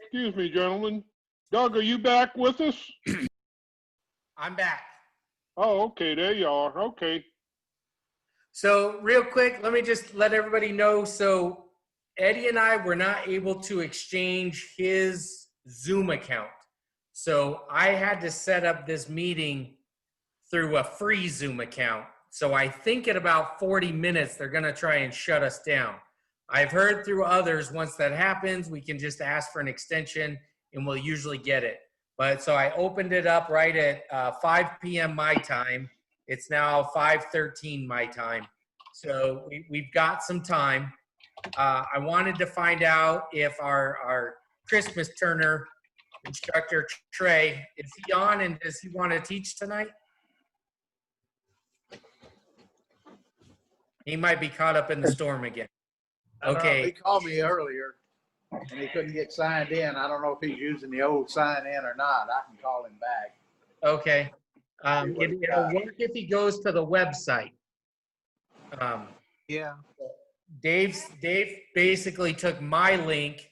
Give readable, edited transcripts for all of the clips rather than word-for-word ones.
Excuse me, gentlemen. Doug, are you back with us? I'm back. Oh, okay, there you are. Okay. So real quick, let me just let everybody know. So Eddie and I were not able to exchange his Zoom account. So I had to set up this meeting through a free Zoom account. So I think in about 40 minutes, they're going to try and shut us down. I've heard through others, once that happens, we can just ask for an extension and we'll usually get it. But so I opened it up right at 5 p.m. my time. It's now 5:13 my time. So we've got some time. I wanted to find out if our Christmas turner instructor, Trey, is he on and does he want to teach tonight? He might be caught up in the storm again. Okay. He called me earlier and he couldn't get signed in. I don't know if he's using the old sign in or not. I can call him back. Okay. It'll work if he goes to the website. Yeah. Dave basically took my link,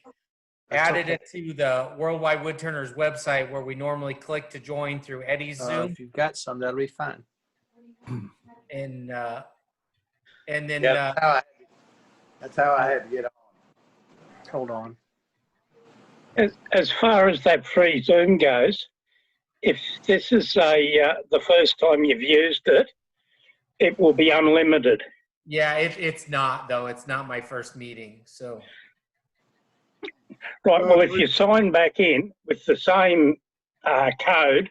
added it to the Worldwide Woodturners website where we normally click to join through Eddie's Zoom. If you've got some, that'll be fine. And then that's how I had to get on. Hold on. As far as that free Zoom goes, if this is the first time you've used it, it will be unlimited. yeah, it's not though. It's not my first meeting, so. Right, well, if you sign back in with the same code,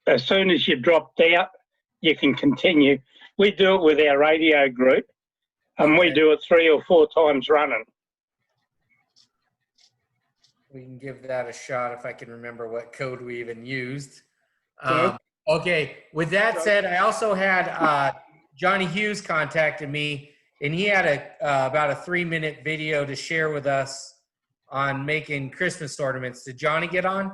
as soon as you're dropped out, you can continue. We do it with our radio group, and we do it 3 or 4 times running. We can give that a shot if I can remember what code we even used. Okay. Okay, with that said, I also had Johnny Hughes contacted me, and he had about a 3-minute video to share with us on making Christmas ornaments. Did Johnny get on?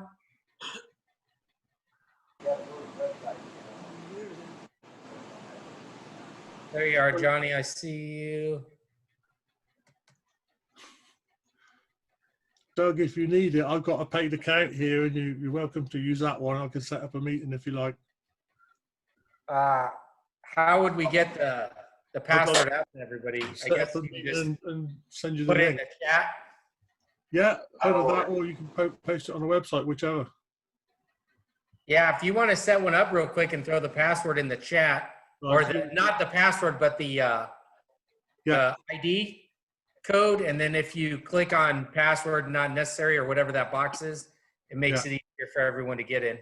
There you are, Johnny. I see you. Doug, if you need it, I've got a paid account here, and you're welcome to use that one. I can set up a meeting if you like. How would we get the password out to everybody? I guess you can just and send you the put it in link. the chat. Yeah, either that or you can post it on the website, whichever. Yeah, if you want to set one up real quick and throw the password in the chat, or not the password, but the ID code, and then if you click on password not necessary or whatever that box is, it makes it easier for everyone to get in.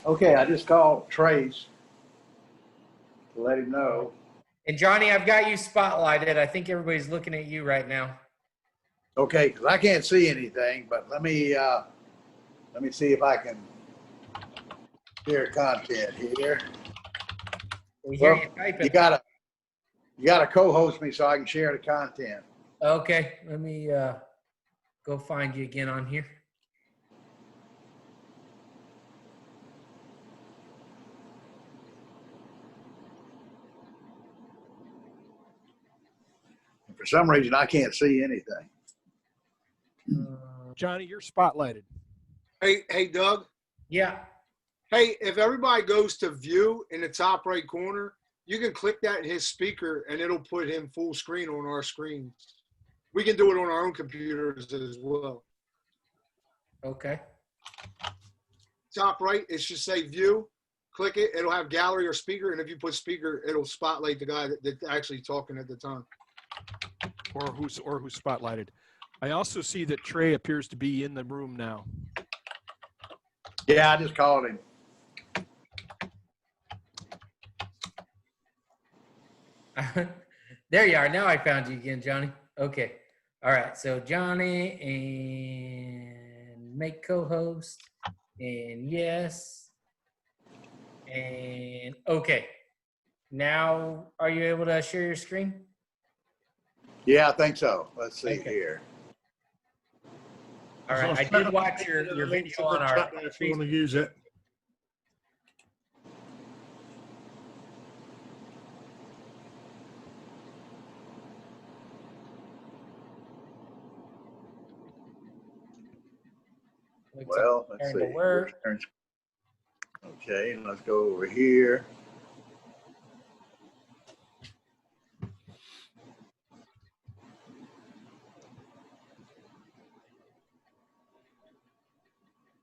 Okay, I just called Trace to let him know. And Johnny, I've got you spotlighted. I think everybody's looking at you right now. Okay, because I can't see anything, but let me see if I can share content here. We hear you typing. You gotta co-host me so I can share the content. Okay, let me go find you again on here. For some reason, I can't see anything. Johnny, you're spotlighted. Hey, Doug. Yeah. Hey, if everybody goes to view in the top right corner, you can click that in his speaker and it'll put him full screen on our screen. We can do it on our own computers as well. Okay. Top right, it should say view. Click it. It'll have gallery or speaker. And if you put speaker, it'll spotlight the guy that's actually talking at the time. Or who's spotlighted. I also see that Trey appears to be in the room now. Yeah, I just called him. There you are. Now I found you again, Johnny. Okay. All right. So Johnny and make co-host and yes. And okay. Now, are you able to share your screen? Yeah, I think so. Let's see here. All right. I did watch your video on our if you want to use it. Looks Well, like let's it's starting see. to work. Okay, let's go over here.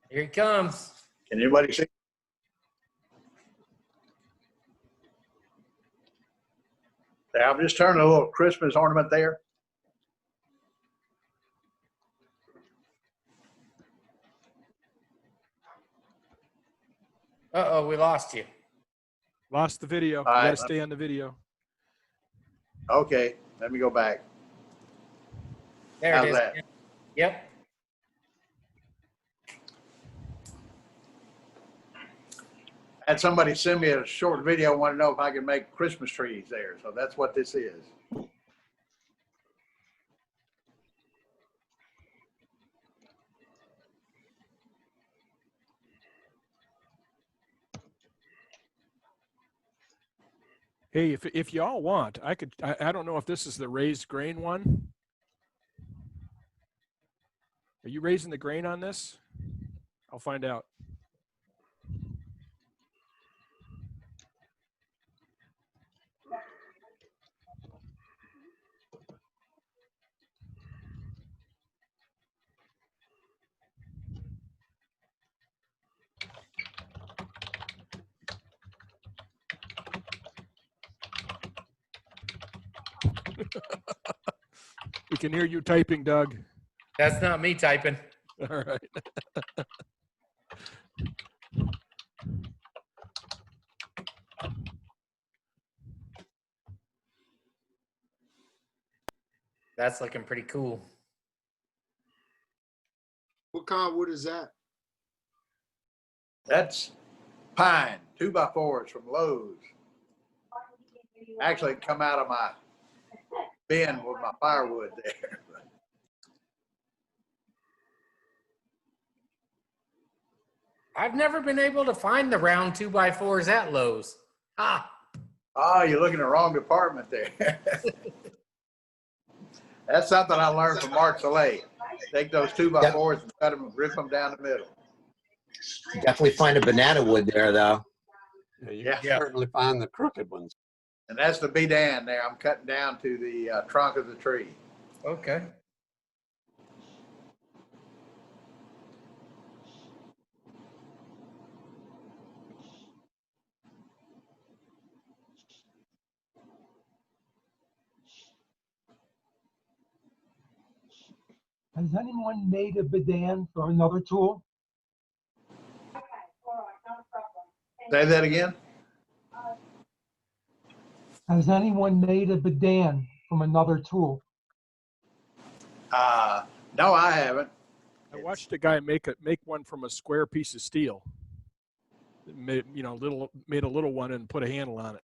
Here he comes. Can anybody see? Yeah, I'm just turning a little Christmas ornament there. Uh-oh, we lost you. Lost the video. All You got right. to stay on the video. Okay, let me go back. There How's it is. that? Yep. I had somebody send me a short video, want to know if I can make Christmas trees there. So that's what this is. Hey, if y'all want, I don't know if this is the raised grain one. Are you raising the grain on this? I'll find out. We can hear you typing, Doug. That's not me typing. All right. That's looking pretty cool. What kind of wood is that? That's pine, 2x4s from Lowe's. Actually come out of my bin with my firewood there. I've never been able to find the round 2x4s at Lowe's. Ah, Oh, you're looking in the wrong department there. That's something I learned from Mark Soleil. Take those 2x4s and cut them and rip them down the middle. Definitely find a banana wood there, though. Yeah, you Yeah. can certainly find the crooked ones. And that's the bidan there. I'm cutting down to the trunk of the tree. okay. Has anyone made a bidan for another tool? Say that again? Has anyone made a bidan from another tool? No, I haven't. I watched a guy make one from a square piece of steel. Made a little one and put a handle on it.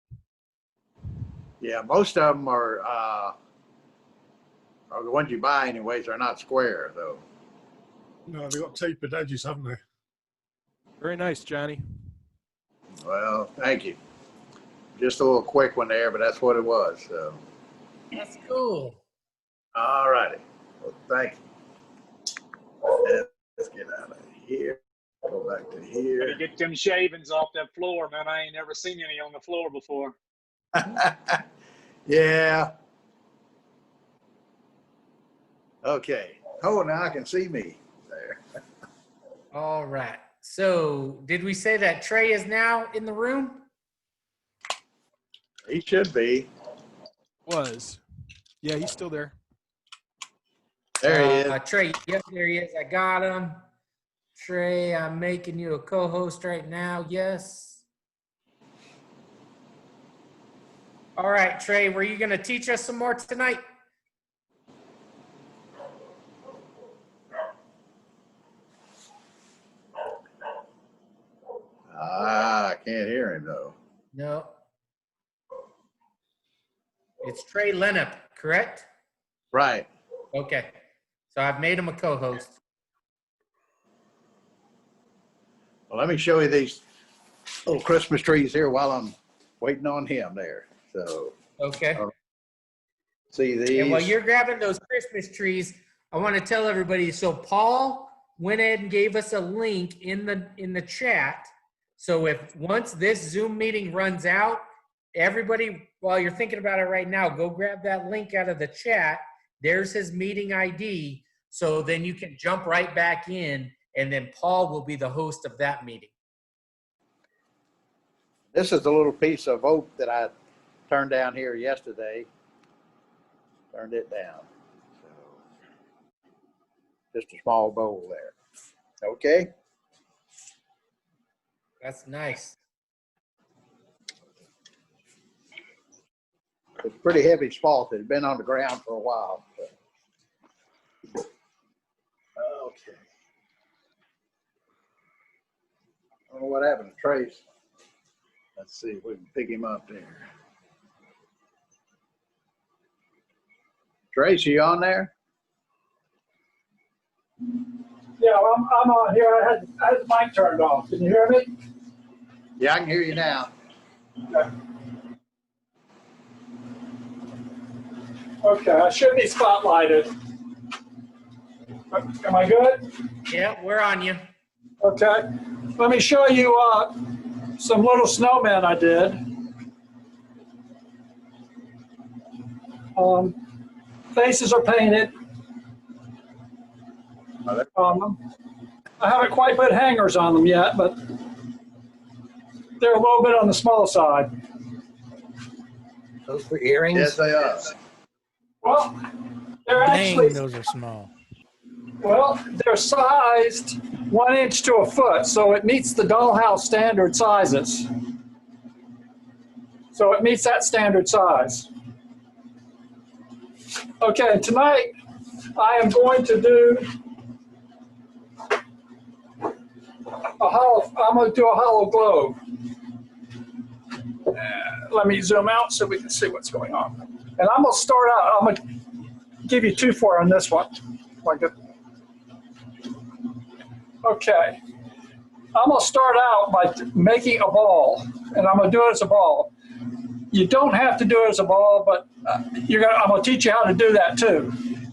Yeah, most of them are the ones you buy anyways. They're not square though. No, they've got tapered edges, haven't they? Very nice, Johnny. Well, thank you. Just a little quick one there, but that's what it was. So, That's cool. all righty. Well, thank you. Let's get out of here. Go back to Better here. get them shavings off that floor, man. I ain't never seen any on the floor before. Yeah. Okay. Oh, now I can see me there. All right. So, did we say that Trey is now in the room? He should be. Was. Yeah, he's still there. There he is. Trey, yep, there he is. I got him. Trey, I'm making you a co-host right now. Yes. All right, Trey, were you going to teach us some more tonight? I can't hear him though. No. It's Tres Lennep, correct? Right. Okay. So I've made him a co-host. Well, let me show you these little Christmas trees here while I'm waiting on him there. So, Okay. see these. And while you're grabbing those Christmas trees, I want to tell everybody, so Paul went ahead and gave us a link in the chat. So if once this Zoom meeting runs out, everybody, while you're thinking about it right now, go grab that link out of the chat. There's his meeting ID. So then you can jump right back in, and then Paul will be the host of that meeting. This is a little piece of oak that I turned down here yesterday. Turned it down. So, just a small bowl there. Okay. That's nice. It's pretty heavy spalt. It's been on the ground for a while. So. Okay. I don't know what happened to Trace. Let's see if we can pick him up there. Trace, you on there? Yeah, I'm on here. I had the mic turned off. Can you hear me? Yeah, I can hear you now. Okay, I should be spotlighted. Am I good? Yeah, we're on you. Okay. Let me show you some little snowmen I did. Faces are painted. I haven't quite put hangers on them yet, but they're a little bit on the small side. Those for earrings? Yes, they are. Well, they're Dang, actually, those are small. well, they're sized 1 inch to a foot, so it meets the dollhouse standard sizes. So it meets that standard size. Okay, tonight I am going to do I'm going to do a hollow globe. Let me zoom out so we can see what's going on. And I'm going to start out, I'm going to give you 2-4 on this one. Okay. I'm going to start out by making a ball, and I'm going to do it as a ball. You don't have to do it as a ball, but I'm going to teach you how to do that too.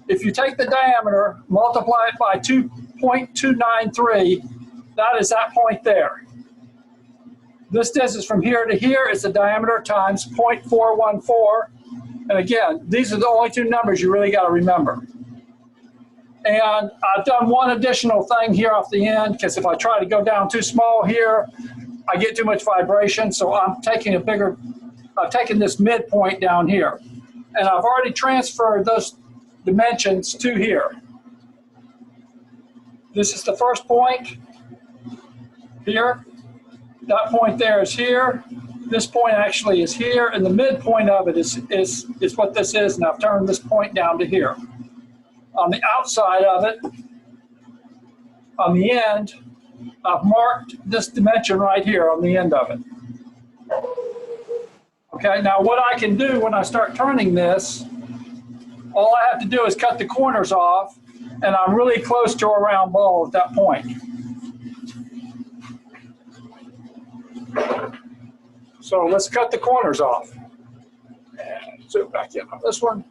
If you take the diameter, multiply it by 2.293, that is that point there. This distance from here to here is the diameter times 0.414. And again, these are the only two numbers you really got to remember. And I've done one additional thing here off the end, because if I try to go down too small here, I get too much vibration. So I'm taking I've taken this midpoint down here. And I've already transferred those dimensions to here. This is the first point here. That point there is here. This point actually is here, and the midpoint of it is what this is, and I've turned this point down to here. On the outside of it, on the end, I've marked this dimension right here on the end of it. Okay, now what I can do when I start turning this, all I have to do is cut the corners off, and I'm really close to a round ball at that point. So let's cut the corners off. And zoom back in on this one.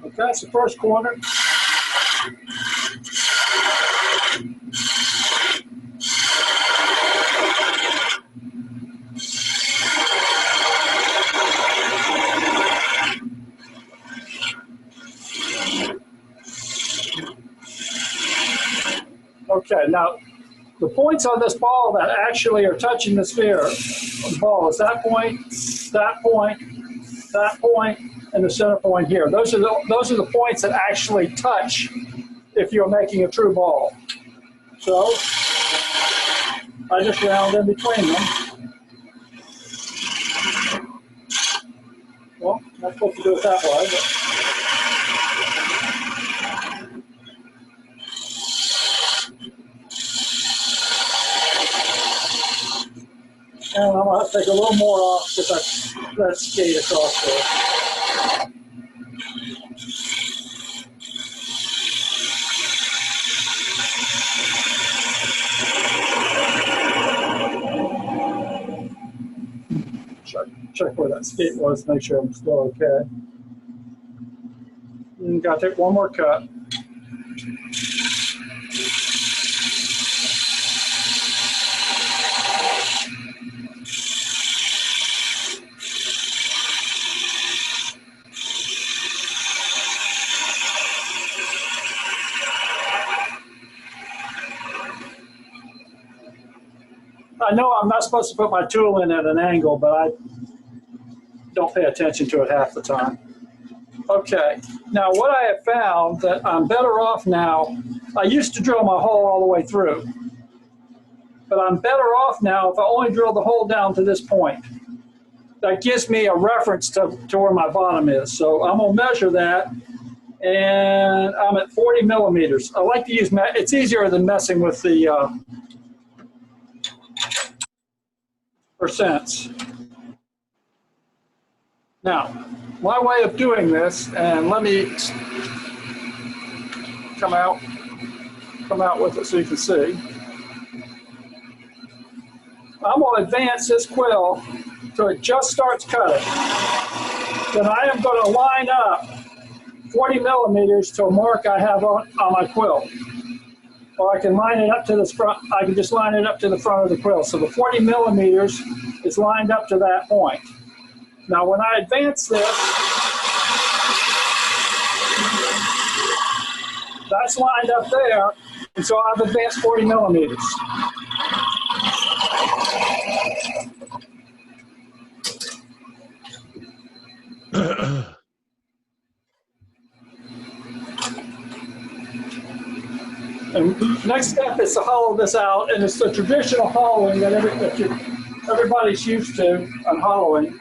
Okay, that's the first corner. Okay, now the points on this ball that actually are touching the sphere, the ball is that point, and the center point here. Those are the points that actually touch if you're making a true ball. So I just round in between them. Well, I'm not supposed to do it that way, but and I'm going to take a little more off because that skate across there. check where that skate was, make sure I'm still okay. And got to take one more cut. I know I'm not supposed to put my tool in at an angle, but I don't pay attention to it half the time. Okay, now what I have found that I'm better off now, I used to drill my hole all the way through, but I'm better off now if I only drill the hole down to this point. That gives me a reference to where my bottom is. So I'm gonna measure that, and I'm at 40 millimeters. I like to use, it's easier than messing with the percents. Now, my way of doing this, and let me come out with it so you can see. I'm going to advance this quill till it just starts cutting. Then I am going to line up 40 millimeters to a mark I have on my quill. Or I can line it up to this front, I can just line it up to the front of the quill. So the 40 millimeters is lined up to that point. Now when I advance this, that's lined up there, and so I've advanced 40 millimeters. And next step is to hollow this out, and it's the traditional hollowing that everybody's used to on hollowing.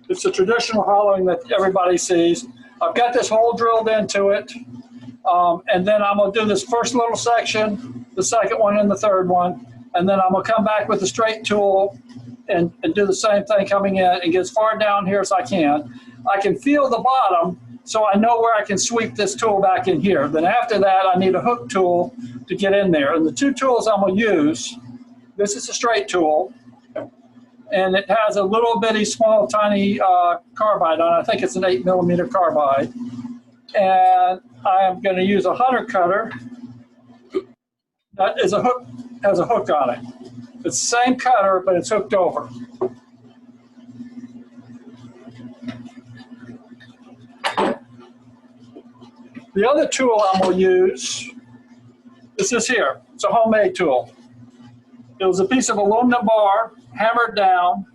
It's a traditional hollowing that everybody sees. I've got this hole drilled into it, and then I'm going to do this first little section, the second one, and the third one, and then I'm going to come back with the straight tool and do the same thing coming in and get as far down here as I can. I can feel the bottom, so I know where I can sweep this tool back in here. Then after that, I need a hook tool to get in there. And the two tools I'm going to use, this is a straight tool, and it has a little bitty small tiny carbide on it. I think it's an 8 millimeter carbide. And I'm going to use a hunter cutter that is a hook, has a hook on it. It's the same cutter, but it's hooked over. The other tool I'm going to use is this here. It's a homemade tool. It was a piece of aluminum bar hammered down,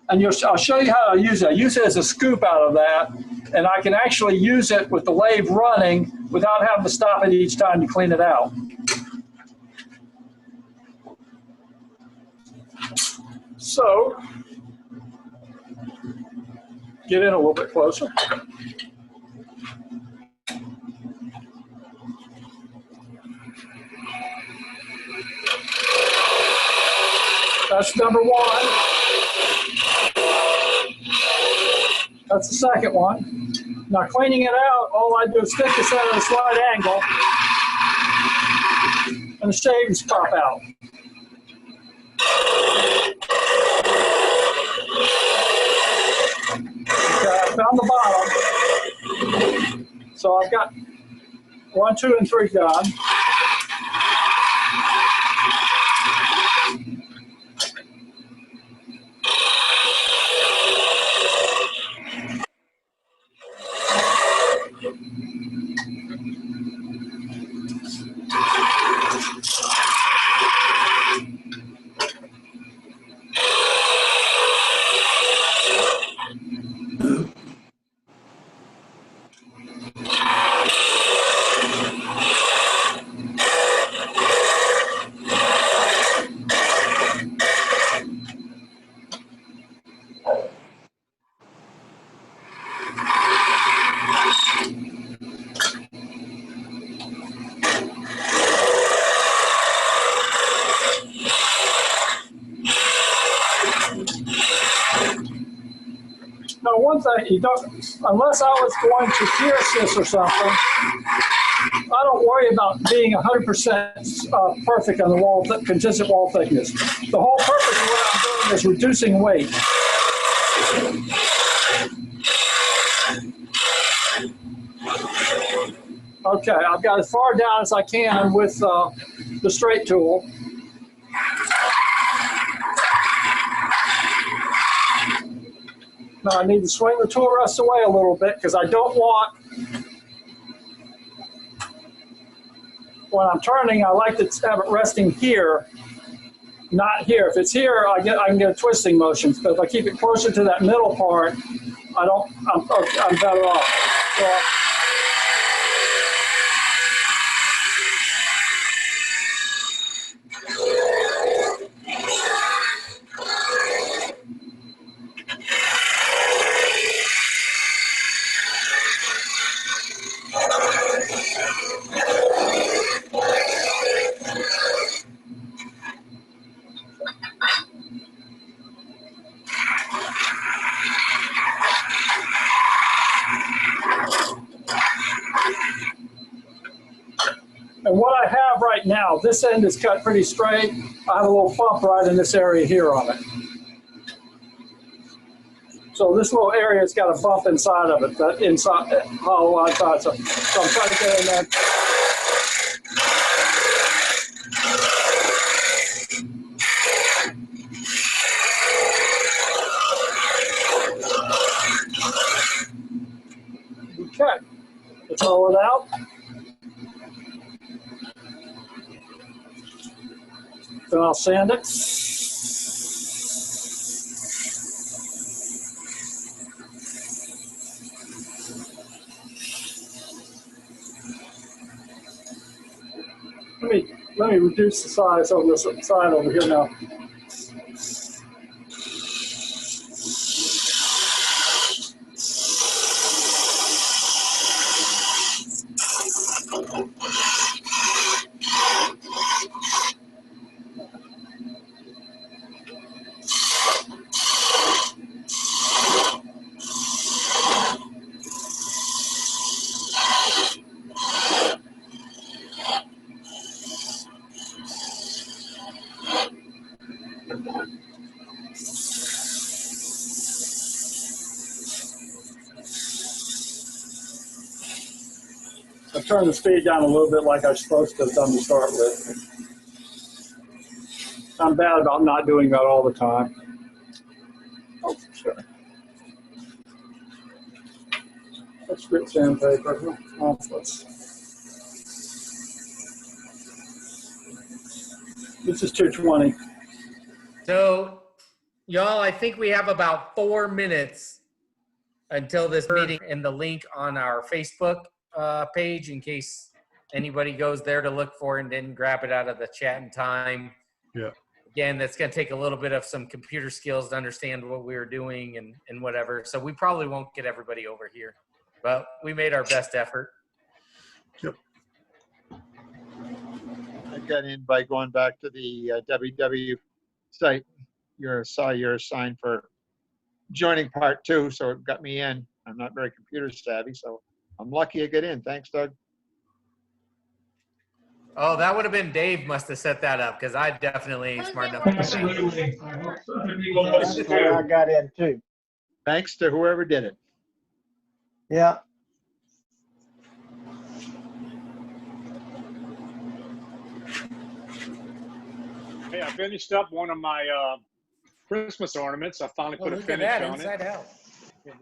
and I'll show you how to use it. I use it as a scoop out of that, and I can actually use it with the lathe running without having to stop it each time to clean it out. So, get in a little bit closer. That's number one. That's the second one. Now cleaning it out, all I do is stick this at a slight angle, and the shavings pop out. Okay, I found the bottom. So I've got 1, 2, and 3 gone. Now, one thing you don't, unless I was going to pierce this or something, I don't worry about being 100% perfect on the wall, consistent wall thickness. The whole purpose of what I'm doing is reducing weight. Okay, I've got as far down as I can with the straight tool. Now I need to swing the tool rest away a little bit because I don't want, when I'm turning, I like to have it resting here, not here. If it's here, I can get a twisting motion. But if I keep it closer to that middle part, I'm better off. So, and what I have right now, this end is cut pretty straight. I have a little bump right in this area here on it. So this little area's got a bump inside of it, that inside, hollow outside. So I'm trying to get in there. Okay, let's roll it out. Then I'll sand it. Let me reduce the size on this side over here now. I turn the speed down a little bit like I was supposed to have done to start with. I'm bad about not doing that all the time. Oh, sure. That's grit sandpaper. Oh, this is 220. So, y'all, I think we have about 4 minutes until this meeting, and the link on our Facebook page in case anybody goes there to look for it and didn't grab it out of the chat in time. Yeah. Again, that's going to take a little bit of some computer skills to understand what we were doing and whatever. So we probably won't get everybody over here, but we made our best effort. Yep. I got in by going back to the WW site. Saw your sign for joining part 2, so it got me in. I'm not very computer savvy, so I'm lucky I get in. Thanks, Doug. Oh, that would have been Dave must have set that up because I definitely ain't smart enough. Absolutely. That's where I got in too. Thanks to whoever did it. Yeah. Hey, I finished up one of my Christmas ornaments. I finally put a Look at finish that, on inside it. Out.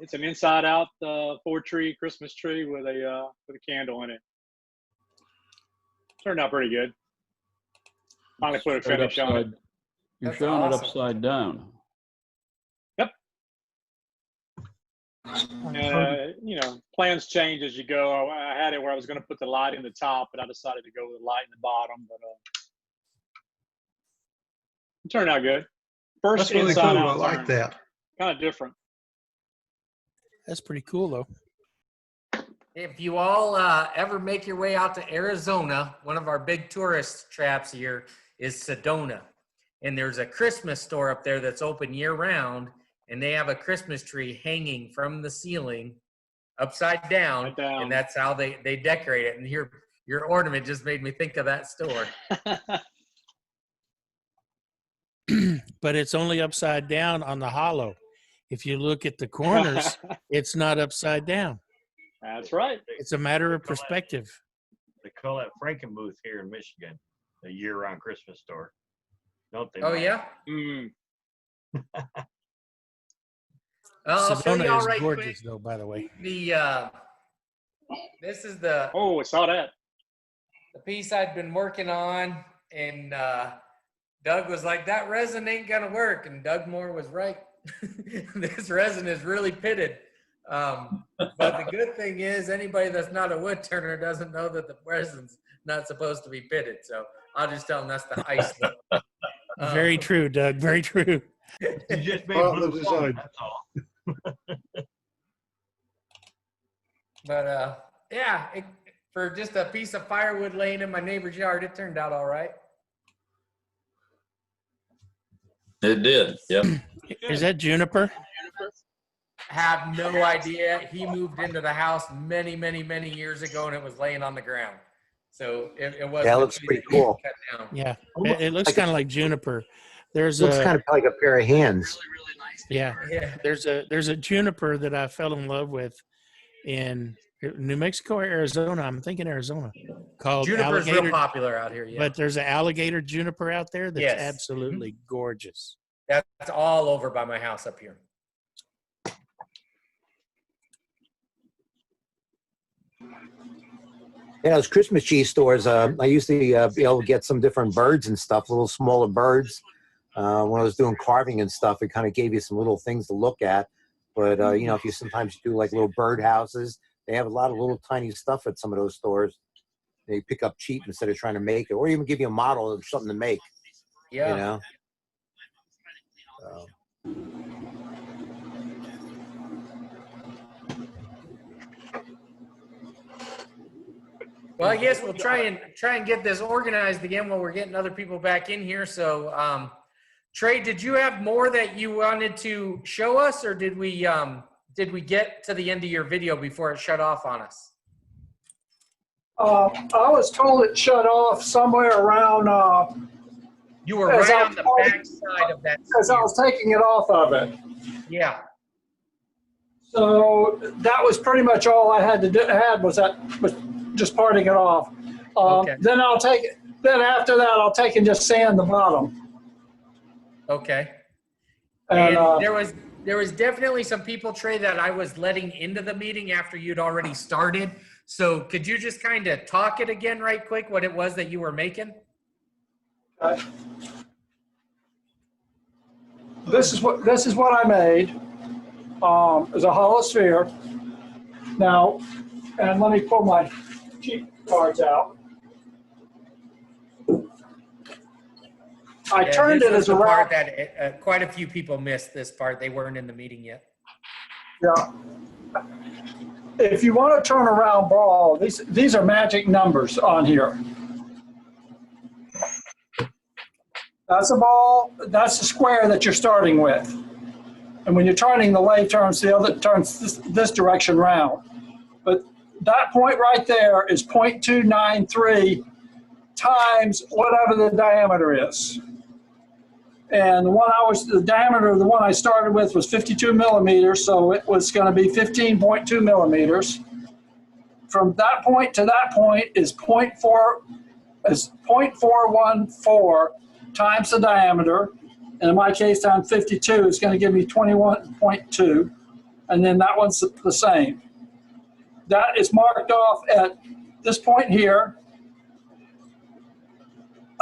It's an inside out 4-tree Christmas tree with a candle in it. Turned out pretty good. Finally put a finish on it. You're That's showing awesome. it upside down. Yep. You know, plans change as you go. I had it where I was going to put the light in the top, but I decided to go with the light in the bottom. But it turned out good. First That's really inside cool. out I like turn. that. Kind of different. That's pretty cool, though. If you all ever make your way out to Arizona, one of our big tourist traps here is Sedona. And there's a Christmas store up there that's open year round, and they have a Christmas tree hanging from the ceiling upside down, and that's how they decorate it. And here, Your ornament just made me think of that store. But it's only upside down on the hollow. If you look at the corners, it's not upside down. That's right. It's a matter of perspective. They call that Frankenmuth here in Michigan, the year-round Christmas store. Don't they? Oh, Mike? yeah? Mm. I'll show Sedona y'all is right gorgeous, quick. though, by the way. This is the Oh, I saw that. piece I'd been working on, and Doug was like, that resin ain't gonna work, and Doug Moore was right. This resin is really pitted. But the good thing is anybody that's not a wood turner doesn't know that the resin's not supposed to be pitted. So I'll just tell them that's the ice. Very true, Doug. Very true. You just made Part of blue the foam, design. that's all. But yeah, for just a piece of firewood laying in my neighbor's yard, it turned out all right. It did. Yep. Is that juniper? Have no idea. He moved into the house many, many, many years ago, and it was laying on the ground. So it wasn't. Yeah, it looks pretty cool. cut down. Yeah, it looks kind of like juniper. There's Looks a kind of like a pair of hands. yeah. Yeah. There's a juniper that I fell in love with in New Mexico or Arizona. I'm thinking Arizona. Called Juniper's real alligator. popular out here. Yeah. But there's an alligator juniper out there that's Yes. absolutely gorgeous. That's all over by my house up here. Yeah, those Christmas tree stores, I used to be able to get some different birds and stuff, little smaller birds. When I was doing carving and stuff, it kind of gave you some little things to look at. But, you know, if you sometimes do like little bird houses, they have a lot of little tiny stuff at some of those stores. They pick up cheap instead of trying to make it, or even give you a model of something to make. Yeah. You know? Well, I guess we'll try and get this organized again while we're getting other people back in here. So, Trey, did you have more that you wanted to show us, or did we get to the end of your video before it shut off on us? I was told it shut off somewhere around. You were right on the back side of that. As I was taking it off of it. Yeah. So that was pretty much all I had to do. Was just parting it off. Okay. Then I'll take it. Then after that, I'll take and just sand the bottom. Okay. And there was definitely some people, Trey, that I was letting into the meeting after you'd already started. So could you just kind of talk it again right quick, what it was that you were making? Okay. This is what I made. Is a hollow sphere. Now, and let me pull my cheat cards out. I turned it as a part that quite a few people missed this part. They weren't in the meeting yet. Yeah. If you want to turn around ball, these are magic numbers on here. That's a ball. That's the square that you're starting with. And when you're turning, the lathe turns this direction round. But that point right there is 0.293 times whatever the diameter is. And the diameter of the one I started with was 52 millimeters, so it was going to be 15.2 millimeters. From that point to that point is 0.414 times the diameter. And in my case, times 52 is going to give me 21.2. And then that one's the same. That is marked off at this point here.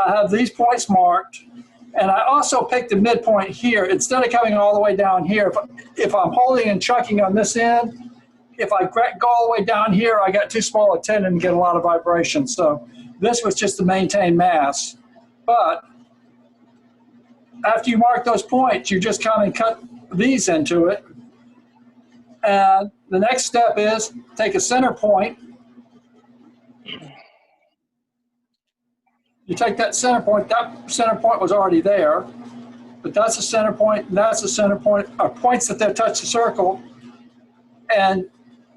I have these points marked. And I also picked the midpoint here. Instead of coming all the way down here, if I'm holding and chucking on this end, if I go all the way down here, I got too small a tendon and get a lot of vibration. So this was just to maintain mass. But after you mark those points, you just come and cut these into it. And the next step is take a center point. You take that center point was already there, but that's a center point, and that's a center point, are points that touch the circle, and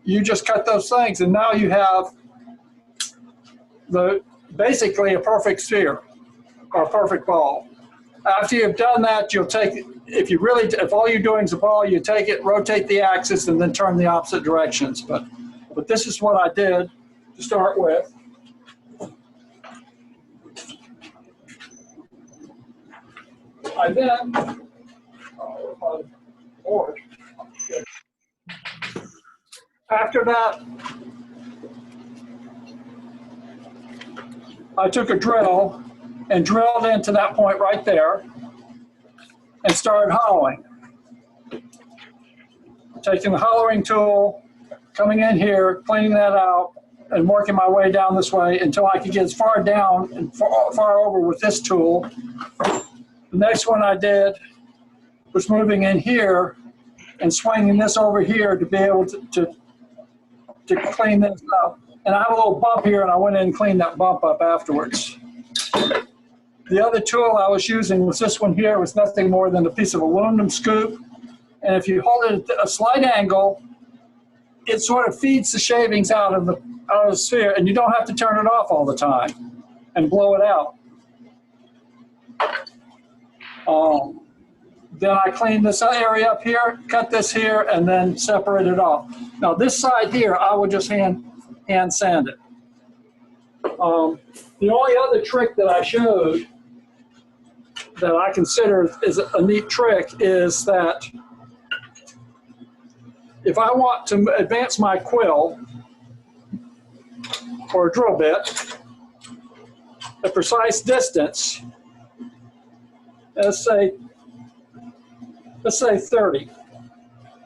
you just cut those things, and now you have basically a perfect sphere or a perfect ball. After you've done that, you'll take, if all you're doing is a ball, you take it, rotate the axis, and then turn the opposite directions. But this is what I did to start with. I then, after that, I took a drill and drilled into that point right there and started hollowing. Taking the hollowing tool, coming in here, cleaning that out, and working my way down this way until I could get as far down and far over with this tool. The next one I did was moving in here and swinging this over here to be able to clean this up. And I have a little bump here, and I went in and cleaned that bump up afterwards. The other tool I was using was this one here. It was nothing more than a piece of aluminum scoop. And if you hold it at a slight angle, it sort of feeds the shavings out of the sphere, and you don't have to turn it off all the time and blow it out. Then I cleaned this area up here, cut this here, and then separate it off. Now this side here, I would just hand sand it. The only other trick that I showed that I consider is a neat trick is that if I want to advance my quill or a drill bit a precise distance, let's say 30.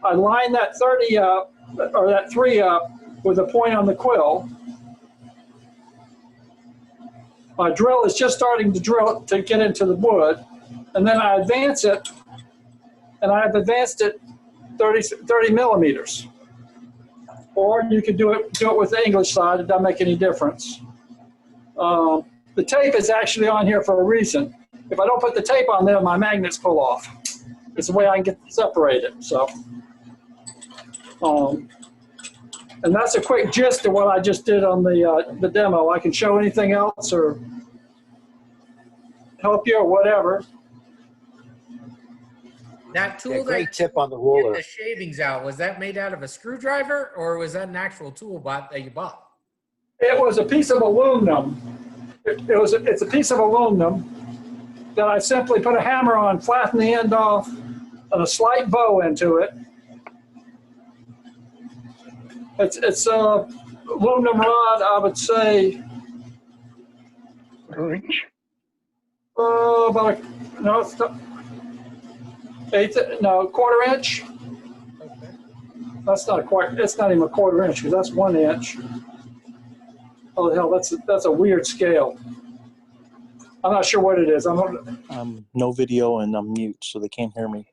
I line that 30 up, or that 3 up, with a point on the quill. My drill is just starting to drill to get into the wood, and then I advance it, and I've advanced it 30 millimeters. Or you could do it with the English side. It doesn't make any difference. The tape is actually on here for a reason. If I don't put the tape on there, my magnets pull off. It's the way I can get separated. So, and that's a quick gist of what I just did on the demo. I can show anything else or help you or whatever. That tool, Yeah, great that tip on the get ruler. the shavings out, was that made out of a screwdriver, or was that an actual tool that you bought? It was a piece of aluminum. It's a piece of aluminum that I simply put a hammer on, flatten the end off, and a slight bow into it. It's a aluminum rod, I would say. Inch. About quarter inch. Okay. That's not it's not even a quarter inch, because that's 1 inch. Oh hell, that's a weird scale. I'm not sure what it is. No video and I'm mute, so they can't hear me.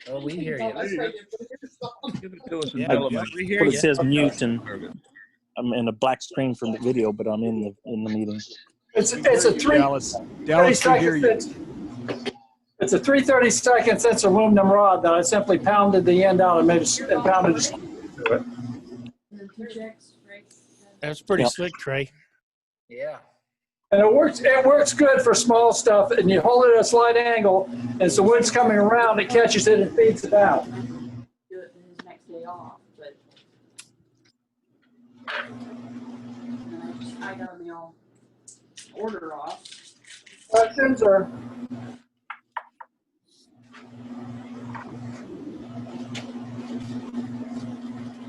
Oh, we hear you. Yeah, we hear but it you. says mute, and I'm in a black screen from the video, but I'm in the meeting. It's a 3 Dallas, we hear you. It's a 3/32 inch aluminum rod that I simply pounded the end out and pounded it. That's pretty Yep. slick, Trey. Yeah. And it works good for small stuff, and you hold it at a slight angle, and as the wood's coming around, it catches it and feeds it out. Do it his next day off, but I got them all order off. Questions or?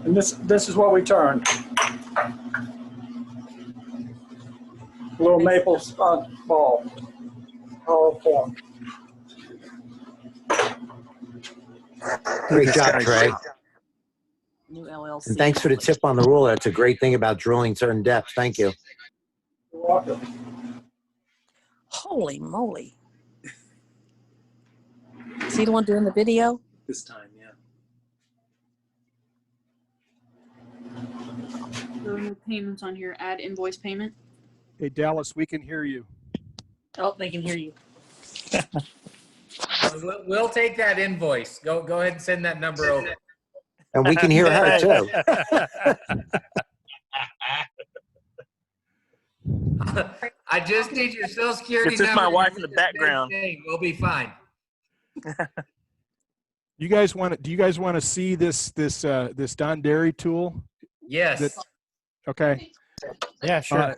And this is what we turn. Little maple ball, hollow form. Great job, Trey. New LLC. And thanks for the tip on the ruler. That's a great thing about drilling certain depths. Thank you. You're welcome. Holy moly. Is he the one doing the video? This time, yeah. There are no payments on here. Add invoice payment. Hey, Dallas, we can hear you. Oh, they can hear you. We'll take that invoice. Go ahead and send that number over. And we can hear her too. I just need your social security It's just number. my wife and in the this big background. thing. We'll be fine. You guys want to? Do you guys want to see this Don Dairy tool? Yes. Okay. Yeah, sure.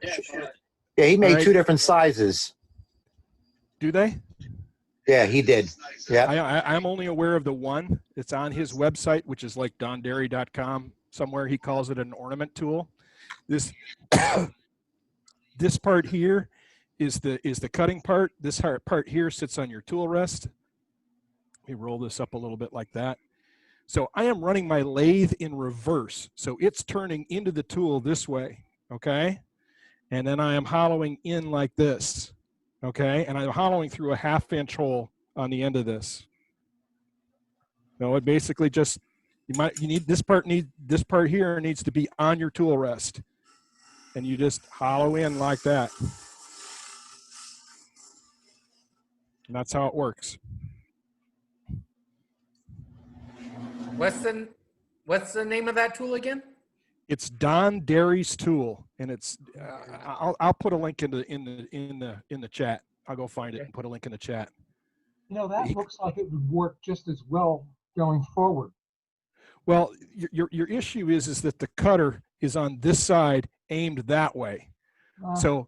Yeah, he made right. 2 different sizes. Do they? Yeah, he did. Yeah. I'm only aware of the one. It's on his website, which is like dondairy.com. Somewhere he calls it an ornament tool. This this part here is the cutting part. This part here sits on your tool rest. Let me roll this up a little bit like that. So I am running my lathe in reverse. So it's turning into the tool this way, okay? And then I am hollowing in like this, okay? And I'm hollowing through a 1/2 inch hole on the end of this. So it basically just, you need this part here needs to be on your tool rest. And you just hollow in like that. And that's how it works. What's the name of that tool again? It's Don Dairy's tool, and it's I'll put a link in the chat. I'll go find it and put a link in the chat. You know, that looks like it would work just as well going forward. Well, your issue is that the cutter is on this side, aimed that way. So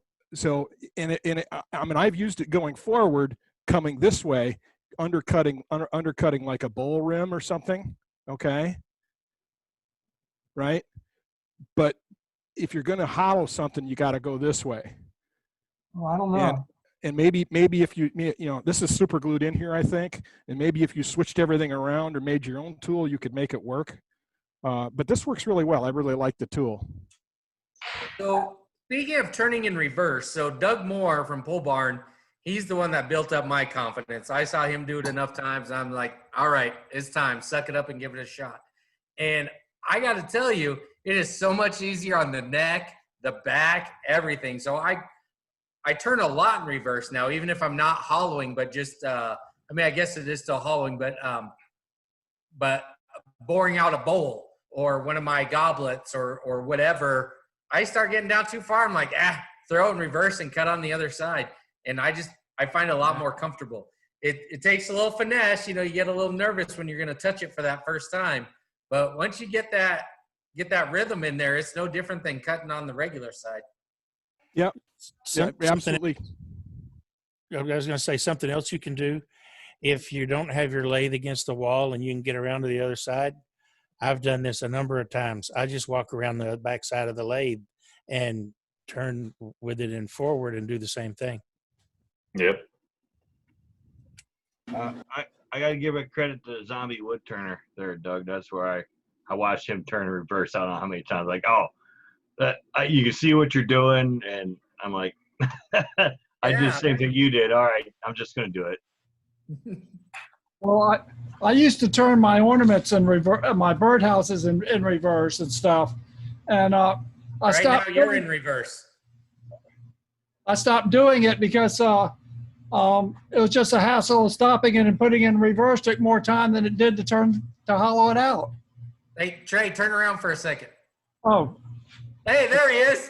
I mean, I've used it going forward, coming this way, undercutting like a bowl rim or something. Okay. Right. But if you're going to hollow something, you got to go this way. Well, I don't know. And maybe if you this is super glued in here, I think, and maybe if you switched everything around or made your own tool, you could make it work. But this works really well. I really like the tool. So speaking of turning in reverse, so Doug Moore from Pole Barn, he's the one that built up my confidence. I saw him do it enough times. And I'm like, all right, it's time. Suck it up and give it a shot. And I got to tell you, it is so much easier on the neck, the back, everything. So I turn a lot in reverse now, even if I'm not hollowing, but just, I mean, I guess it is still hollowing, but boring out a bowl or one of my goblets or whatever, I start getting down too far. I'm like, throw it in reverse and cut on the other side. And I find it a lot more comfortable. It takes a little finesse, you get a little nervous when you're going to touch it for that first time. But once you get that rhythm in there, it's no different than cutting on the regular side. Yep. Yeah, absolutely. I was going to say something else you can do if you don't have your lathe against the wall and you can get around to the other side. I've done this a number of times. I just walk around the back side of the lathe and turn with it in forward and do the same thing. Yep. I got to give it credit to Zombie Wood Turner there, Doug. That's where I watched him turn in reverse. I don't know how many times. Like, you can see what you're doing, and I'm like, I did the same thing you did. All right, I'm just going to do it. Well, I used to turn my ornaments in reverse, my birdhouses in reverse and stuff, and I stopped. Now you're in reverse. I stopped doing it because it was just a hassle. Stopping it and putting it in reverse took more time than it did to hollow it out. Hey, Trey, turn around for a second. Oh. Hey, there he is.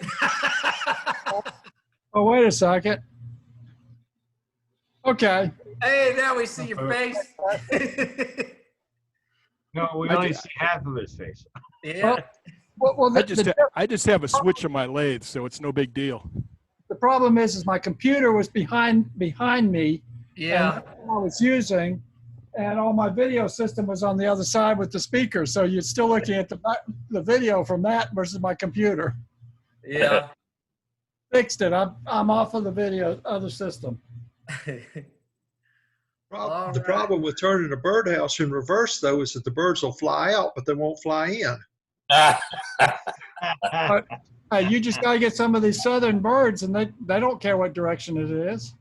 Oh, wait a second. Okay. Hey, now we see your face. No, we only see half of his face. Yeah. Well, I just have a switch on my lathe, so it's no big deal. The problem is my computer was behind me. Yeah. And I was using, and all my video system was on the other side with the speaker. So you're still looking at the video from that versus my computer. Yeah. Fixed it. I'm off of the video other system. The problem with turning a birdhouse in reverse, though, is that the birds will fly out, but they won't fly in. But, you just got to get some of these southern birds, and they don't care what direction it is.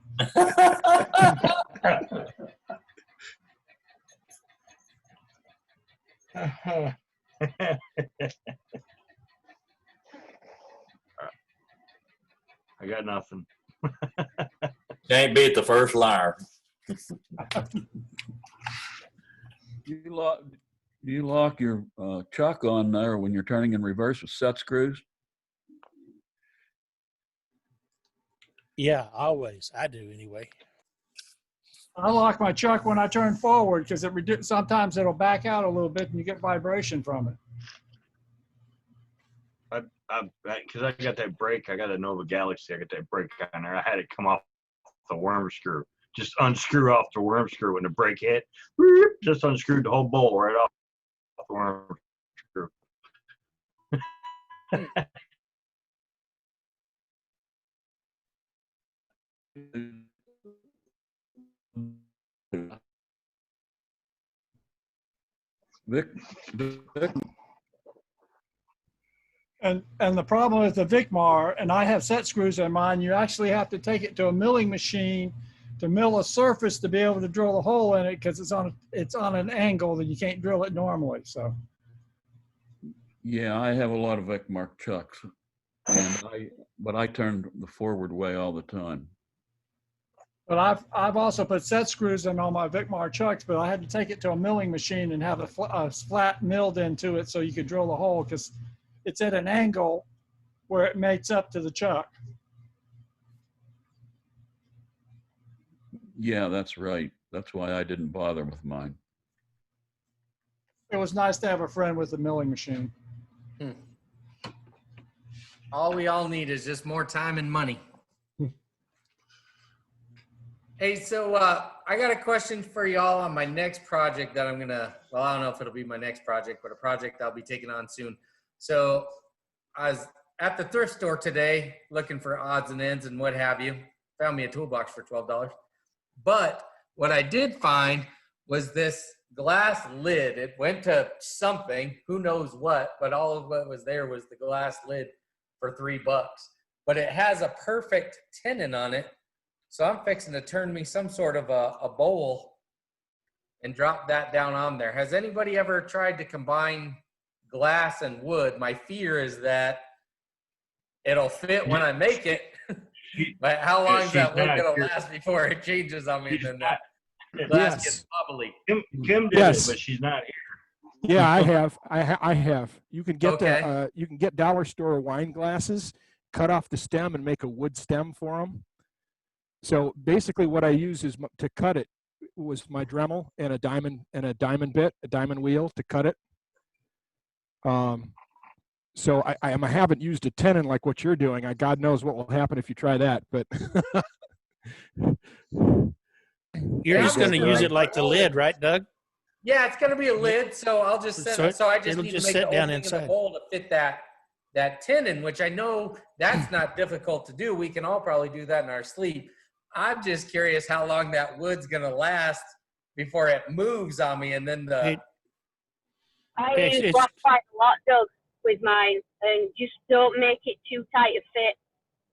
I got nothing. Can't beat the first liar. Do you lock your chuck on there when you're turning in reverse with set screws? Yeah, always. I do anyway. I lock my chuck when I turn forward because sometimes it'll back out a little bit and you get vibration from it. Because I got that brake, I got a Nova Galaxy, I got that brake on there. I had it come off the worm screw. Just unscrew off the worm screw when the brake hit. Just unscrewed the whole bowl right off the worm screw. Vic, And the problem with the Vicmar, and I have set screws in mine, you actually have to take it to a milling machine to mill a surface to be able to drill a hole in it because it's on an angle that you can't drill it normally. So yeah, I have a lot of Ekmark chucks, but I turn the forward way all the time. but I've also put set screws in all my Vicmar chucks, but I had to take it to a milling machine and have a flat milled into it so you could drill the hole because it's at an angle where it mates up to the chuck. Yeah, that's right. That's why I didn't bother with mine. It was nice to have a friend with a milling machine. All we all need is just more time and money. Hey, so I got a question for y'all on my next project that I'm gonna, well, I don't know if it'll be my next project, but a project I'll be taking on soon. So I was at the thrift store today looking for odds and ends and what have you. Found me a toolbox for $12. But what I did find was this glass lid. It went to something, who knows what, but all of what was there was the glass lid for $3. But it has a perfect tenon on it. So I'm fixing to turn me some sort of a bowl and drop that down on there. Has anybody ever tried to combine glass and wood? My fear is that it'll fit when I make it, but how long is that wood gonna last before it changes on me? And then that glass gets bubbly. Kim did it, but she's not here. Yeah, I have. I have. You can get you can get dollar store wine glasses, cut off the stem and make a wood stem for them. So basically, what I use is to cut it was my Dremel and a diamond bit, a diamond wheel to cut it. So I haven't used a tenon like what you're doing. God knows what will happen if you try that, but you're just going to use it like the lid, right, Doug? Yeah, it's going to be a lid, so I'll just set it. So I just need to make the opening in the hole to fit that tenon, which I know that's not difficult to do. We can all probably do that in our sleep. I'm just curious how long that wood's going to last before it moves on me, and then the. I use glass quite a lot, Doug, with mine, and just don't make it too tight a fit.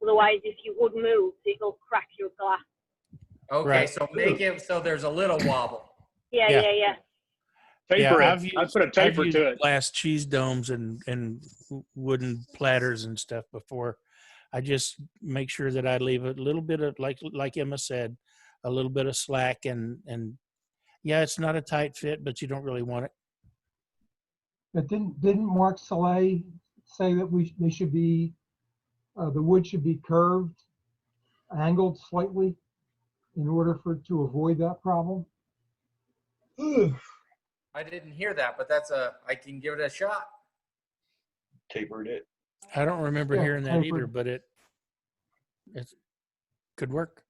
Otherwise, if you would move, it'll crack your glass. Okay, Right. so make it so there's a little wobble. Yeah. Taper yeah, it. I put a taper I've used to it. glass cheese domes and wooden platters and stuff before. I just make sure that I leave a little bit of, like Emma said, a little bit of slack, and yeah, it's not a tight fit, but you don't really want it. But didn't Mark Soleil say that they should be the wood should be curved, angled slightly, in order to avoid that problem? I didn't hear that, but I can give it a shot. Tapered it. I don't remember hearing that tapered. either, but it could work.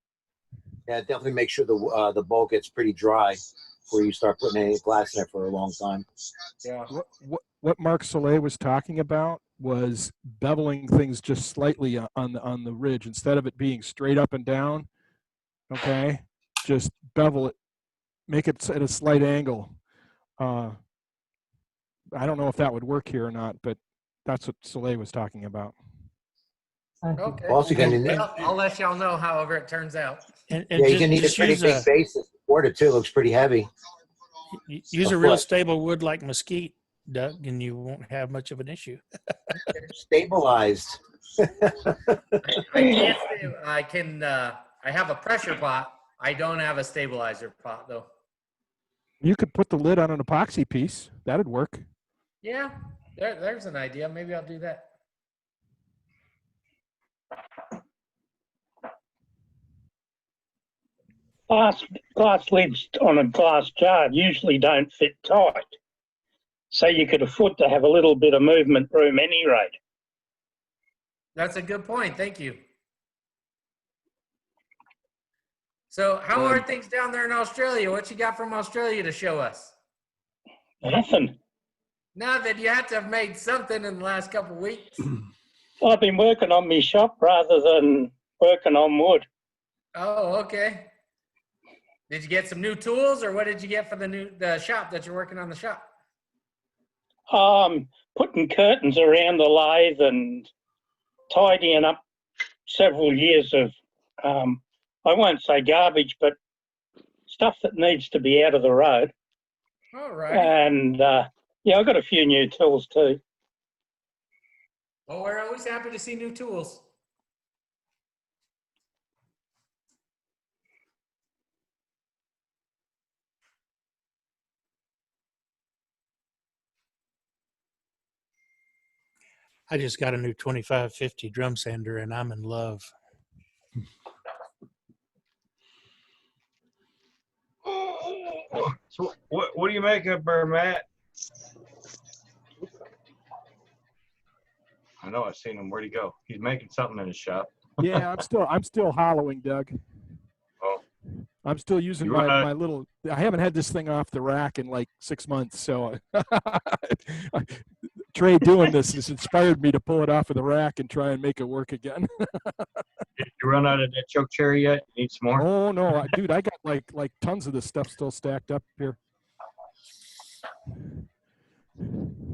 Yeah, definitely make sure the bowl gets pretty dry before you start putting any glass in it for a long time. Yeah. What Mark Soleil was talking about was beveling things just slightly on the ridge instead of it being straight up and down. Okay, just bevel it, make it at a slight angle. I don't know if that would work here or not, but that's what Soleil was talking about. Okay. Also, Well, I'll let y'all know however it turns out. And yeah, you can need a pretty big base to support it too. It looks pretty heavy. Use a real stable wood like mesquite, Doug, and you won't have much of an issue. Stabilized. I have a pressure pot. I don't have a stabilizer pot though. You could put the lid on an epoxy piece. That'd work. Yeah, there's an idea. Maybe I'll do that. glass lids on a glass jar usually don't fit tight. So you could afford to have a little bit of movement room any rate. That's a good point. Thank you. So how are things down there in Australia? What you got from Australia to show us? Nothing. Now that you have to have made something in the last couple of weeks. I've been working on my shop rather than working on wood. Oh, okay. Did you get some new tools, or what did you get for the shop that you're working on the shop? Putting curtains around the lathe and tidying up several years of, I won't say garbage, but stuff that needs to be out of the road. All right. And yeah, I've got a few new tools too. Well, we're always happy to see new tools. I just got a new 2550 drum sander and I'm in love. So what do you make of her, Matt? I know I've seen him. Where'd he go? He's making something in his shop. Yeah, I'm still hollowing, Doug. Oh. I'm still using my little. I haven't had this thing off the rack in like 6 months, so Trey doing this has inspired me to pull it off of the rack and try and make it work again. Did you run out of that choke cherry yet? You need some more? Oh no, dude, I got like tons of this stuff still stacked up here.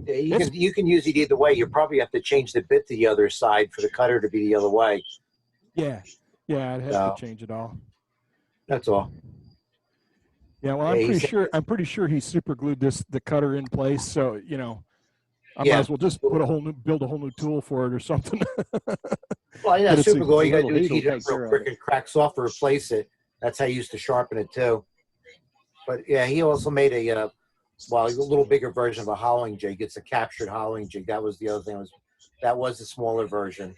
Yeah, you can use it either way. You probably have to change the bit to the other side for the cutter to be the other way. Yeah, I'd have to change it all. That's all. Yeah, well, I'm pretty sure he super glued the cutter in place. So I might as well just build a whole new tool for it or something. Well, yeah, super glue. You got to do is heat it up real quick and cracks off or replace it. That's how you used to sharpen it too. But yeah, he also made a little bigger version of a hollowing jig. It's a captured hollowing jig. That was the other thing. That was the smaller version.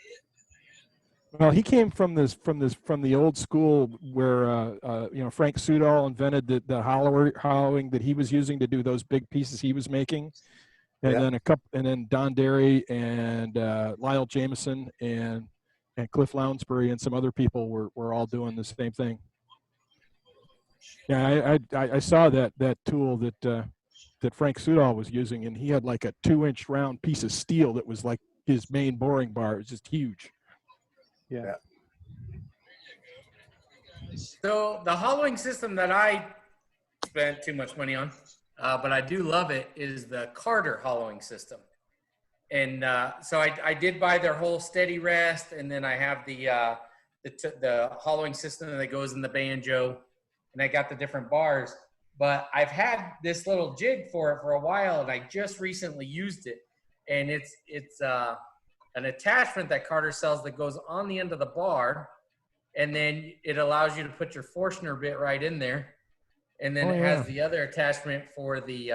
Well, he came from the old school where Frank Sudol invented the hollowing that he was using to do those big pieces he was making, and then Don Derry and Lyle Jameson and Cliff Lounsbury and some other people were all doing the same thing. Yeah, I saw that tool that Frank Sudol was using, and he had like a 2-inch round piece of steel that was like his main boring bar. It was just huge. Yeah. So the hollowing system that I spent too much money on, but I do love it, is the Carter hollowing system. And so I did buy their whole steady rest, and then I have the hollowing system that goes in the banjo, and I got the different bars. But I've had this little jig for it for a while, and I just recently used it. And it's an attachment that Carter sells that goes on the end of the bar, and then it allows you to put your Forstner bit right in there. And then it has the other attachment for the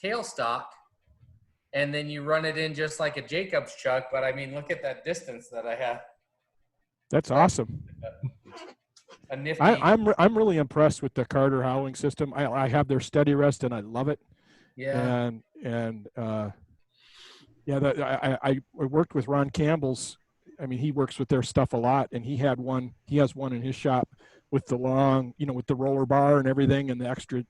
tailstock, and then you run it in just like a Jacobs chuck. But I mean, look at that distance that I have. That's awesome. A nifty. I'm really impressed with the Carter hollowing system. I have their steady rest and I love it. Yeah. I worked with Ron Campbell's. I mean, he works with their stuff a lot, and he has one in his shop with the long, with the roller bar and everything, and the extra,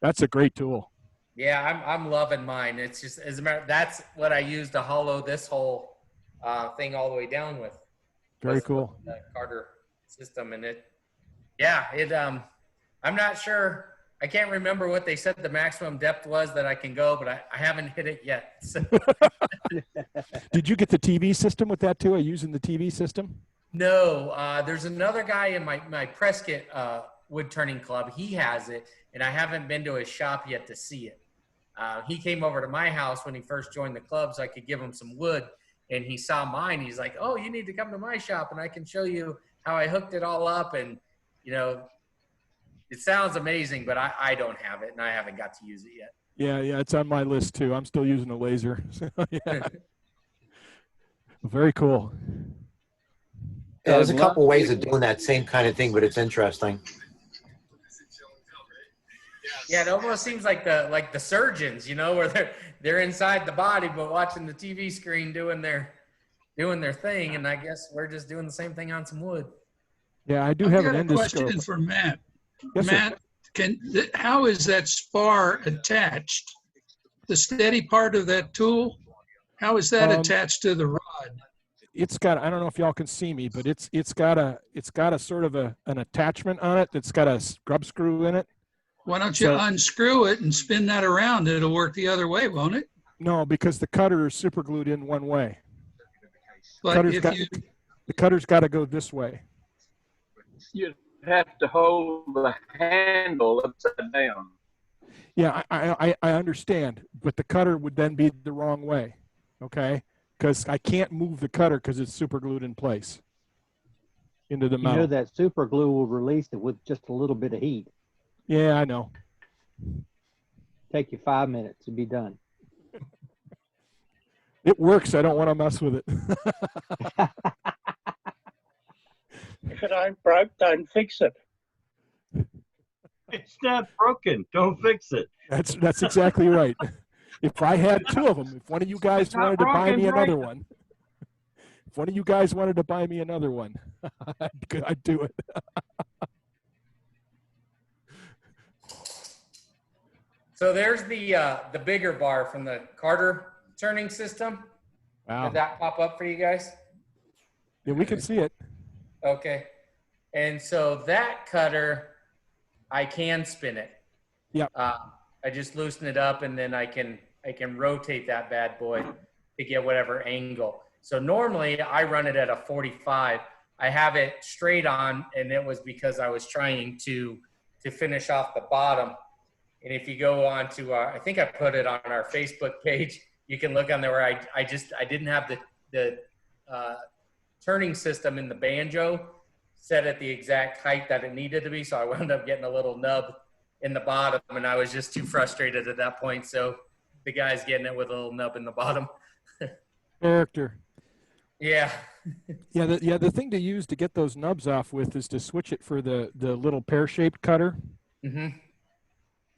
that's a great tool. Yeah, I'm loving mine. It's just, as a matter, that's what I use to hollow this whole thing all the way down with. Very cool. The Carter system, and I'm not sure. I can't remember what they said the maximum depth was that I can go, but I haven't hit it yet. So. Did you get the TV system with that too? Are you using the TV system? No, there's another guy in my Prescott wood turning club. He has it, and I haven't been to his shop yet to see it. He came over to my house when he first joined the club so I could give him some wood, and he saw mine. He's like, oh, you need to come to my shop, and I can show you how I hooked it all up. And, it sounds amazing, but I don't have it, and I haven't got to use it yet. Yeah, it's on my list too. I'm still using a laser. Yeah. Very cool. Yeah, there's a couple ways of doing that same kind of thing, but it's interesting. Yeah, it almost seems like the surgeons, you know, where they're inside the body but watching the TV screen doing their thing, and I guess we're just doing the same thing on some wood. Yeah, I do I've have got an a question endoscope. for Matt. Yes, sir. Matt, how is that spar attached? The steady part of that tool, how is that attached to the rod? It's got, I don't know if y'all can see me, but it's got a sort of an attachment on it that's got a scrub screw in it. Why don't you unscrew it and spin that around? It'll work the other way, won't it? No, because the cutter is super glued in one way. But The cutter's got to go this way. You'd have to hold the handle upside down. Yeah, I understand, but the cutter would then be the wrong way, okay? Because I can't move the cutter because it's super glued in place into the You metal. know that super glue will release it with just a little bit of heat. Yeah, I know. Take you 5 minutes to be done. It works. I don't want to mess with it. If it ain't broke, don't fix it. It's not broken. Don't fix it. That's exactly right. If I had two of them, if one of you guys wanted to buy me another one, I'd do it. So there's the bigger bar from the Carter turning system. Wow. Did that pop up for you guys? Yeah, we can see it. Okay. And so that cutter, I can spin it. Yeah. I just loosen it up, and then I can rotate that bad boy to get whatever angle. So normally I run it at a 45. I have it straight on, and it was because I was trying to finish off the bottom. And if you go on to I think I put it on our Facebook page, you can look on there where I didn't have the turning system in the banjo set at the exact height that it needed to be. So I wound up getting a little nub in the bottom, and I was just too frustrated at that point. So the guy's getting it with a little nub in the bottom. Character. Yeah. The thing to use to get those nubs off with is to switch it for the little pear-shaped cutter. Mm-hmm.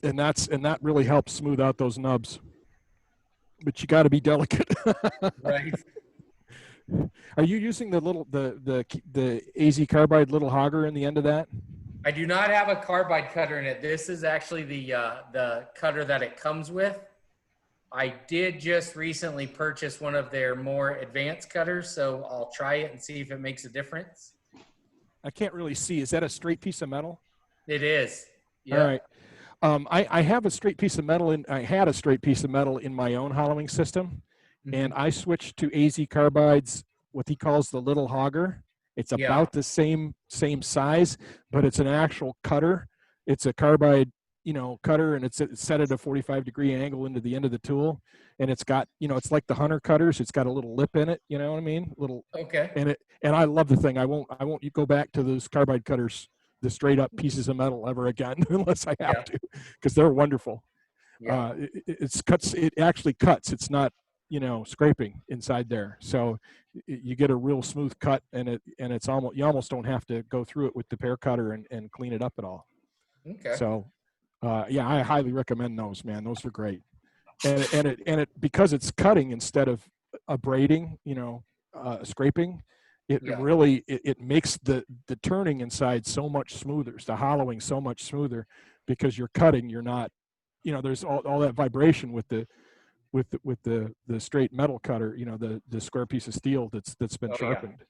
And that really helps smooth out those nubs. But you got to be delicate. Right. Are you using the AZ carbide little hogger in the end of that? I do not have a carbide cutter in it. This is actually the cutter that it comes with. I did just recently purchase one of their more advanced cutters, so I'll try it and see if it makes a difference. I can't really see. Is that a straight piece of metal? It is. Yeah. All right. I have a straight piece of metal I had a straight piece of metal in my own hollowing system, and I switched to AZ Carbide's, what he calls the little hogger. It's about the same size, but it's an actual cutter. It's a carbide, cutter, and it's set at a 45-degree angle into the end of the tool, and it's got, it's like the Hunter cutters. It's got a little lip in it. You know what I mean? Okay. And I love the thing. I won't go back to those carbide cutters, the straight up pieces of metal, ever again unless I have to, because they're wonderful. Yeah. It actually cuts. It's not, scraping inside there. So you get a real smooth cut, and it's almost, you almost don't have to go through it with the pear cutter and clean it up at all. Okay. So I highly recommend those, man. Those are great. And it because it's cutting instead of abrading, scraping, it really it makes the turning inside so much smoother, the hollowing so much smoother, because you're cutting, you're not, there's all that vibration with the straight metal cutter, the square piece of steel that's been sharpened.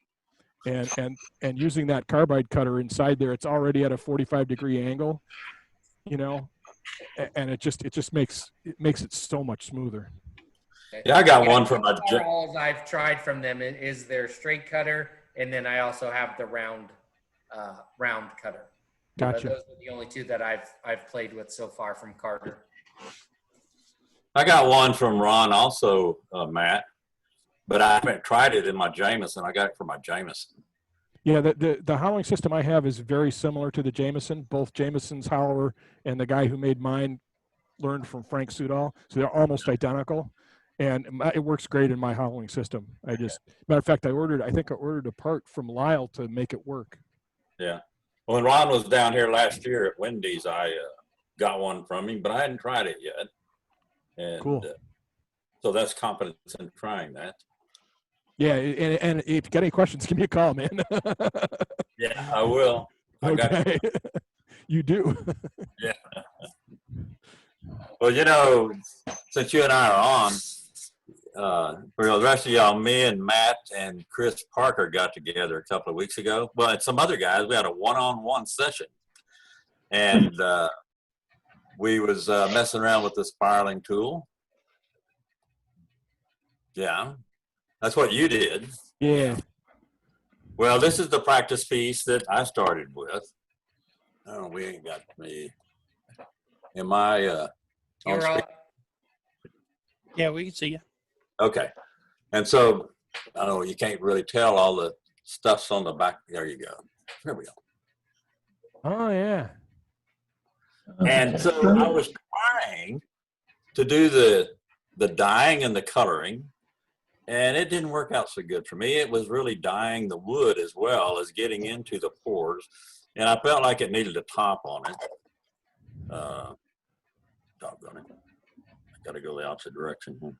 And using that carbide cutter inside there, it's already at a 45-degree angle, and it just makes it so much smoother. Yeah, I got one from All I've tried from them is their straight cutter, and then I also have the round cutter. Gotcha. Those are the only two that I've played with so far from Carter. I got one from Ron also, Matt, but I haven't tried it in my Jameson. I got it for my Jameson. Yeah, the hollowing system I have is very similar to the Jameson. Both Jameson's hollower and the guy who made mine learned from Frank Sudol, so they're almost identical, and it works great in my hollowing system. Matter of fact, I think I ordered a part from Lyle to make it work. Yeah. When Ron was down here last year at Wendy's, I got one from him, but I hadn't tried it yet. And Cool. So that's confidence in trying that. Yeah, and if you got any questions, give me a call, man. Yeah, I will. I got Okay. You do. Yeah. Well, you know, since you and I are on, for the rest of y'all, me and Matt and Chris Parker got together a couple of weeks ago. Well, and some other guys, we had a one-on-one session. And we was messing around with the spiraling tool. Yeah, that's what you did. Yeah. Well, this is the practice piece that I started with. Oh, we ain't got me. Am I on You're screen? Yeah, we can see you. Okay. And so, I know you can't really tell all the stuff's on the back. There you go. There we go. Oh, yeah. And so I was trying to do the dyeing and the coloring, and it didn't work out so good for me. It was really dyeing the wood as well as getting into the pores, and I felt like it needed a top on it. Doggone it. I got to go the opposite direction here.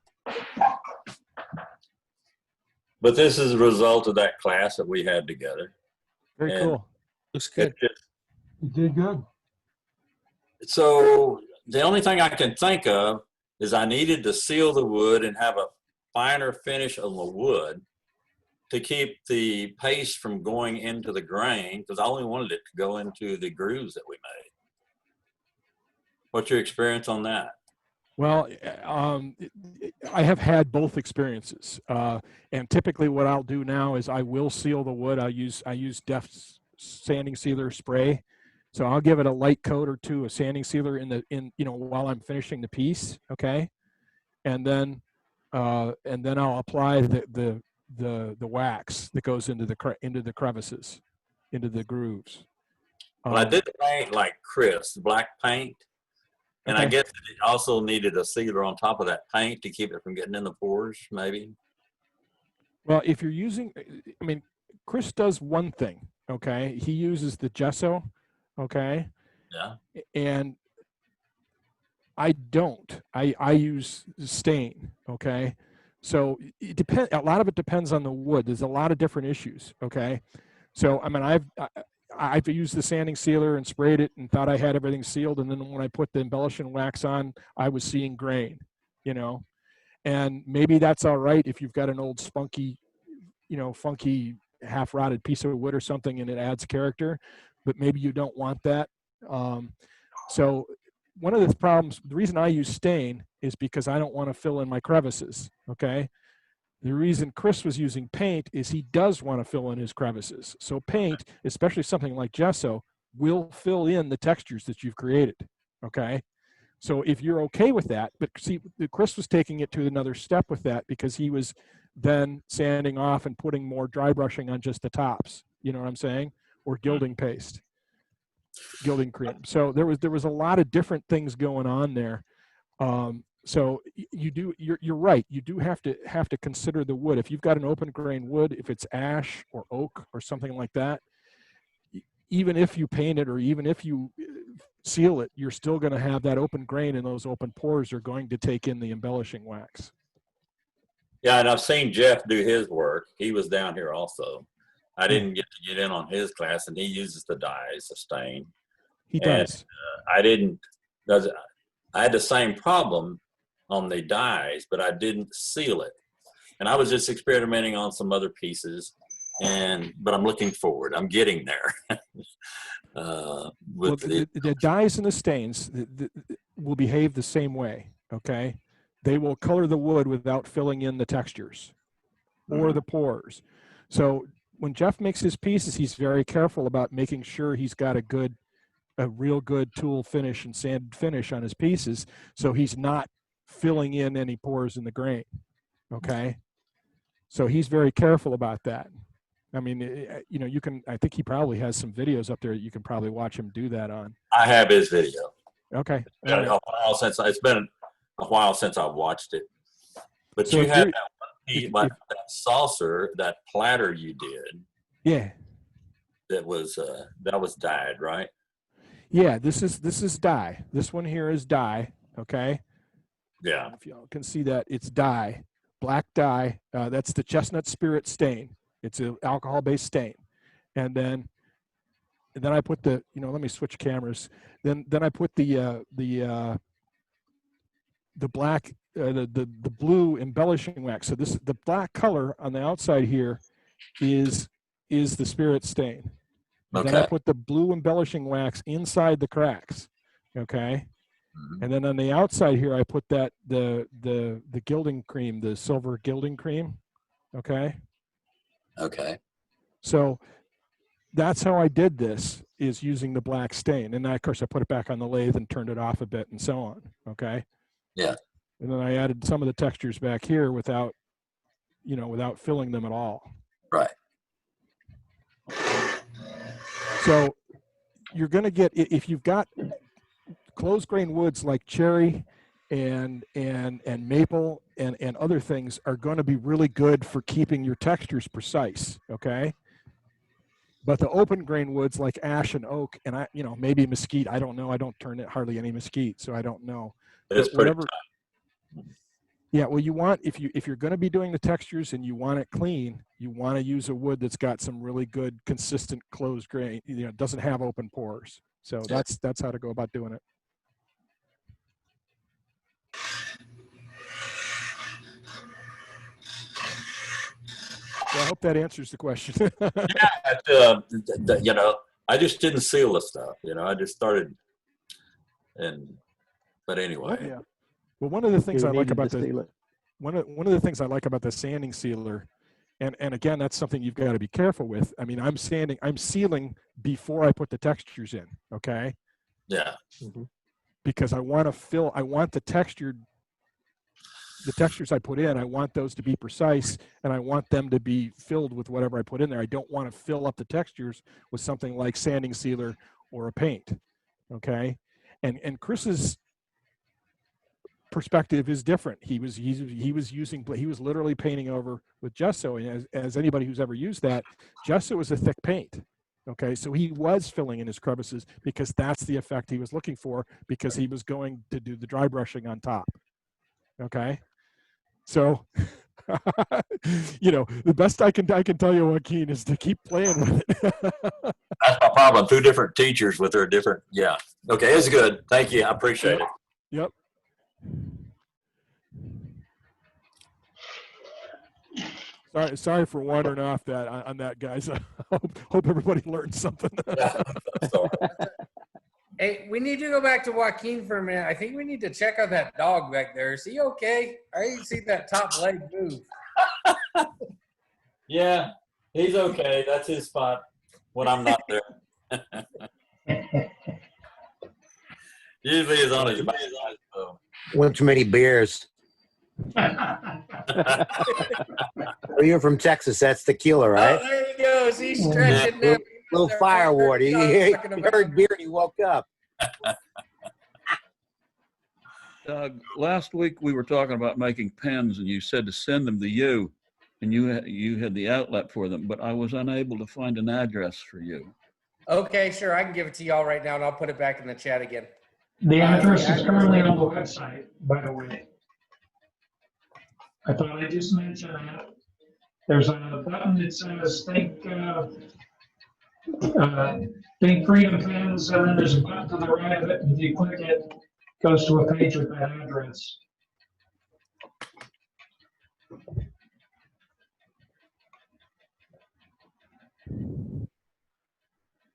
But this is a result of that class that we had together. Very And cool. Looks good. You did good. So the only thing I can think of is I needed to seal the wood and have a finer finish on the wood to keep the paste from going into the grain, because I only wanted it to go into the grooves that we made. What's your experience on that? Well, I have had both experiences, and typically what I'll do now is I will seal the wood. I use Deft sanding sealer spray, so I'll give it a light coat or two of sanding sealer while I'm finishing the piece, okay, and then I'll apply the wax that goes into the crevices, into the grooves. Well, I did the paint like Chris, black paint. And Okay. I guess it also needed a sealer on top of that paint to keep it from getting in the pores, maybe. Well, if you're using, I mean, Chris does one thing, okay? He uses the gesso, okay? Yeah. And I don't. I use stain, okay? So it depends. A lot of it depends on the wood. There's a lot of different issues, okay? So I mean, I've used the sanding sealer and sprayed it and thought I had everything sealed, and then when I put the embellishing wax on, I was seeing grain, and maybe that's all right if you've got an old spunky, funky half-rotted piece of wood or something and it adds character, but maybe you don't want that. So one of the problems, the reason I use stain is because I don't want to fill in my crevices, okay? The reason Chris was using paint is he does want to fill in his crevices. So paint, especially something like gesso, will fill in the textures that you've created, okay? So if you're okay with that, but see, Chris was taking it to another step with that because he was then sanding off and putting more dry brushing on just the tops, you know what I'm saying? Or gilding paste, gilding cream. So there was a lot of different things going on there. So you're right. You do have to consider the wood. If you've got an open grain wood, if it's ash or oak or something like that, even if you paint it or even if you seal it, you're still going to have that open grain, and those open pores are going to take in the embellishing wax. Yeah, and I've seen Jeff do his work. He was down here also. I didn't get to get in on his class, and he uses the dyes, the stain. He does. And, I had the same problem on the dyes, but I didn't seal it. And I was just experimenting on some other pieces, but I'm looking forward. I'm getting there. The dyes and the stains will behave the same way, okay? They will color the wood without filling in the textures or the pores. So when Jeff makes his pieces, he's very careful about making sure he's got a real good tool finish and sand finish on his pieces, so he's not filling in any pores in the grain, okay? So he's very careful about that. I mean, I think he probably has some videos up there that you can probably watch him do that on. I have his video. Okay. It's been a while since I've watched it. But So you had that one piece, that saucer, that platter you did. Yeah. That was dyed, right? Yeah, this is dye. This one here is dye. Okay. Yeah. If y'all can see that, it's dye, black dye. That's the chestnut spirit stain. It's an alcohol-based stain. And then I put the, let me switch cameras. Then I put the black, the blue embellishing wax. So the black color on the outside here is the spirit stain. And then I put the blue embellishing wax inside the cracks. Okay. And then on the outside here, I put that the gilding cream, the silver gilding cream. Okay. Okay. So that's how I did this, is using the black stain. And then, of course, I put it back on the lathe and turned it off a bit and so on. Okay. Yeah. And then I added some of the textures back here without filling them at all. Right. So you're going to get, if you've got closed grain woods like cherry and maple and other things, are going to be really good for keeping your textures precise. Okay. But the open grain woods like ash and oak and maybe mesquite, I don't know. I don't turn it hardly any mesquite, so I don't know. It's but pretty whatever. Yeah, well, you want, if you're going to be doing the textures and you want it clean, you want to use a wood that's got some really good, consistent closed grain. It doesn't have open pores. So that's how to go about doing it. Yeah, I hope that answers the question. Yeah, I just didn't seal the stuff. I just started, but anyway. Yeah. Well, one of the things I like about the one of the things I like about the sanding sealer, and again, that's something you've got to be careful with. I mean, I'm sealing before I put the textures in. Okay. Yeah. Because I want the textures I put in, I want those to be precise, and I want them to be filled with whatever I put in there. I don't want to fill up the textures with something like sanding sealer or a paint. Okay. And Chris's perspective is different. He was literally painting over with gesso, and as anybody who's ever used that, gesso is a thick paint. Okay, so he was filling in his crevices because that's the effect he was looking for, because he was going to do the dry brushing on top. Okay, so the best I can tell you, Joaquin, is to keep playing with it. That's my problem. Two different teachers with their different. Yeah. Okay, it's good. Thank you. I appreciate it. Yep. Sorry for wandering off that on that, guys. I hope everybody learned something. Hey, we need to go back to Joaquin for a minute. I think we need to check out that dog back there. Is he okay? I didn't see that top leg move. Yeah, he's okay. That's his spot when I'm not there. Usually he's on his back. So. One too many beers. You're from Texas. That's tequila, right? Oh, there he goes. He's stretching now. Little firewater. He heard beer and he woke up. Doug, last week we were talking about making pens, and you said to send them to you, and you had the outlet for them, but I was unable to find an address for you. Okay, sure. I can give it to y'all right now, and I'll put it back in the chat again. The address is currently on the website, by the way. I thought I just mentioned that. There's a button that says Think Freedom Pens, and then there's a button to the right of it, and if you click it, it goes to a page with that address.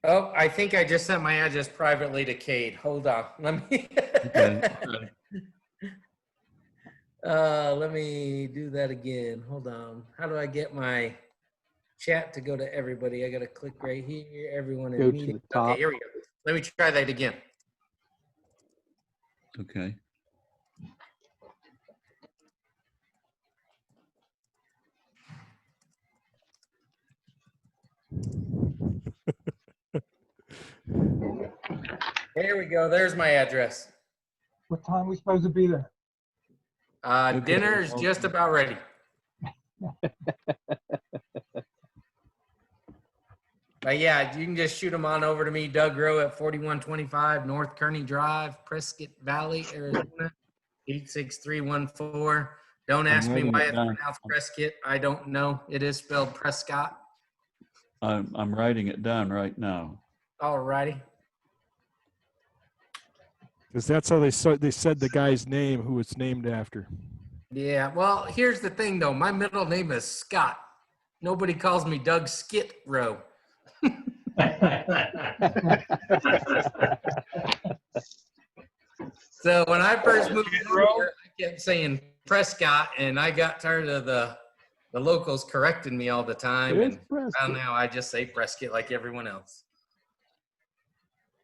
Oh, I think I just sent my address privately to Cade. Hold on. Let me let me do that again. Hold on. How do I get my chat to go to everybody? I got to click right here. Everyone in Go to meeting. the top. Okay, here we go. Let me try that again. Okay. Here we go. There's my address. What time are we supposed to be there? Dinner is just about ready. But yeah, you can just shoot them on over to me, Doug Rowe at 4125 North Kearney Drive, Prescott Valley, Arizona, 86314. Don't ask me why it's pronounced Prescott. I don't know. It is spelled Prescott. I'm writing it down right now. All righty. Because that's how they said the guy's name who it's named after. Yeah, well, here's the thing, though. My middle name is Scott. Nobody calls me Doug Skit Rowe. So when I first moved here, I kept saying Prescott, and I got tired of the locals correcting me all the time. And now I just say Prescott like everyone else.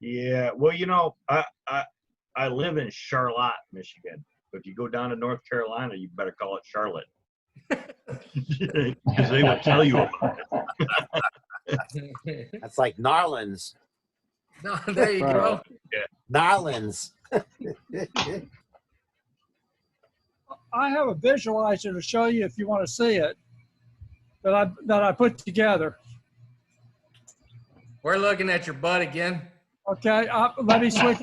Yeah, well, you know, I live in Charlotte, Michigan. But if you go down to North Carolina, you better call it Charlotte. Because they will tell you about it. That's like Narlands. No, there you go. Yeah. Narlands. I have a visualizer to show you if you want to see it that I put together. We're looking at your butt again. Okay, let me switch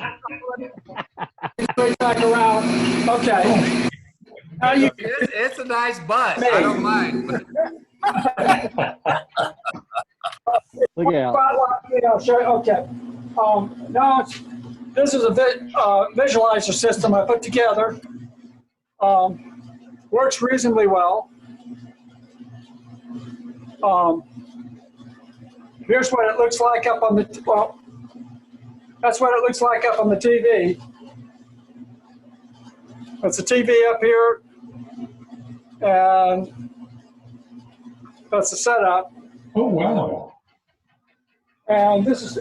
back around. Okay. Now It's a nice butt. I don't mind. Look out. I'll show you. Okay. Now this is a visualizer system I put together. Works reasonably well. Here's what it looks like up on the, well, that's what it looks like up on the TV. That's the TV up here, and that's the setup. Oh, wow. And this is,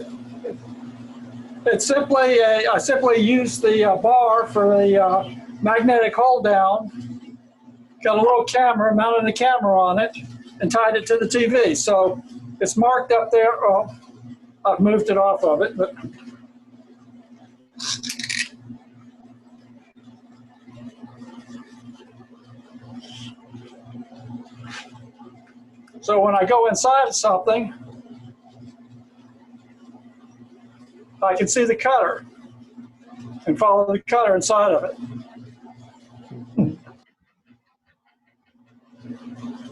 it's simply, I simply use the bar for the magnetic hold down, got a little camera, mounted the camera on it, and tied it to the TV. So it's marked up there. Oh, I've moved it off of it, but. So when I go inside of something, I can see the cutter and follow the cutter inside of it.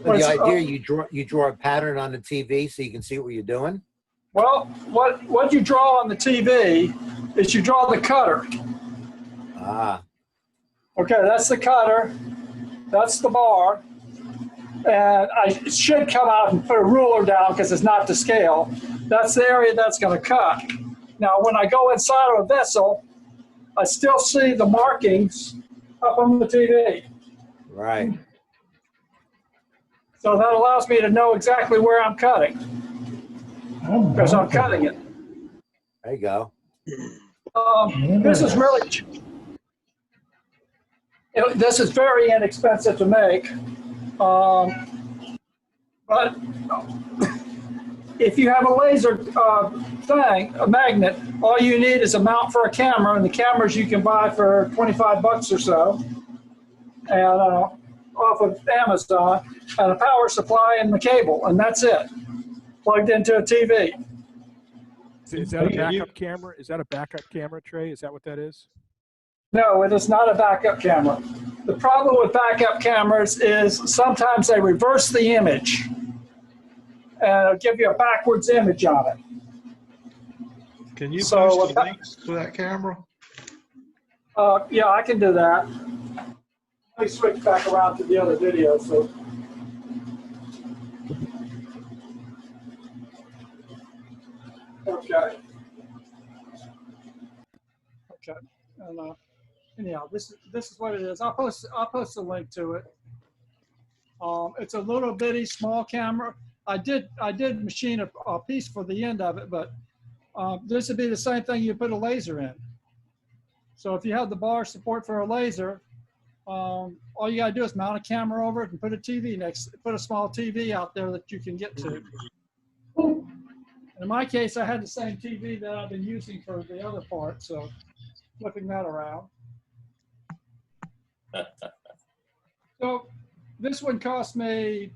The idea you draw a pattern on the TV so you can see what you're doing? Well, what you draw on the TV is you draw the cutter. Ah. Okay, that's the cutter. That's the bar. And I should come out and put a ruler down because it's not to scale. That's the area that's going to cut. Now, when I go inside of a vessel, I still see the markings up on the TV. Right. So that allows me to know exactly where I'm cutting because I'm cutting it. There you go. This is really, this is very inexpensive to make. But if you have a laser thing, a magnet, all you need is a mount for a camera, and the cameras you can buy for 25 bucks or so, and off of Amazon, and a power supply and the cable, and that's it, plugged into a TV. Is that a backup camera? Is that a backup camera, Trey? Is that what that is? No, it is not a backup camera. The problem with backup cameras is sometimes they reverse the image and it'll give you a backwards image on it. Can you post the links to that camera? Yeah, I can do that. Let me switch back around to the other video. So. Okay. Okay. And, anyhow, this is what it is. I'll post a link to it. It's a little bitty small camera. I did machine a piece for the end of it, but this would be the same thing you put a laser in. So if you have the bar support for a laser, all you gotta do is mount a camera over it and put a small TV out there that you can get to. In my case, I had the same TV that I've been using for the other part, so flipping that around. So this one cost me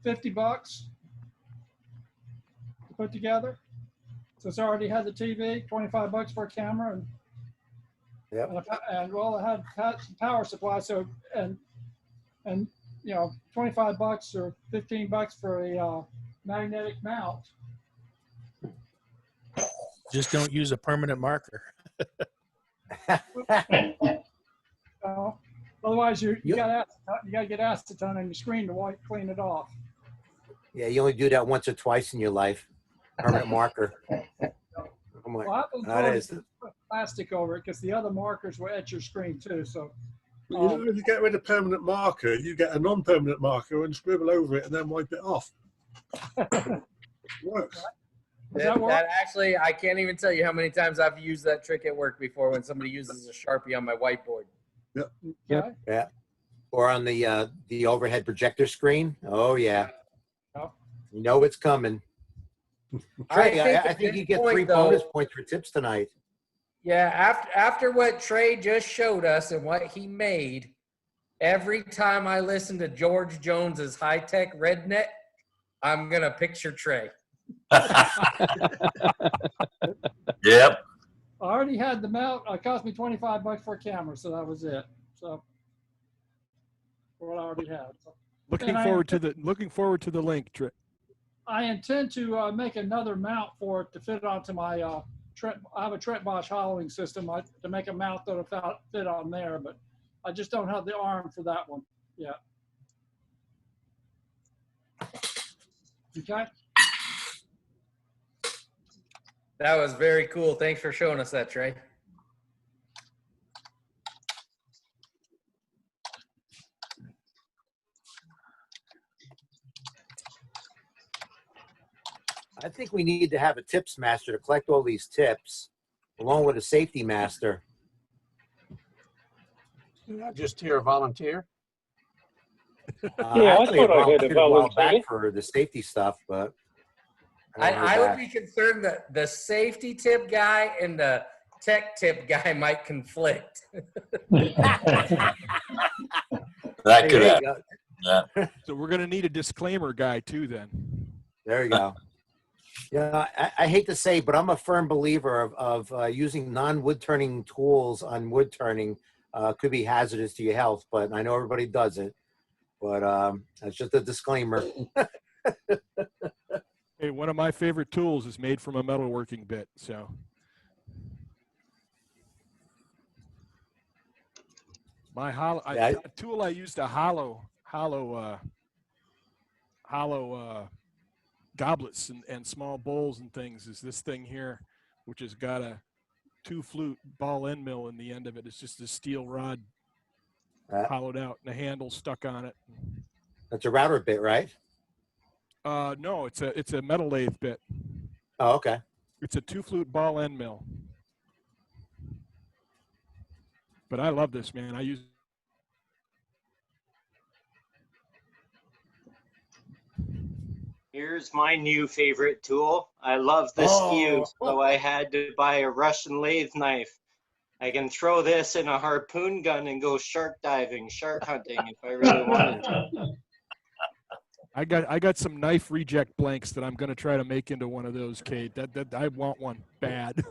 50 bucks. put together. So it's already had the TV, 25 bucks for a camera, and Yep. and well, it had some power supply. So and you know, 25 bucks or 15 bucks for a magnetic mount. Just don't use a permanent marker. Otherwise, you got to get acetone on your screen to clean it off. Yeah, you only do that once or twice in your life. Permanent marker. Well, That is. put plastic over it because the other markers will etch your screen too. So, But you know, if you get rid of permanent marker, you get a non-permanent marker and scribble over it and then wipe it off. It works. That actually, I can't even tell you how many times I've used that trick at work before when somebody uses a Sharpie on my whiteboard. Yep. Yep. Yeah. Or on the overhead projector screen. Oh yeah. Yep. You know it's coming. Trey, I think you get 3 bonus points for tips tonight. Yeah, after what Trey just showed us and what he made, every time I listen to George Jones's high-tech redneck, I'm gonna picture Trey. Yep. I already had the mount. It cost me 25 bucks for a camera, so that was it. So, for what I already had. So, Looking forward to the link, Trey. I intend to make another mount for it to fit onto my I have a Tret Bosch hollowing system to make a mount that'll fit on there, but I just don't have the arm for that one yet. Okay. That was very cool. Thanks for showing us that, Trey. I think we need to have a tips master to collect all these tips, along with a safety master. You're not just here a volunteer. Yeah, I thought I heard a while volunteer. back for the safety stuff, but I would be concerned that the safety tip guy and the tech tip guy might conflict. That could happen. Yeah. So we're going to need a disclaimer guy too then. There you go. Yeah, I hate to say, but I'm a firm believer of using non-wood turning tools on wood turning could be hazardous to your health, but I know everybody does it. But that's just a disclaimer. Hey, one of my favorite tools is made from a metalworking bit. So my the tool I used to hollow goblets and small bowls and things is this thing here, which has got a 2-flute ball end mill in the end of it. It's just a steel rod hollowed out and a handle stuck on it. That's a router bit, right? No, it's a metal lathe bit. Oh, okay. It's a 2-flute ball end mill. But I love this, man. I use Here's my new favorite tool. I love the skew, so I had to buy a Russian lathe knife. I can throw this in a harpoon gun and go shark diving, shark hunting if I really wanted to. I got some knife reject blanks that I'm going to try to make into one of those, Kate. That I want one bad.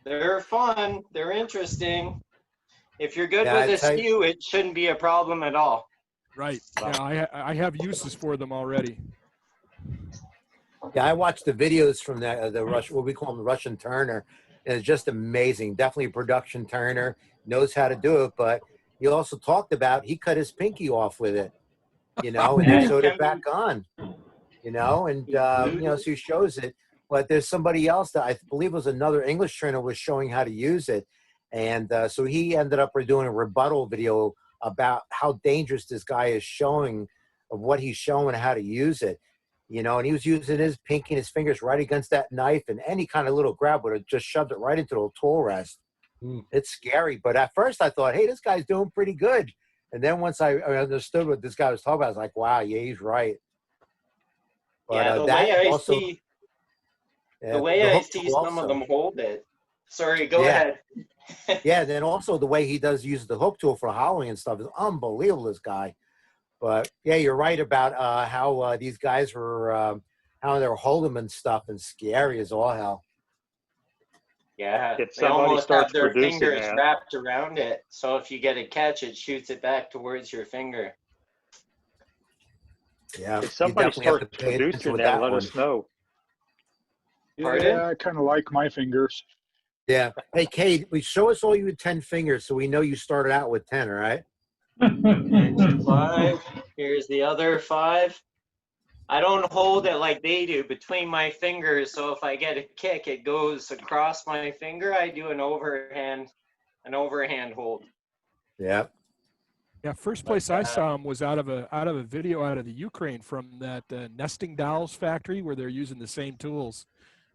They're fun. They're interesting. If you're good with a skew, it shouldn't be a problem at all. Right. Yeah, I have uses for them already. Yeah, I watched the videos from the Russian, what we call him, the Russian turner, and it's just amazing. Definitely a production turner, knows how to do it. But he also talked about he cut his pinky off with it, you know, and then sewed it back on, you know, and you know, so he shows it. But there's somebody else that I believe was another English trainer was showing how to use it, and so he ended up doing a rebuttal video about how dangerous this guy is showing of what he's showing how to use it. You know, and he was using his pinky and his fingers right against that knife, and any kind of little grab would have just shoved it right into the tool rest. It's scary. But at first I thought, hey, this guy's doing pretty good. And then once I understood what this guy was talking about, I was like, wow, yeah, he's right. But, yeah, the way I see some of them hold it. Sorry, go ahead. Yeah, then also the way he does use the hook tool for hollowing and stuff is unbelievable, this guy. But yeah, you're right about how these guys were, how how they're holding them and stuff, and scary as all hell. Yeah, If they somebody almost starts have their producing fingers that. wrapped around it. So if you get a catch, it shoots it back towards your finger. Yeah, If you somebody definitely have to starts pay attention producing with that, that let one. us know. Pardon? Yeah, I kind of like my fingers. Yeah. Hey, Kate, show us all you with 10 fingers so we know you started out with 10, all right? There's 5. Here's the other 5. I don't hold it like they do between my fingers. So if I get a kick, it goes across my finger. I do an overhand hold. Yeah. Yeah, first place I saw him was out of a video out of the Ukraine from that nesting dolls factory where they're using the same tools.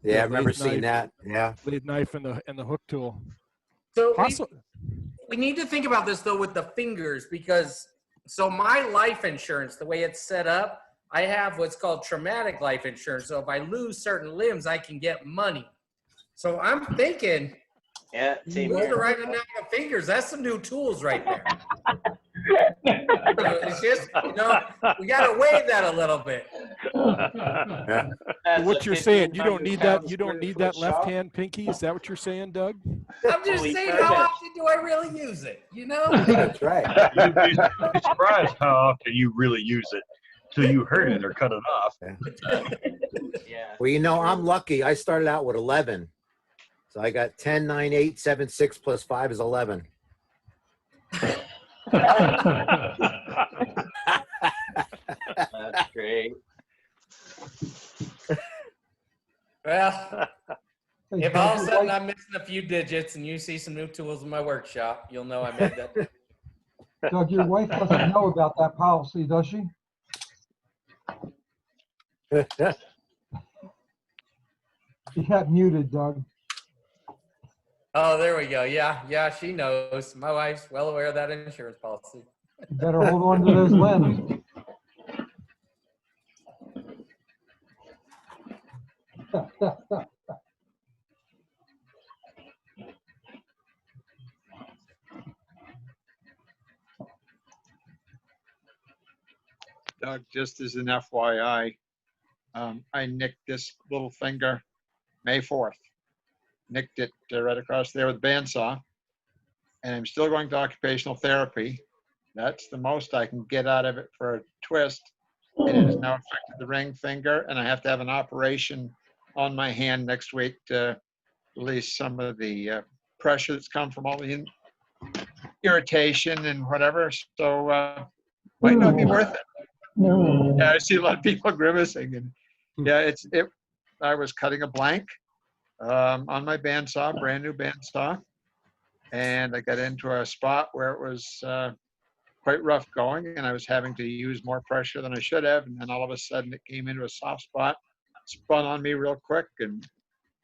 Yeah, The I remember lathe seeing knife- that. Yeah. lathe knife and the hook tool. So Also, we need to think about this though with the fingers, because so my life insurance, the way it's set up, I have what's called traumatic life insurance. So if I lose certain limbs, I can get money. So I'm thinking, Yeah, same with here. the right amount of fingers, that's some new tools right there. It's just, we got to weigh that a little bit. Yeah. That's what a you're saying, you don't 1,500 need that. pound You don't square need foot that shop. left hand pinky. Is that what you're saying, Doug? I'm just Fully saying, how permit. often do I really use it? That's right. You'd be surprised how often you really use it till you hurt it or cut it off. Yeah. Well, I'm lucky. I started out with 11. So I got 10, 9, 8, 7, 6 plus 5 is 11. That's great. Well, Hey, if Doug, all of a your sudden wife- I'm missing a few digits and you see some new tools in my workshop, you'll know I made that. Doug, your wife doesn't know about that policy, does she? You got muted, Doug. Oh, there we go. Yeah, she knows. My wife's well aware of that insurance policy. You better hold on to those limbs. Doug, just as an FYI, I nicked this little finger May 4th. Nicked it right across there with a bandsaw. And I'm still going to occupational therapy. That's the most I can get out of it for a twist. And it has now affected the ring finger. And I have to have an operation on my hand next week to release some of the pressure that's come from all the irritation and whatever. So might not be worth it. Yeah, I see a lot of people grimacing, and yeah, I was cutting a blank on my bandsaw, brand new bandsaw, and I got into a spot where it was quite rough going, and I was having to use more pressure than I should have, and then all of a sudden it came into a soft spot, spun on me real quick, and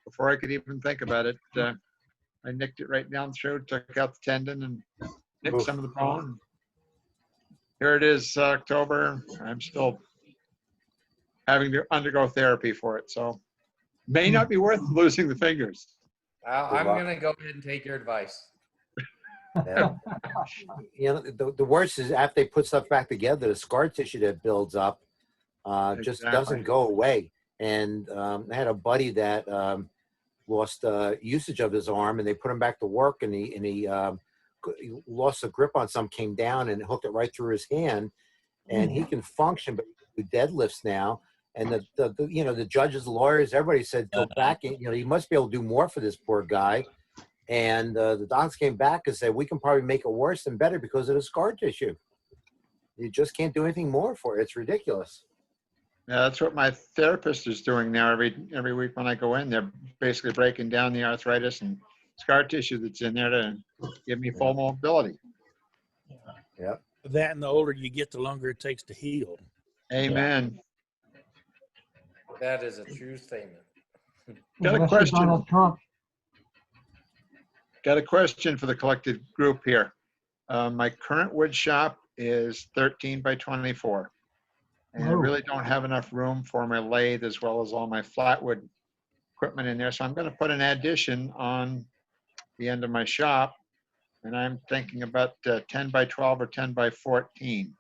before I could even think about it, I nicked it right down through, took out the tendon, and nicked some of the bone. Here it is, October. I'm still having to undergo therapy for it, so may not be worth losing the fingers. I'm going to go ahead and take your advice. Yeah. The worst is after they put stuff back together, the scar tissue that builds up just doesn't go away. And I had a buddy that lost usage of his arm, and they put him back to work, and he lost the grip on some, came down and hooked it right through his hand, and he can function, but he deadlifts now. And the judges, the lawyers, everybody said go back, and he must be able to do more for this poor guy. And the docs came back and said we can probably make it worse and better because of the scar tissue. You just can't do anything more for it. It's ridiculous. Yeah, that's what my therapist is doing now. Every week when I go in, they're basically breaking down the arthritis and scar tissue that's in there to give me full mobility. Yeah. That, and the older you get, the longer it takes to heal. Amen. That is a true statement. Got a Unless you're question. Donald Trump. Got a question for the collected group here. My current wood shop is 13 by 24. And I really don't have enough room for my lathe as well as all my flatwood equipment in there. So I'm going to put an addition on the end of my shop. And I'm thinking about 10 by 12 or 10 by 14.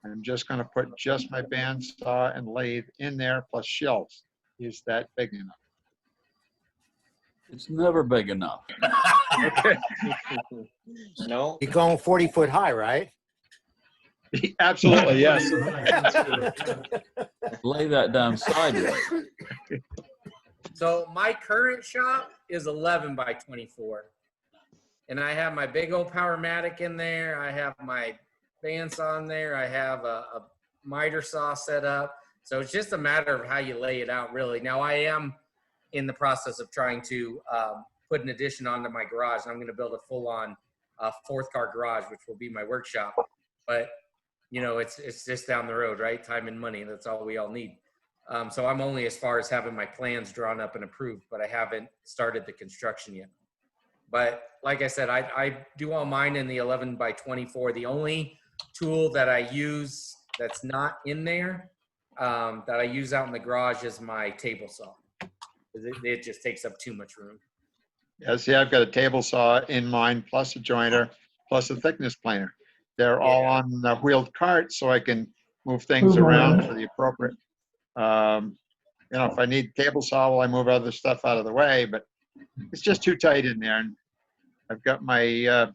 I'm just going to put just my bandsaw and lathe in there plus shelves. Is that big enough? It's never big enough. Okay. No. You're going 40 foot high, right? Absolutely, yes. Lay that down sideways. So my current shop is 11 by 24. And I have my big old Powermatic in there. I have my bandsaw in there. I have a miter saw set up. So it's just a matter of how you lay it out, really. Now, I am in the process of trying to put an addition onto my garage. And I'm going to build a full-on fourth car garage, which will be my workshop. But, you know, it's just down the road, right? Time and money. That's all we all need. So I'm only as far as having my plans drawn up and approved, but I haven't started the construction yet. But like I said, I do all mine in the 11 by 24. The only tool that I use that's not in there that I use out in the garage is my table saw. It just takes up too much room. Yeah, see, I've got a table saw in mine, plus a jointer, plus a thickness planer. They're all on the wheeled cart, so I can move things around for the appropriate. You know, if I need table saw, well, I move other stuff out of the way, but it's just too tight in there. And I've got my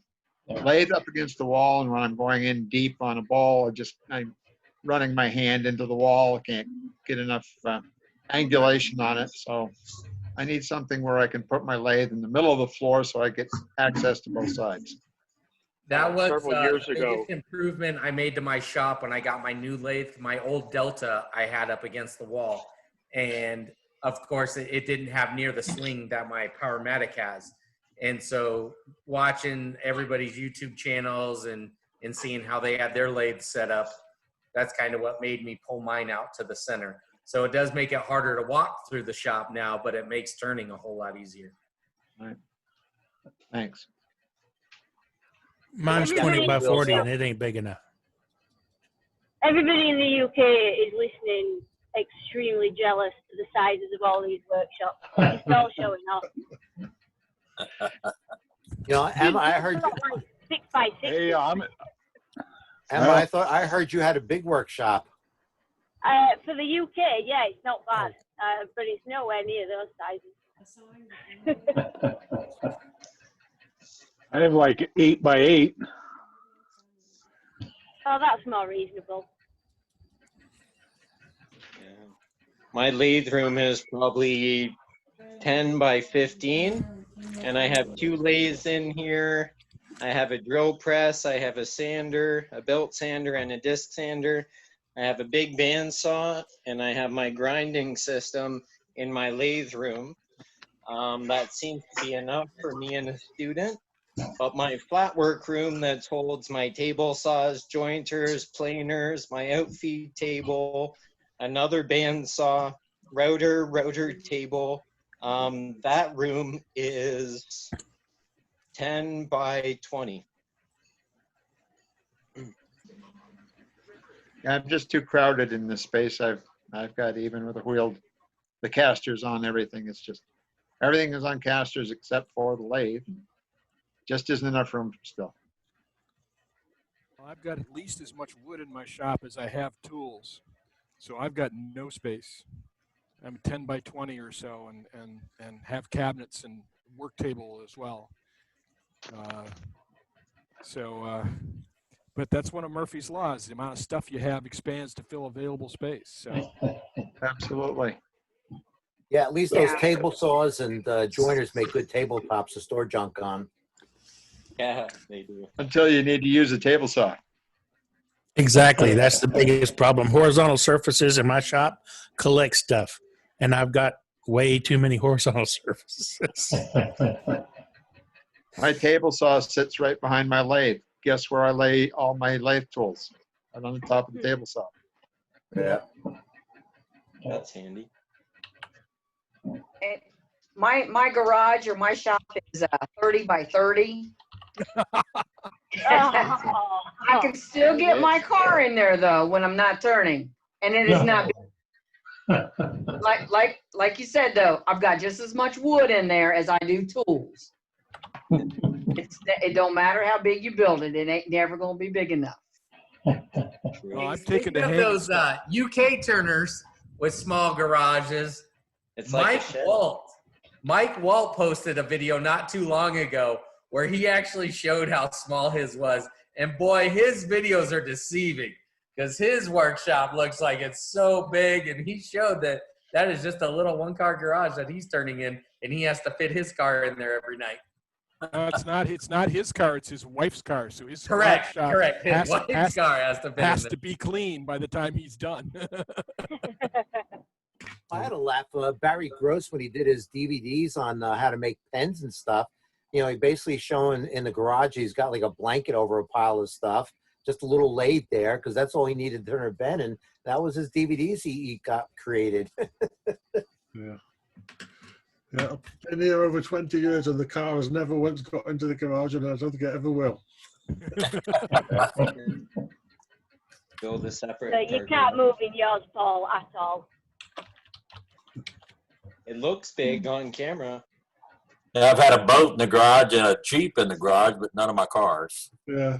lathe up against the wall, and when I'm going in deep on a ball, I'm running my hand into the wall. I can't get enough angulation on it, so I need something where I can put my lathe in the middle of the floor so I get access to both sides. That was Several years the ago. biggest improvement I made to my shop when I got my new lathe. My old Delta I had up against the wall. And of course, it didn't have near the swing that my Powermatic has. And so watching everybody's YouTube channels and seeing how they had their lathe set up, that's kind of what made me pull mine out to the center. So it does make it harder to walk through the shop now, but it makes turning a whole lot easier. All right. Thanks. Mine's 20 by 40 and it ain't big enough. Everybody in the UK is listening extremely jealous to the sizes of all these workshops. It's all showing off. You know, Emma, I heard. 6 by 6. Hey, Emma, I heard you had a big workshop. For the UK, yeah, it's not bad, but it's nowhere near those sizes. I have like 8 by 8. Oh, that's more reasonable. My lathe room is probably 10 by 15, and I have 2 lathes in here. I have a drill press, I have a sander, a belt sander, and a disc sander. I have a big bandsaw, and I have my grinding system in my lathe room. That seems to be enough for me and a student. But my flat work room that holds my table saws, jointers, planers, my outfeed table, another bandsaw, rotor table, that room is 10 by 20. I'm just too crowded in this space. I've got, even with the casters on everything. It's just, everything is on casters except for the lathe. Just isn't enough room still. Well, I've got at least as much wood in my shop as I have tools. So I've got no space. I'm 10 by 20 or so and have cabinets and work table as well. But that's one of Murphy's laws. The amount of stuff you have expands to fill available space. So Absolutely. Yeah, at least those table saws and joiners make good tabletops to store junk on. Yeah, they do. Until you need to use a table saw. Exactly. That's the biggest problem. Horizontal surfaces in my shop collect stuff, and I've got way too many horizontal surfaces. My table saw sits right behind my lathe. Guess where I lay all my lathe tools? Right on the top of the table saw. Yeah. That's handy. My garage or my shop is 30 by 30. I can still get my car in there though when I'm not turning, and it is not like you said though. I've got just as much wood in there as I do tools. It don't matter how big you build it; it ain't never gonna be big enough. Well, I've taken Speaking of those UK turners with small garages, It's like a Mike shed. Walt. Mike Walt posted a video not too long ago where he actually showed how small his was. And boy, his videos are deceiving because his workshop looks like it's so big. And he showed that that is just a little one-car garage that he's turning in, and he has to fit his car in there every night. It's not his car, it's his wife's car. So his Correct, garage shop correct. His has, wife's car has to fit in has there. to be clean by the time he's done. I had a laugh. Barry Gross, when he did his DVDs on how to make pens and stuff, you know, he basically showing in the garage, he's got like a blanket over a pile of stuff, just a little lathe there, because that's all he needed to turn a pen, and that was his DVDs he got created. Yeah. Yeah, I've been here over 20 years and the car has never once got into the garage, and I don't think it ever will. Build a separate. So you car can't garage. move in yours, Paul, at all. It looks big on camera. Yeah, I've had a boat in the garage and a Jeep in the garage, but none of my cars. Yeah.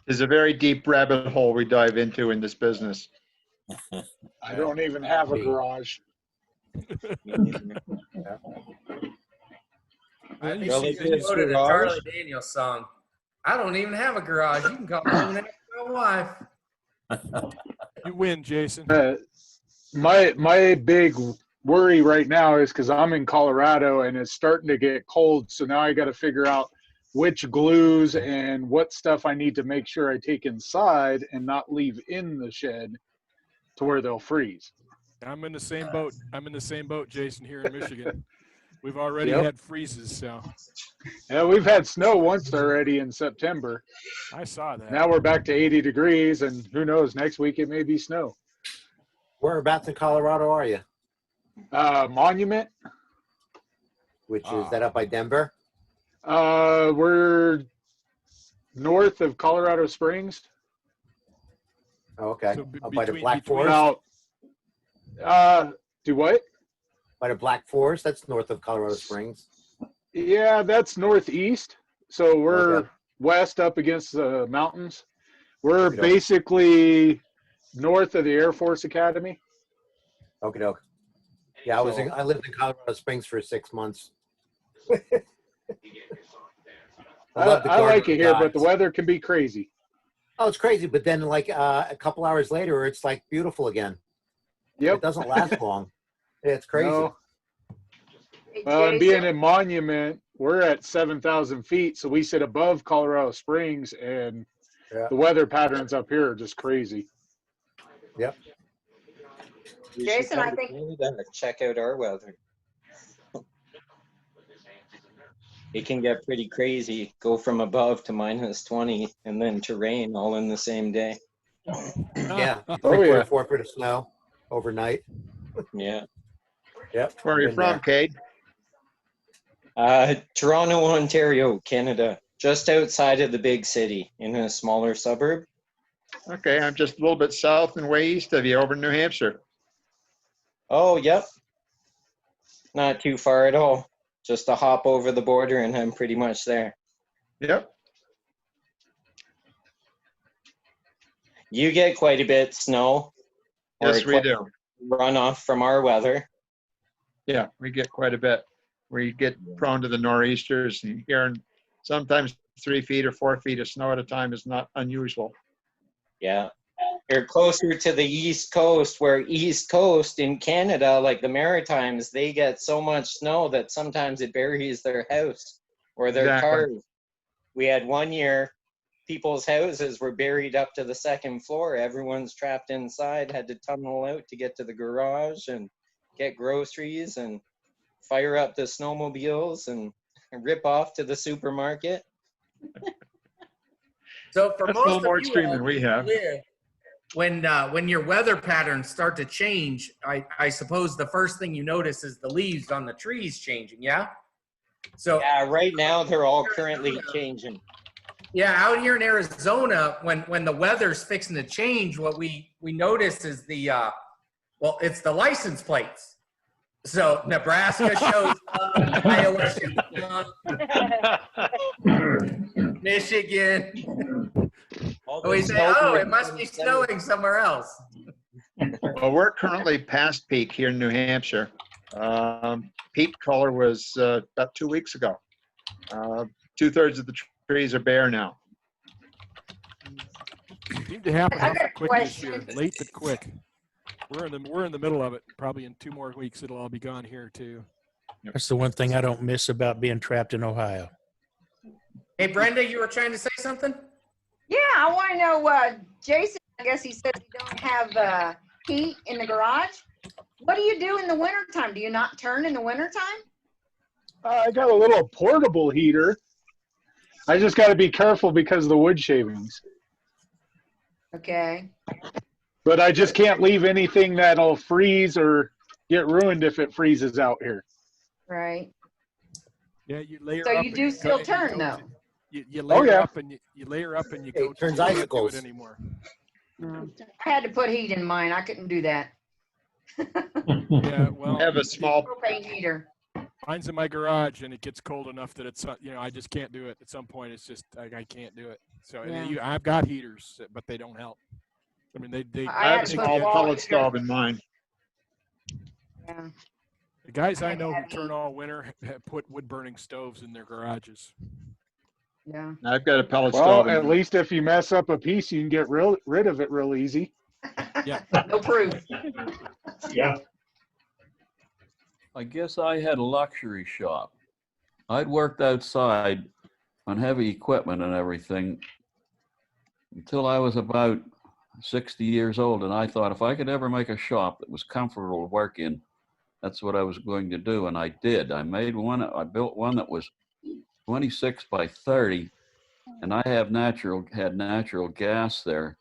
There's a very deep rabbit hole we dive into in this business. I don't even have a garage. I you think see- you should go to the Charlie Daniels song. I don't even have a garage. You can come home and ask my wife. You win, Jason. My big worry right now is because I'm in Colorado and it's starting to get cold. So now I got to figure out which glues and what stuff I need to make sure I take inside and not leave in the shed to where they'll freeze. I'm in the same boat. I'm in the same boat, Jason, here in Michigan. We've already Yep. had freezes, so Yeah, we've had snow once already in September. I saw that. Now we're back to 80 degrees, and who knows, next week it may be snow. Whereabouts in Colorado are you? Monument. Which is that up by Denver? We're north of Colorado Springs. Oh, okay. So Up by the between- Black between- Forest? Do what? By the Black Forest? That's north of Colorado Springs. Yeah, that's northeast. So we're Okay. west up against the mountains. We're Okey-doke. basically north of the Air Force Academy. Okie doke. Yeah, I lived in Colorado Springs for 6 months. I love the like Garden it here, of but the Gods. weather can be crazy. Oh, it's crazy, but then like a couple hours later, it's like beautiful again. Yep. It doesn't last long. It's crazy. No. Hey, Well, and being Jason, in Monument, we're at 7,000 feet, so we sit above Colorado Springs, and Yeah. the weather patterns up here are just crazy. Yep. You should Jason, come I to think- Canada and check out our weather. It can get pretty crazy. Go from above to -20 and then to rain all in the same day. Yeah. Oh, 3/4 yeah. 4 foot of snow overnight. Yeah. Yep. Where are you Been from, there. Cade? Toronto, Ontario, Canada. Just outside of the big city in a smaller suburb. Okay, I'm just a little bit south and way east of you, over in New Hampshire. Oh, yep. Not too far at all. Just a hop over the border and I'm pretty much there. Yep. You get quite a bit snow. or Yes, we quite do. Runoff from our weather. Yeah, we get quite a bit. We get prone to the nor'easters, and here sometimes 3 feet or 4 feet of snow at a time is not unusual. Yeah. You're closer to the East Coast, where East Coast in Canada, like the Maritimes, they get so much snow that sometimes it buries their house or their Exactly. cars. We had one year, people's houses were buried up to the second floor. Everyone's trapped inside, had to tunnel out to get to the garage and get groceries and fire up the snowmobiles and rip off to the supermarket. So for That's a most little of more you extreme all than we who have. live, when your weather patterns start to change, I suppose the first thing you notice is the leaves on the trees changing. Yeah. So Yeah, right now they're all currently changing. yeah, out here in Arizona, when the weather's fixing to change, what we notice is the well, it's the license plates. So Nebraska shows up, Iowa shows up, Michigan. All We the say, snow oh, it comes must be from snowing somewhere else. Well, we're currently past peak here in New Hampshire. Peak color was about 2 weeks ago. 2/3 of the trees are bare now. Seemed to happen I got awful a quick this year, question. late but quick. We're in the middle of it. Probably in 2 more weeks, it'll all be gone here too. That's the one thing I don't miss about being trapped in Ohio. Hey, Brenda, you were trying to say something? Yeah, I want to know, Jason, I guess he says you don't have heat in the garage. What do you do in the wintertime? Do you not turn in the wintertime? I got a little portable heater. I just got to be careful because of the wood shavings. Okay. But I just can't leave anything that'll freeze or get ruined if it freezes out here. Right. Yeah, you layer So up. you and do go- still and you turn go though? to- You layer yeah. up and you layer up and you Hey, go. it turns you can't do icicles. it anymore. I had to put heat in mine. I couldn't do that. Yeah, well, I have a small, Propane heater. mine's in my garage and it gets cold enough that it's I just can't do it. At some point, it's just I can't do it. So and Yeah. I've got heaters, but they don't help. I mean, they I I have had a to put small wall pellet heater. stove in mine. Yeah. the guys I I had to know who have turn heat. all winter have put wood burning stoves in their garages. Yeah. I've got a pellet Well, stove in at mine. least if you mess up a piece, you can get rid of it real easy. Yeah. No proof. Yeah. I guess I had a luxury shop. I'd worked outside on heavy equipment and everything until I was about 60 years old. And I thought if I could ever make a shop that was comfortable to work in, that's what I was going to do. And I did. I built one that was 26 by 30, and I had natural gas there.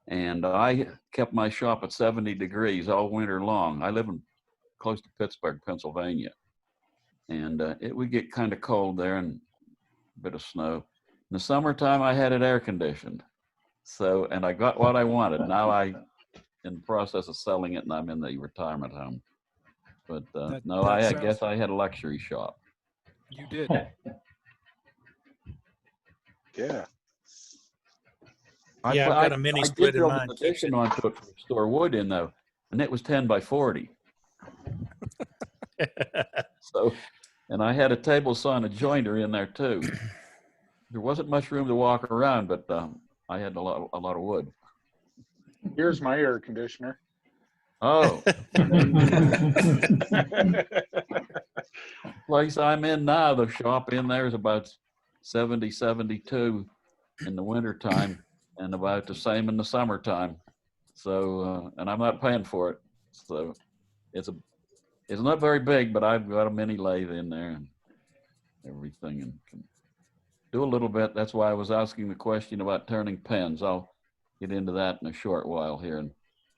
And I kept my shop at 70 degrees all winter long. I live close to Pittsburgh, Pennsylvania. And it would get kind of cold there and a bit of snow. In the summertime, I had it air conditioned. So, and I got what I wanted. Now in the process of selling it and I'm in the retirement home. But I guess I had a luxury shop. You did. Yeah. Yeah, I've got a mini I split did in build mine. an addition onto it to store wood in though, and it was 10 by 40. So, and I had a table saw and a jointer in there too. There wasn't much room to walk around, but I had a lot of wood. Here's my air conditioner. Oh. Place I'm in now, the shop in there is about 70, 72 in the wintertime and about the same in the summertime. So, and I'm not paying for it. So it's not very big, but I've got a mini lathe in there and everything and can do a little bit. That's why I was asking the question about turning pens. I'll get into that in a short while here and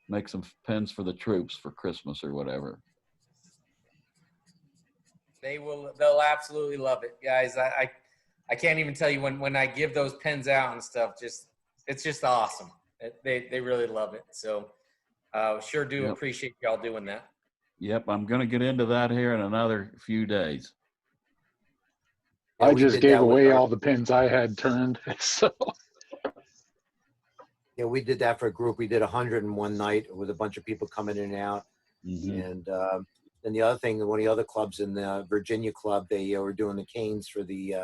make some pens for the troops for Christmas or whatever. They'll absolutely love it, guys. I can't even tell you when I give those pens out and stuff, it's just awesome. They really love it. So sure do Yep. appreciate y'all doing that. Yep, I'm going to get into that here in another few days. Yeah, I we just did gave that with away our- all the pins I had turned. So Yeah, we did that for a group. We did 101 night with a bunch of people coming in and out. Mhm. And then the other thing, one of the other clubs in the Virginia club, they were doing the canes for the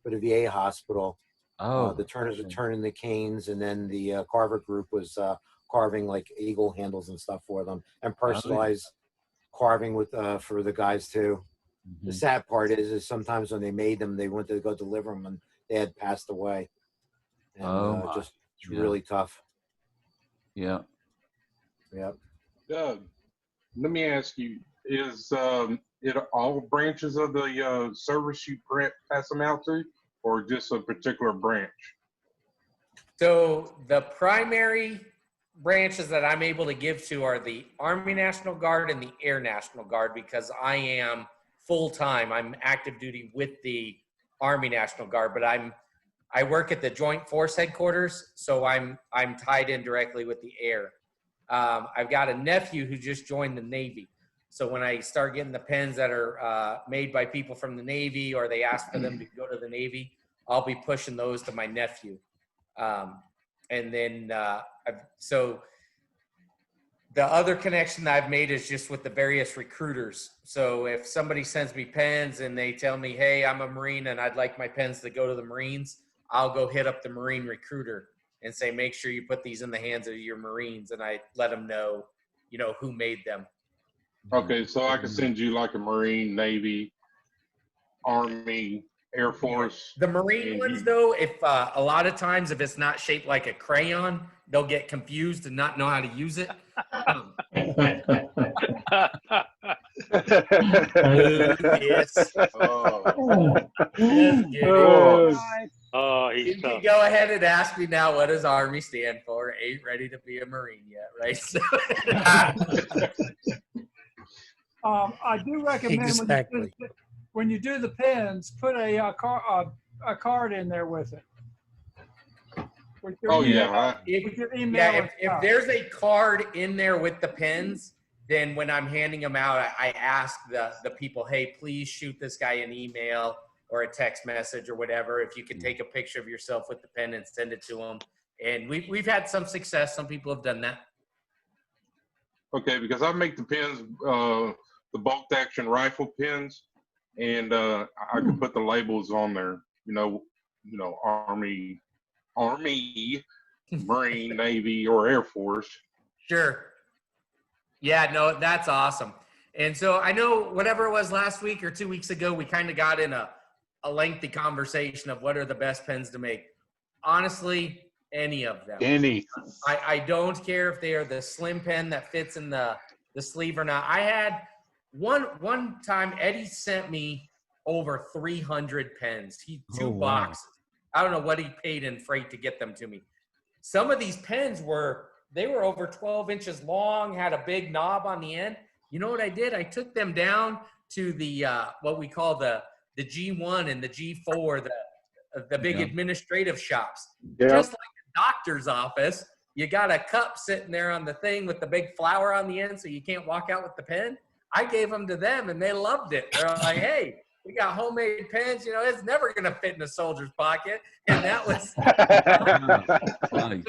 VA hospital. Oh, the turners are turning the canes, and then the carver group was carving like eagle handles and stuff for them, and personalized carving with for the guys too. The Mhm. sad part is sometimes when they made them, they went to go deliver them and they had passed away. And Oh, my. just it's Yeah. really tough. Yeah. Yep. Doug, let me ask you, is it all branches of the service you pass them out to, or just a particular branch? So the primary branches that I'm able to give to are the Army National Guard and the Air National Guard, because I am full-time. I'm active duty with the Army National Guard, but I work at the Joint Force Headquarters, so I'm tied in directly with the Air. I've got a nephew who just joined the Navy. So when I start getting the pens that are made by people from the Navy, or they ask for them to go to the Navy, I'll be pushing those to my nephew. And then, so the other connection that I've made is just with the various recruiters. So if somebody sends me pens and they tell me, hey, I'm a Marine and I'd like my pens to go to the Marines, I'll go hit up the Marine recruiter and say, make sure you put these in the hands of your Marines. And I let them know, who made them. Okay, so I can send you like a Marine, Navy, Army, Air Force. The Marine ones, though, if a lot of times if it's not shaped like a crayon, they'll get confused and not know how to use it. Yes. Oh, You he's can tough. go ahead and ask me now, what does Army stand for? Ain't ready to be a Marine yet, right? So, I do recommend Exactly. when you do the pins, put a card in there with it. With your Oh, email- yeah. with your email and if stuff. there's a card in there with the pins, then when I'm handing them out, I ask the people, hey, please shoot this guy an email or a text message or whatever. If you could take a picture of yourself with the pen and send it to them. And we've had some success. Some people have done that. Okay, because I make the pins, the bolt action rifle pins, and I can put the labels on there. Army, Marine, Navy, or Air Force. Sure. Yeah, no, that's awesome. And so I know whatever it was last week or 2 weeks ago, we kind of got in a lengthy conversation of what are the best pens to make. Honestly, any of them. Any. I don't care if they are the slim pen that fits in the sleeve or not. I had one time Eddie sent me over 300 pens. Two boxes. I don't know what he paid in freight to get them to me. Some of these pens were over 12 inches long, had a big knob on the end. You know what I did? I took them down to the what we call the G1 and the G4, the big administrative shops. Yeah. Just like a doctor's office, you got a cup sitting there on the thing with the big flower on the end so you can't walk out with the pen. I gave them to them and they loved it. They're like, hey, we got homemade pens. It's never going to fit in a soldier's pocket. And that was, so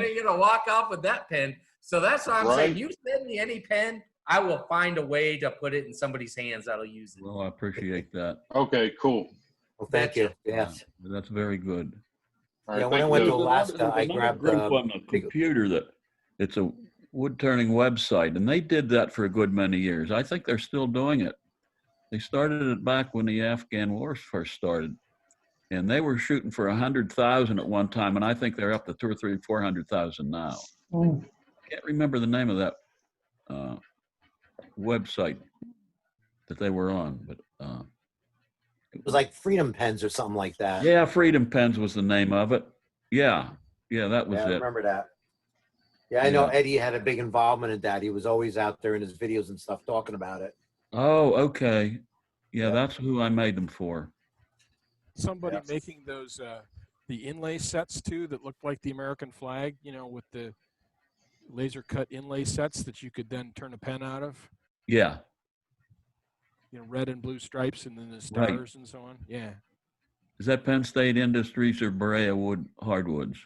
you're going to walk off with that pen. So that's what I'm saying. You send me any pen, I will find a way to put it in somebody's hands that'll use it. Well, I appreciate that. Okay, cool. Well, thank you. Yes. That's very good. Yeah, when I went to Alaska, I grabbed group on the computer that it's a wood turning website, and they did that for a good many years. I think they're still doing it. They started it back when the Afghan wars first started, and they were shooting for 100,000 at one time, and I think they're up to 200,000 or 300,000, 400,000 now. I can't remember the name of that website that they were on, but It was like Freedom Pens or something like that. yeah, Freedom Pens was the name of it. Yeah, that was Yeah, I it. remember that. Yeah, I know Eddie had a big involvement in that. He was always out there in his videos and stuff talking about it. Oh, okay. Yeah, that's who I made them for. Somebody making those the inlay sets too that looked like the American flag, with the laser cut inlay sets that you could then turn a pen out of. Yeah. Red and blue stripes and then the stars and so on. Yeah. Is that Penn State Industries or Berea Wood Hardwoods?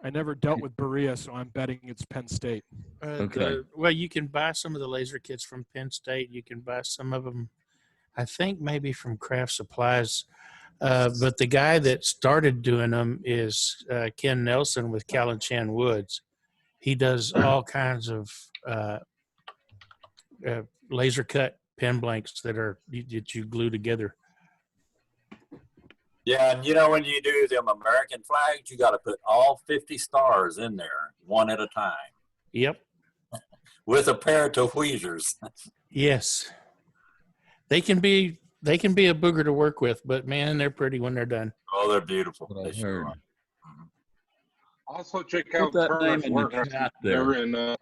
I never dealt with Berea, so I'm betting it's Penn State. Okay. Well, you can buy some of the laser kits from Penn State. You can buy some of them, I think, maybe from Craft Supplies. But the guy that started doing them is Ken Nelson with Callanchan Woods. He does all kinds of laser cut pen blanks that you glue together. Yeah, and when you do them American flags, you got to put all 50 stars in there, one at a time. Yep. With a pair of tweezers. Yes. They can be a booger to work with, but man, they're pretty when they're done. Oh, they're beautiful. They I sure heard. are. Also check Put out that name Turner's in the Warehouse. chat there. They're in.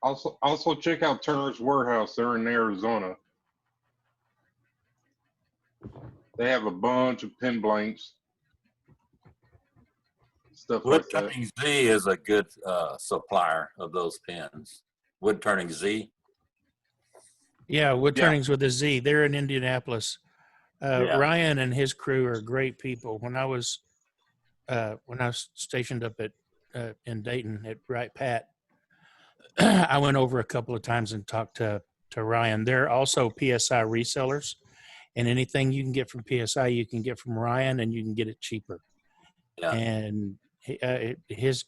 Also check out Turner's Warehouse. They're in Arizona. They have a bunch of pen blanks, stuff Wood like that. Turning Z is a good supplier of those pens. Wood Turning Z. Yeah, Wood Turnings with a Z. They're in Indianapolis. Yeah. Ryan and his crew are great people. When I was stationed up at in Dayton at Right Pat. I went over a couple of times and talked to Ryan. They're also PSI resellers, and anything you can get from PSI, you can get from Ryan, and you can get it cheaper. Yeah. And his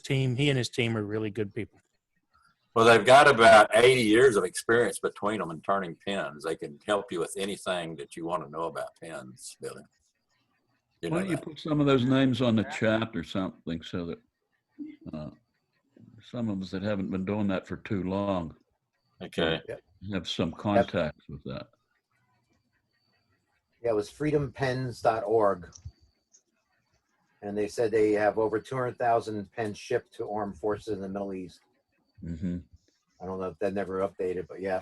team, he and his team are really good people. Well, they've got about 80 years of experience between them in turning pins. They can help you with anything that you want to know about pins, Billy. Why don't you put some of those names on the chat or something so that some of us that haven't been doing that for too long have some contacts with that. Yeah, it was freedompens.org. And they said they have over 200,000 pens shipped to armed forces in the Middle East. Mm-hmm. I don't know if that never updated, but yeah.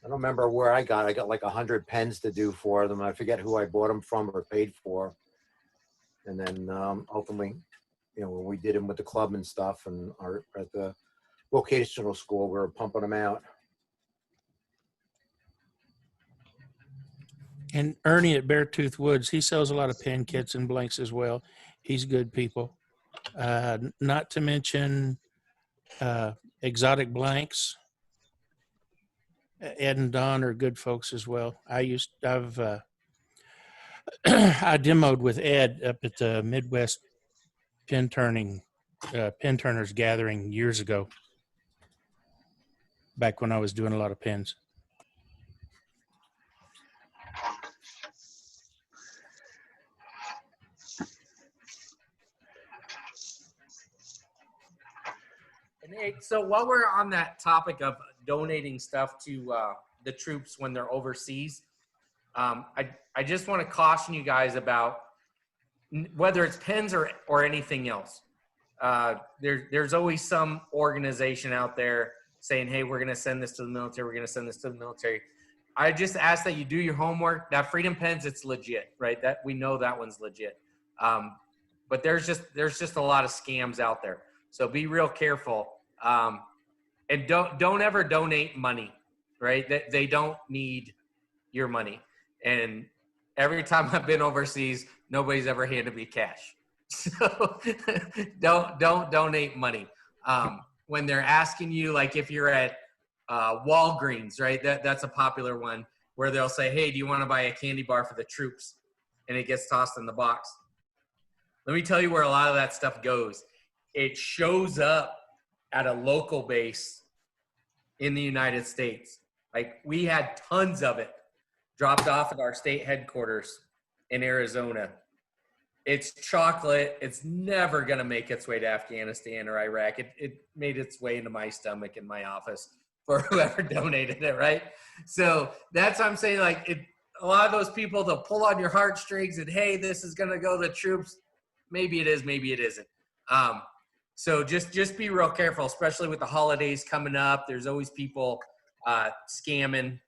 I don't remember where I got like 100 pens to do for them. I forget who I bought them from or paid for. And then ultimately, you know, when we did them with the club and stuff and at the vocational school, we were pumping them out. And Ernie at Beartooth Woods, he sells a lot of pen kits and blanks as well. He's good people. Not to mention Exotic Blanks. Ed and Don are good folks as well. I demoed with Ed up at the Midwest Pen Turners Gathering years ago, back when I was doing a lot of pens. And hey, so while we're on that topic of donating stuff to the troops when they're overseas, I just want to caution you guys about whether it's pens or anything else. There's always some organization out there saying, hey, we're going to send this to the military. We're going to send this to the military. I just ask that you do your homework. That Freedom Pens, it's legit, right? That we know that one's legit. But there's just a lot of scams out there. So be real careful. And don't ever donate money, right? They don't need your money. And every time I've been overseas, nobody's ever handed me cash. So don't donate money. When they're asking you, like if you're at Walgreens, right? That's a popular one where they'll say, hey, do you want to buy a candy bar for the troops? And it gets tossed in the box. Let me tell you where a lot of that stuff goes. It shows up at a local base in the United States. Like we had tons of it dropped off at our state headquarters in Arizona. It's chocolate. It's never going to make its way to Afghanistan or Iraq. It made its way into my stomach in my office for whoever donated it, right? So that's what I'm saying. Like a lot of those people, they'll pull on your heartstrings and, hey, this is going to go to the troops. Maybe it is, maybe it isn't. So just be real careful, especially with the holidays coming up. There's always people scamming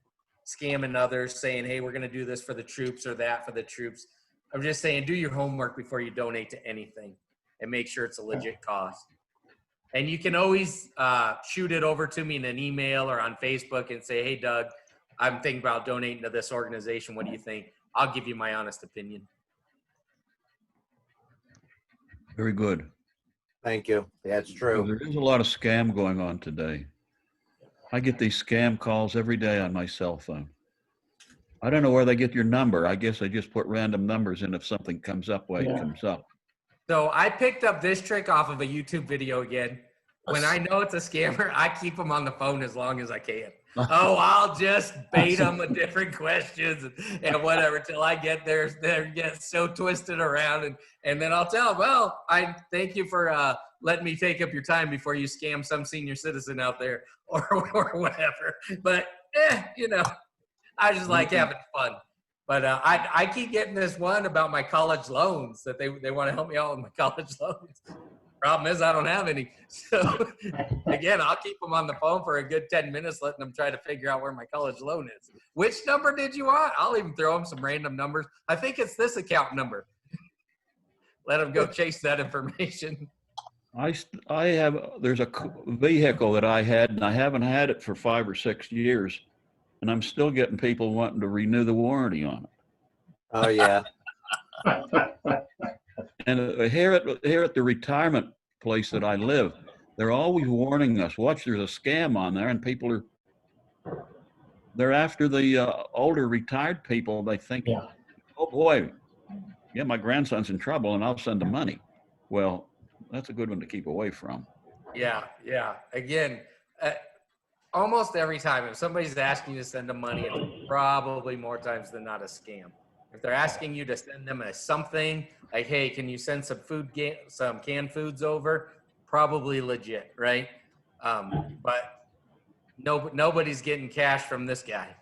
others, saying, hey, we're going to do this for the troops or that for the troops. I'm just saying, do your homework before you donate to anything and make sure it's a legit cause. And you can always shoot it over to me in an email or on Facebook and say, hey, Doug, I'm thinking about donating to this organization. What do you think? I'll give you my honest opinion. Very good. Thank you. That's true. There is a lot of scam going on today. I get these scam calls every day on my cell phone. I don't know where they get your number. I guess they just put random numbers in if something comes up, it comes up. So I picked up this trick off of a YouTube video again. When I know it's a scammer, I keep them on the phone as long as I can. Oh, I'll just bait them with different questions and whatever till I get there. They get so twisted around, and then I'll tell them, well, I thank you for letting me take up your time before you scam some senior citizen out there or whatever. But you know, I just like having fun. But I keep getting this one about my college loans that they want to help me out with my college loans. Problem is I don't have any. So again, I'll keep them on the phone for a good 10 minutes, letting them try to figure out where my college loan is. Which number did you want? I'll even throw them some random numbers. I think it's this account number. Let them go chase that information. There's a vehicle that I had, and I haven't had it for 5 or 6 years, and I'm still getting people wanting to renew the warranty on it. Oh, yeah. And here at the retirement place that I live, they're always warning us, watch, there's a scam on there, and people they're after the older retired people. They think, oh boy, yeah, my grandson's in trouble and I'll send him money. Well, that's a good one to keep away from. Yeah, yeah. Again, almost every time if somebody's asking you to send them money, it's probably more times than not a scam. If they're asking you to send them something like, hey, can you send some some canned foods over? Probably legit, right? But nobody's getting cash from this guy.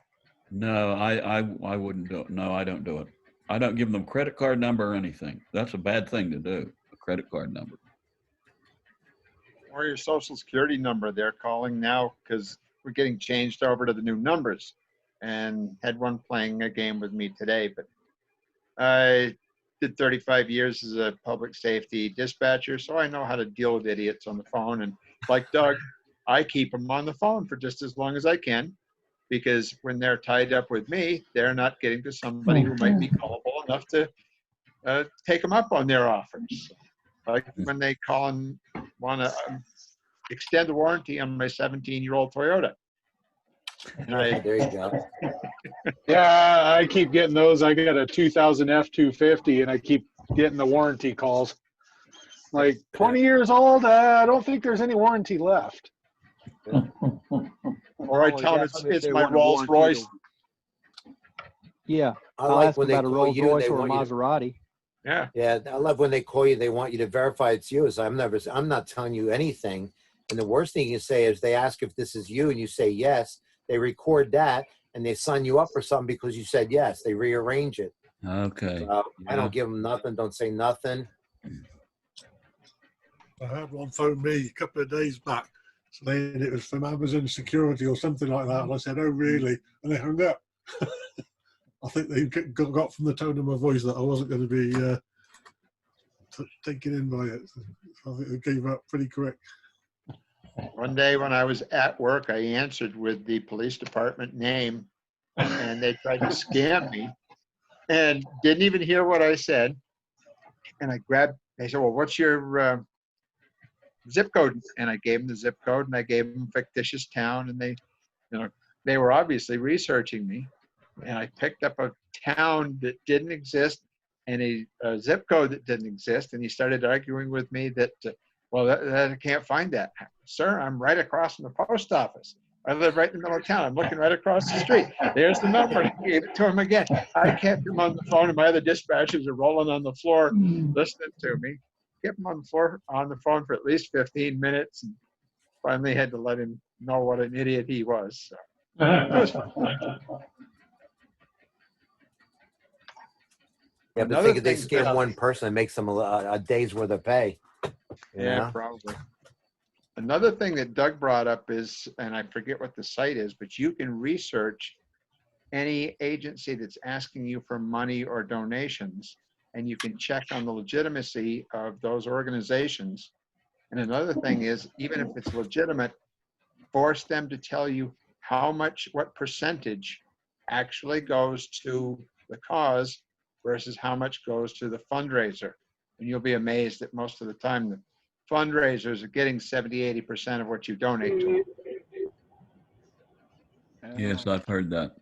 No, I wouldn't do it. No, I don't do it. I don't give them credit card number or anything. That's a bad thing to do, a credit card number. Or your social security number. They're calling now because we're getting changed over to the new numbers. And had one playing a game with me today, but I did 35 years as a public safety dispatcher, so I know how to deal with idiots on the phone. And like Doug, I keep them on the phone for just as long as I can, because when they're tied up with me, they're not getting to somebody who might be gullible enough to take them up on their offers. Like when they call and want to extend the warranty on my 17-year-old Toyota. And there you go. Yeah, I keep getting those. I got a 2000 F-250 and I keep getting the warranty calls. Like 20 years old, I don't think there's any warranty left. Or I tell them it's my Rolls Royce. Yeah, I I'll like ask when they about a call Rolls you and Royce they or a want you to- Maserati. Yeah. Yeah, I love when they call you. They want you to verify it's you. So I'm not telling you anything. And the worst thing you say is they ask if this is you, and you say yes. They record that and they sign you up for something because you said yes. They rearrange it. Okay. So I don't give them nothing. Don't say nothing. I had one phone me a couple of days back saying it was from Amazon Security or something like that. And I said, oh, really? And they hung up. I think they got from the tone of my voice that I wasn't going to be taken in by it. So I think they gave up pretty quick. One day when I was at work, I answered with the police department name, and they tried to scam me and didn't even hear what I said. And they said, well, what's your zip code? And I gave them the zip code, and I gave them a fictitious town, and they were obviously researching me. And I picked up a town that didn't exist and a zip code that didn't exist. And he started arguing with me that, that I can't find that. Sir, I'm right across from the post office. I live right in the middle of town. I'm looking right across the street. There's the number. I gave it to him again. I kept him on the phone, and my other dispatchers are rolling on the floor listening to me. Kept him on the phone for at least 15 minutes, and finally had to let him know what an idiot he was. So it was fun. Yeah, but Another think if they thing scam one person, it makes them a day's worth of pay. Yeah, know? probably. Another thing that Doug brought up is, and I forget what the site is, but you can research any agency that's asking you for money or donations, and you can check on the legitimacy of those organizations. And another thing is, even if it's legitimate, force them to tell you what percentage actually goes to the cause versus how much goes to the fundraiser. And you'll be amazed that most of the time the fundraisers are getting 70–80% of what you donate to them. Yes, I've heard that.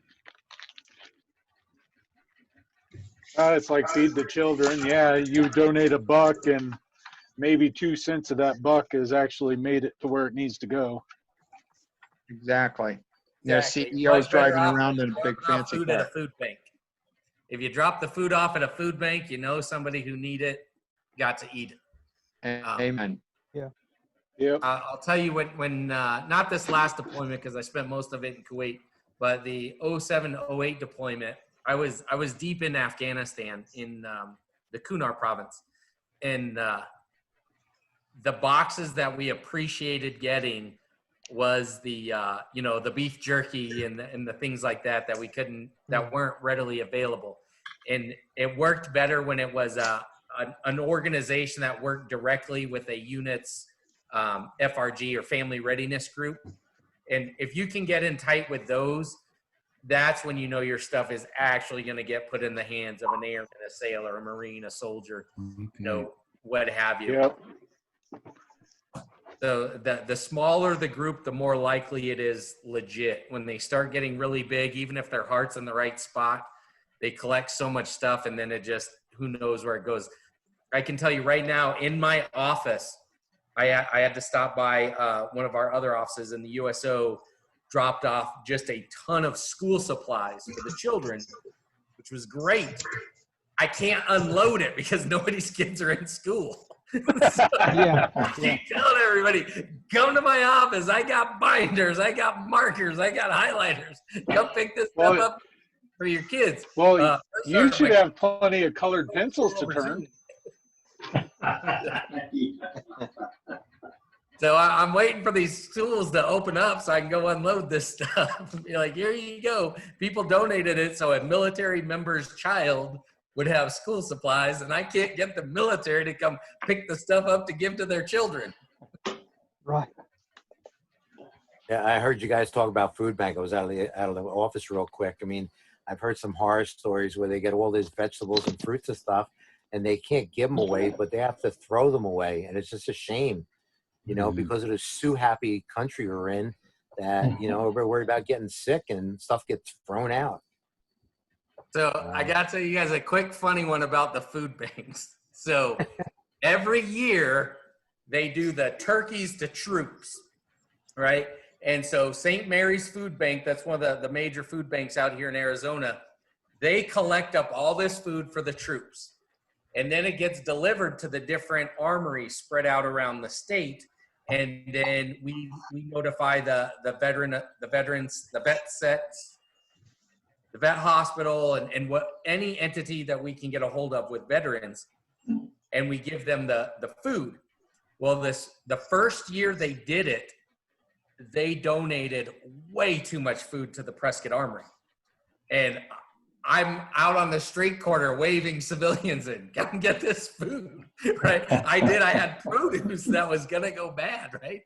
It's like feed the children. Yeah, you donate $1 and maybe 2 cents of that buck has actually made it to where it needs to go. Exactly. Exactly. There's CEOs Much better driving off around in a big dropping off fancy food at a car. food bank. If you drop the food off at a food bank, you know somebody who need it got to eat it. Amen. Yeah. Yep. I'll tell you when not this last deployment because I spent most of it in Kuwait, but the 07-08 deployment, I was deep in Afghanistan in the Kunar province, and the boxes that we appreciated getting was the the beef jerky and the things like that that weren't readily available, and it worked better when it was an organization that worked directly with a unit's FRG or family readiness group. And if you can get in tight with those, that's when you know your stuff is actually going to get put in the hands of an airman, a sailor, a marine, a soldier, you know, what have you. Yep. So the smaller the group, the more likely it is legit. When they start getting really big, even if their heart's in the right spot, they collect so much stuff, and then it just, who knows where it goes. I can tell you right now, in my office, I had to stop by one of our other offices, and the USO dropped off just a ton of school supplies for the children, which was great. I can't unload it because nobody's kids are in school. So I keep telling everybody, come to my office. I got binders, I got markers, I got highlighters. Come pick this stuff up for your kids. Well, you should have plenty of colored pencils to turn. So I'm waiting for these schools to open up so I can go unload this stuff. Be like, here you go. People donated it so a military member's child would have school supplies, and I can't get the military to come pick the stuff up to give to their children. Right. Yeah, I heard you guys talk about food bank. I was out of the office real quick. I mean, I've heard some horror stories where they get all these vegetables and fruits and stuff, and they can't give them away, but they have to throw them away, and it's just a shame, you know, because of the Sue happy country we're in. That, you know, we're worried about getting sick and stuff gets thrown out. So I got to tell you guys a quick funny one about the food banks. So every year they do the turkeys to troops, right? And so St. Mary's Food Bank, that's one of the major food banks out here in Arizona, they collect up all this food for the troops. And then it gets delivered to the different armories spread out around the state. And then we notify the veterans, the vet sets, the vet hospital, and what any entity that we can get a hold of with veterans, and we give them the food. Well, the first year they did it, they donated way too much food to the Prescott Armory. And I'm out on the street corner waving civilians in, come get this food, right? I had produce that was gonna go bad, right?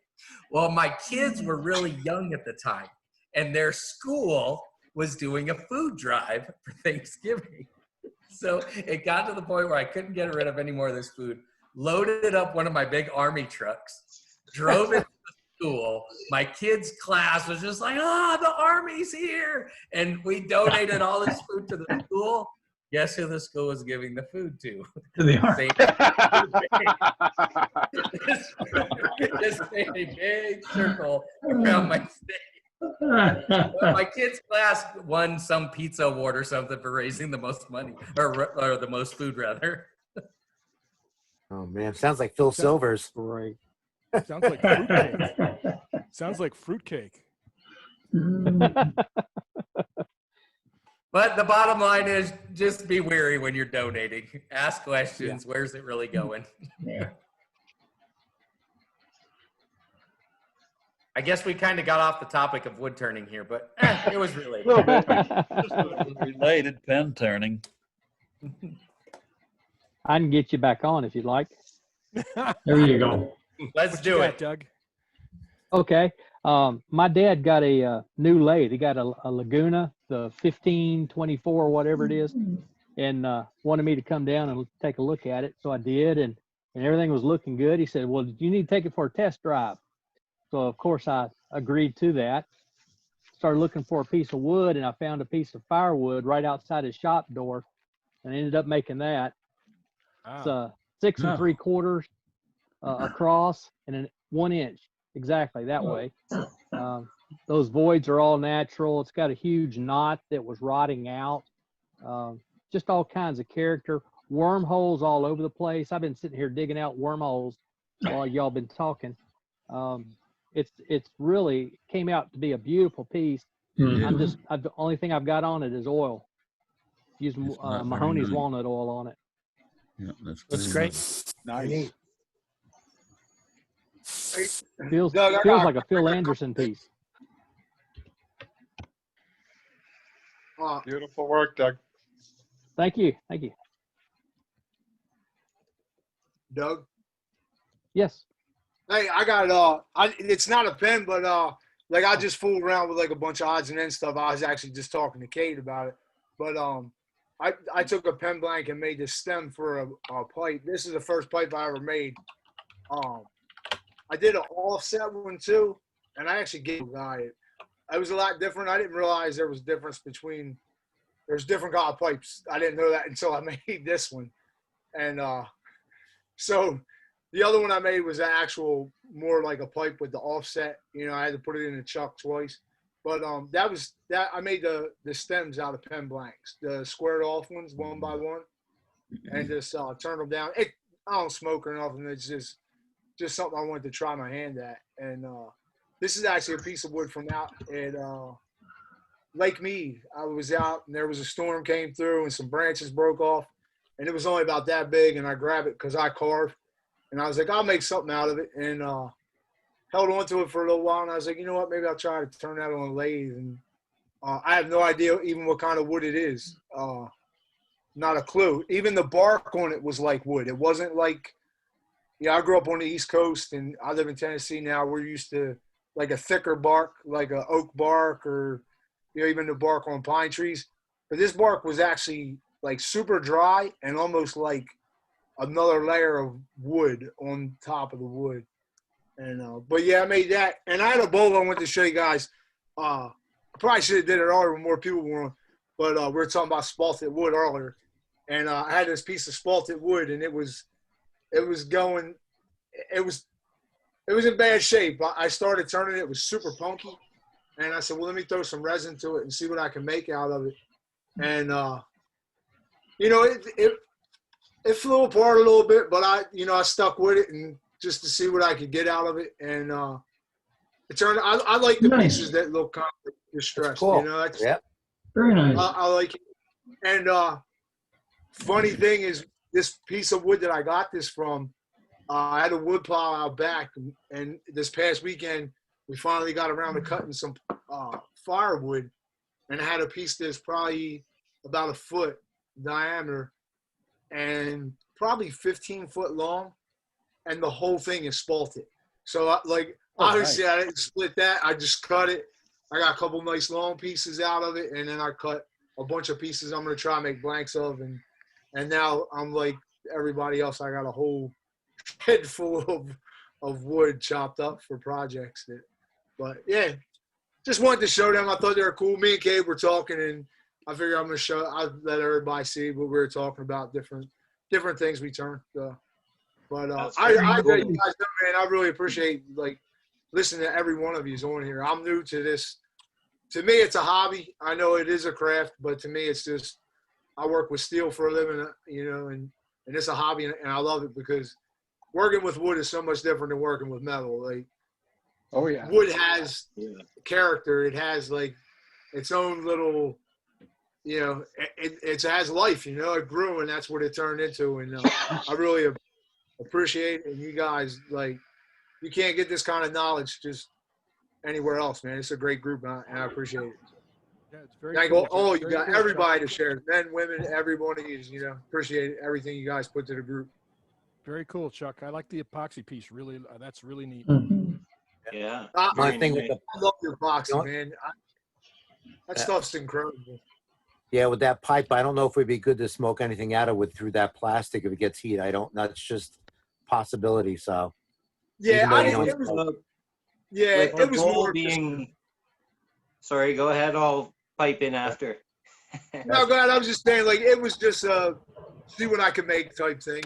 Well, my kids were really young at the time, and their school was doing a food drive for Thanksgiving. So it got to the point where I couldn't get rid of any more of this food, loaded up one of my big Army trucks, drove it to school. My kids' class was just like, the Army's here. And we donated all this food to the school. Guess who the school was giving the food to? To the Army. Just made a big circle around my state. My kids' class won some pizza award or something for raising the most money, or the most food, rather. Oh man, sounds like Phil Silvers. Great. Sounds like fruitcake. Sounds like fruitcake. But the bottom line is, just be wary when you're donating. Ask questions. Yeah. Where's it really going? Yeah. I guess we kind of got off the topic of wood turning here, but it was related. A little bit. Related pen turning. I can get you back on if you'd like. There you go. Let's do it, Doug. Okay. My dad got a new lathe. He got a Laguna, the 1524, whatever it is, and wanted me to come down and take a look at it. So I did, and everything was looking good. He said, well, you need to take it for a test drive. So, of course, I agreed to that. Started looking for a piece of wood, and I found a piece of firewood right outside his shop door, and ended up making that. It's 6 3/4 across and then 1 inch, exactly that way. Those voids are all natural. It's got a huge knot that was rotting out. Just all kinds of character. Wormholes all over the place. I've been sitting here digging out wormholes while y'all been talking. It's really came out to be a beautiful piece. The only thing I've got on it is oil. Using Mahoney's walnut oil on it. Yeah, that's great. Nice. Feels Doug, like a Phil Anderson piece. Beautiful work, Doug. Thank you. Thank you. Doug? Yes. Hey, I got it's not a pen, but like I just fooled around with like a bunch of odds and ends stuff. I was actually just talking to Kate about it. But I took a pen blank and made this stem for a pipe. This is the first pipe I ever made. I did an offset one too, and I actually gave a guy it. It was a lot different. I didn't realize there was difference between there's different kind of pipes. I didn't know that until I made this one. And so the other one I made was actual more like a pipe with the offset. You know, I had to put it in the chuck twice. But that I made the stems out of pen blanks, the squared off ones one by one, and just turn them down. I don't smoke or nothing. It's just something I wanted to try my hand at. And this is actually a piece of wood from out at Lake Mead. I was out and there was a storm came through and some branches broke off, and it was only about that big. And I grabbed it because I carved, and I was like, I'll make something out of it. And held on to it for a little while, and I was like, you know what, maybe I'll try to turn that on a lathe. And I have no idea even what kind of wood it is. Not a clue. Even the bark on it was like wood. It wasn't like, I grew up on the East Coast, and I live in Tennessee now. We're used to like a thicker bark, like a oak bark, or even the bark on pine trees. But this bark was actually like super dry and almost like another layer of wood on top of the wood. And but yeah, I made that, and I had a bowl I wanted to show you guys. I probably should have did it earlier when more people were on, but we were talking about spalted wood earlier, and I had this piece of spalted wood, and it was in bad shape. I started turning it. It was super punky, and I said, well, let me throw some resin to it and see what I can make out of it. And it flew apart a little bit, but I stuck with it and just to see what I could get out of it. And it turned. I like the pieces that look kind of distressed. Cool. Very nice. I like it. And funny thing is, this piece of wood that I got this from, I had a wood pile out back, and this past weekend we finally got around to cutting some firewood, and I had a piece that's probably about a foot diameter and probably 15 foot long, and the whole thing is spalted. So obviously nice. I didn't split that. I just cut it. I got a couple nice long pieces out of it, and then I cut a bunch of pieces I'm going to try and make blanks of, and now I'm like everybody else. I got a whole head full of wood chopped up for projects. But yeah, just wanted to show them. I thought they were cool. Me and Gabe were talking, and I figured I'm going to I'll let everybody see what we were talking about, different things we turned. But I you guys know, man, I really appreciate listening to every one of you's on here. I'm new to this. To me, it's a hobby. I know it is a craft, but to me, it's just I work with steel for a living, and it's a hobby, and I love it because working with wood is so much different than working with metal. Like, oh yeah, wood has character. It has like its own little, it has life. It grew, and that's what it turned into. And I really appreciate it. And you guys, you can't get this kind of knowledge just anywhere else, man. It's a great group, and I appreciate it. Yeah, it's very Thank cool. all you Very got, cool everybody stuff. to share, men, women, every one of you. Appreciate everything you guys put to the group. Very cool, Chuck. I like the epoxy piece. Really, that's really neat. Yeah. My thing with I love your epoxy, man. That stuff's incredible. Yeah, with that pipe, I don't know if it'd be good to smoke anything out of it through that plastic if it gets heat. That's just possibility. So yeah, With the it was goal more being. Sorry, go ahead. I'll pipe in after. No, go ahead. I was just saying, it was just see what I could make type thing,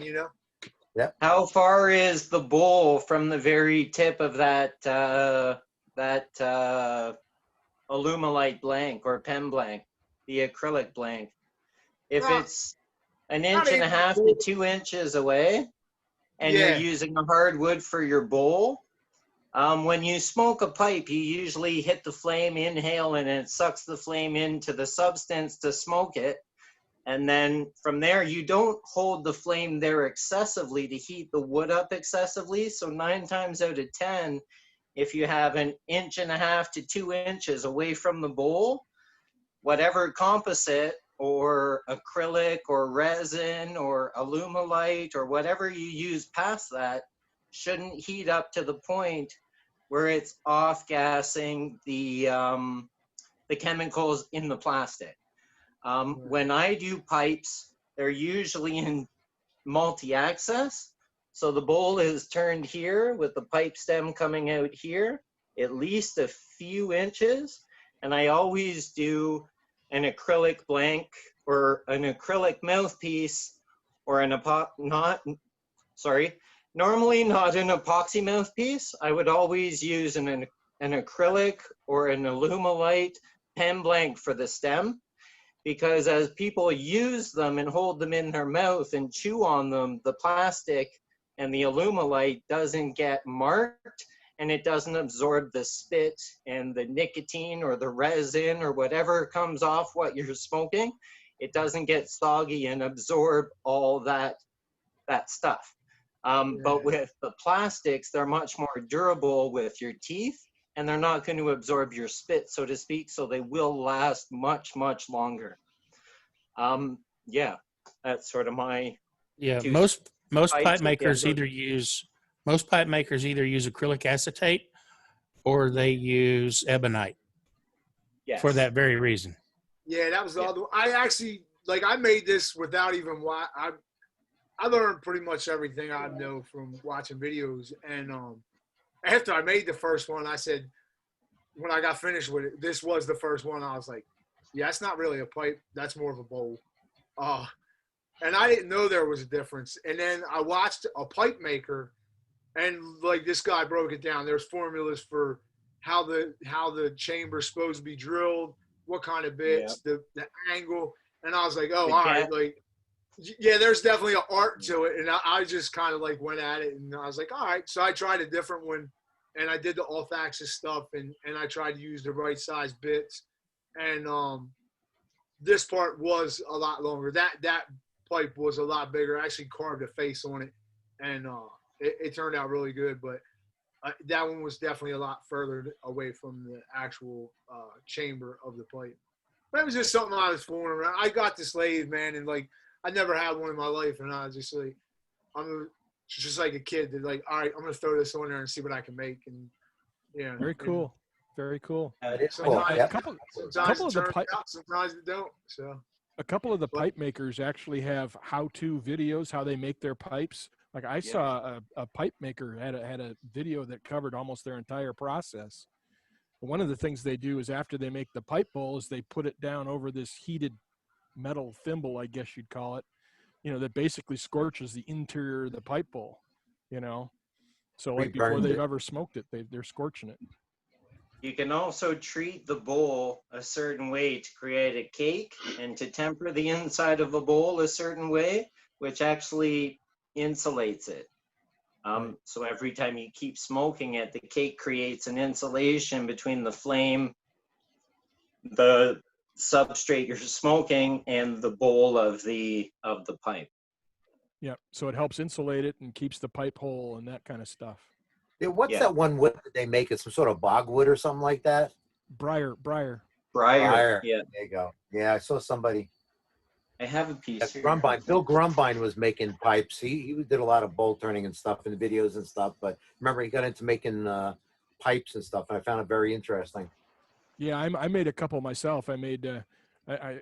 Yeah. How far is the bowl from the very tip of that Alumilite blank or pen blank, the acrylic blank? If it's an inch and a half to 2 inches away, and you're using a hardwood for your bowl, when you smoke a pipe, you usually hit the flame, inhale, and it sucks the flame into the substance to smoke it. And then from there, you don't hold the flame there excessively to heat the wood up excessively. So 9 times out of 10, if you have an inch and a half to 2 inches away from the bowl, whatever composite or acrylic or resin or Alumilite or whatever you use past that shouldn't heat up to the point where it's off-gassing the chemicals in the plastic. When I do pipes, they're usually in multi-access. So the bowl is turned here with the pipe stem coming out here, at least a few inches. And I always do an acrylic blank or an acrylic mouthpiece or an normally not an epoxy mouthpiece. I would always use an acrylic or an Alumilite pen blank for the stem, because as people use them and hold them in their mouth and chew on them, the plastic and the Alumilite doesn't get marked, and it doesn't absorb the spit and the nicotine or the resin or whatever comes off what you're smoking. It doesn't get soggy and absorb all that stuff. But with the plastics, they're much more durable with your teeth, and they're not going to absorb your spit, so to speak, so they will last much, much longer. Yeah, that's sort of my most pipe pipes makers together. either use acrylic acetate or they use ebonite for Yes. that very reason. Yeah, that was the other one. I actually, I made this without even I learned pretty much everything I know from watching videos. And after I made the first one, I said, when I got finished with it, this was the first one. I was like, yeah, it's not really a pipe. That's more of a bowl. And I didn't know there was a difference. And then I watched a pipe maker, and this guy broke it down. There's formulas for how the chamber's supposed to be drilled, what kind of bits, the angle. And I was like, oh, all right, yeah, there's definitely an art to it. And I just kind of went at it, and I was like, all right. So I tried a different one, and I did the off-axis stuff, and I tried to use the right size bits. And this part was a lot longer. That pipe was a lot bigger. I actually carved a face on it, and it turned out really good. But that one was definitely a lot further away from the actual chamber of the pipe. That was just something I was fooling around. I got this lathe, man, and I never had one in my life, and I was just I'm just like a kid that all right, I'm gonna throw this on there and see what I can make. And yeah, Very cool. Very cool. Sometimes, A couple sometimes of it the turns pipe, out, sometimes it don't. So a couple of the pipe makers actually have how-to videos, how they make their pipes. Like I saw a pipe maker had a video that covered almost their entire process. One of the things they do is after they make the pipe bowl is they put it down over this heated metal thimble, I guess you'd call it, that basically scorches the interior of the pipe bowl, So before they've ever smoked it, they're scorching it. You can also treat the bowl a certain way to create a cake and to temper the inside of the bowl a certain way, which actually insulates it. So every time you keep smoking it, the cake creates an insulation between the flame, the substrate you're smoking, and the bowl of the pipe. Yeah, so it helps insulate it and keeps the pipe whole and that kind of stuff. Yeah, what's that one wood that they make? It's some sort of bogwood or something like that? Briar. Yeah. There you go. Yeah, I saw somebody. I have a piece here. Bill Grumbine was making pipes. He did a lot of bowl turning and stuff in the videos and stuff. But remember, he got into making pipes and stuff, and I found it very interesting. Yeah, I made a couple myself. I made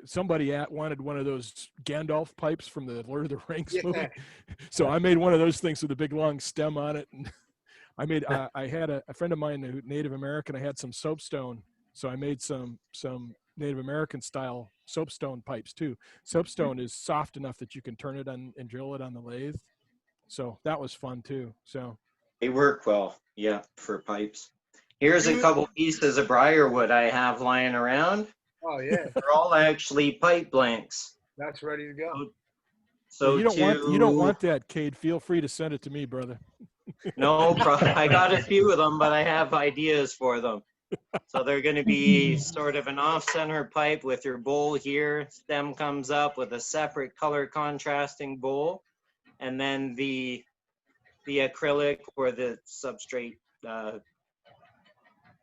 somebody wanted one of those Gandalf pipes from the Lord of the Rings movie, so I made one of those things with a big long stem on it. And I made I had a friend of mine, Native American. I had some soapstone, so I made some Native American style soapstone pipes too. Soapstone is soft enough that you can turn it on and drill it on the lathe, so that was fun too. So they work well, for pipes. Here's a couple pieces of briarwood I have lying around. Oh yeah, they're all actually pipe blanks. That's ready to go. So you don't want that, Cade. Feel free to send it to me, brother. No problem. I got a few of them, but I have ideas for them. So they're going to be sort of an off-center pipe with your bowl here. Stem comes up with a separate color contrasting bowl, and then the acrylic or the substrate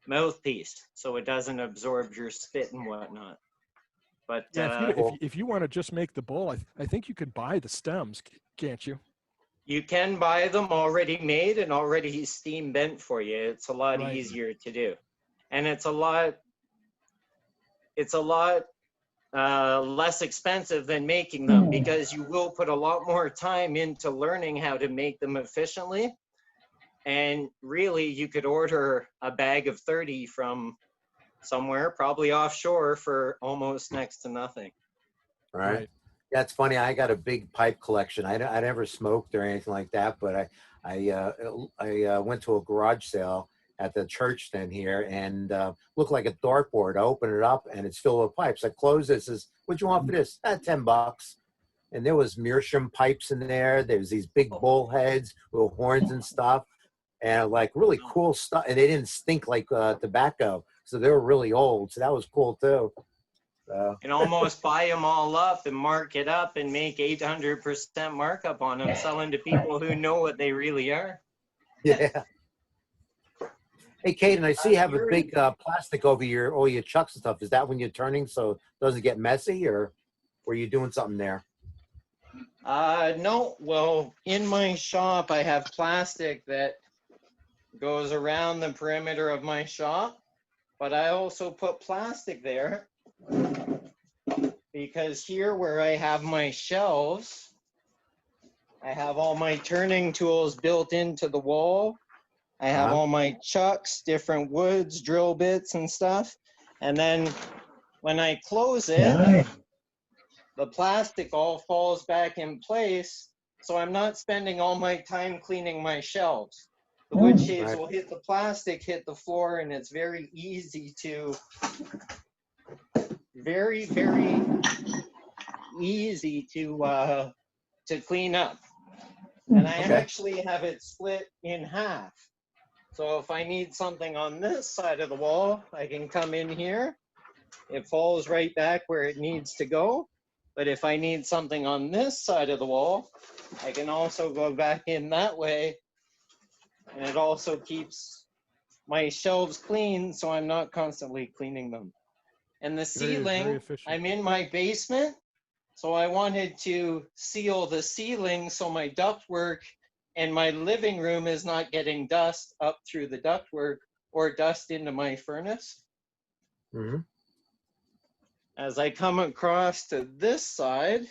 mouthpiece, so it doesn't absorb your spit and whatnot. But yeah, if you want to just make the bowl, I think you could buy the stems, can't you? You can buy them already made and already steam bent for you. It's a lot easier to do. And it's a lot less expensive than making them, because you will put a lot more time into learning how to make them efficiently. And really, you could order a bag of 30 from somewhere, probably offshore, for almost next to nothing. All right. Yeah, it's funny. I got a big pipe collection. I never smoked or anything like that, but I went to a garage sale at the church then here, and looked like a dartboard. I open it up and it's filled with pipes. I close this. Says, "What you want for this?" $10. And there was meerschaum pipes in there. There's these big bull heads with horns and stuff, and like really cool stuff. And they didn't stink like tobacco, so they were really old. So that was cool too. And almost buy them all up and mark it up and make 800% markup on them, selling to people who know what they really are. Yeah. Hey, Caden, I see you have a big plastic over all your chucks and stuff. Is that when you're turning so it doesn't get messy, or were you doing something there? No. Well, in my shop, I have plastic that goes around the perimeter of my shop, but I also put plastic there because here where I have my shelves, I have all my turning tools built into the wall. I have all my chucks, different woods, drill bits and stuff. And then when I close it, the plastic all falls back in place. So I'm not spending all my time cleaning my shelves. The wood shades will hit the plastic, hit the floor, and it's very easy to, very easy to clean up. And I actually have it split in half. So if I need something on this side of the wall, I can come in here. It falls right back where it needs to go. But if I need something on this side of the wall, I can also go back in that way. And it also keeps my shelves clean, so I'm not constantly cleaning them. And the ceiling, I'm in my basement, so I wanted to seal the ceiling so my ductwork and my living room is not getting dust up through the ductwork or dust into my furnace. Mm-hmm. As I come across to this side,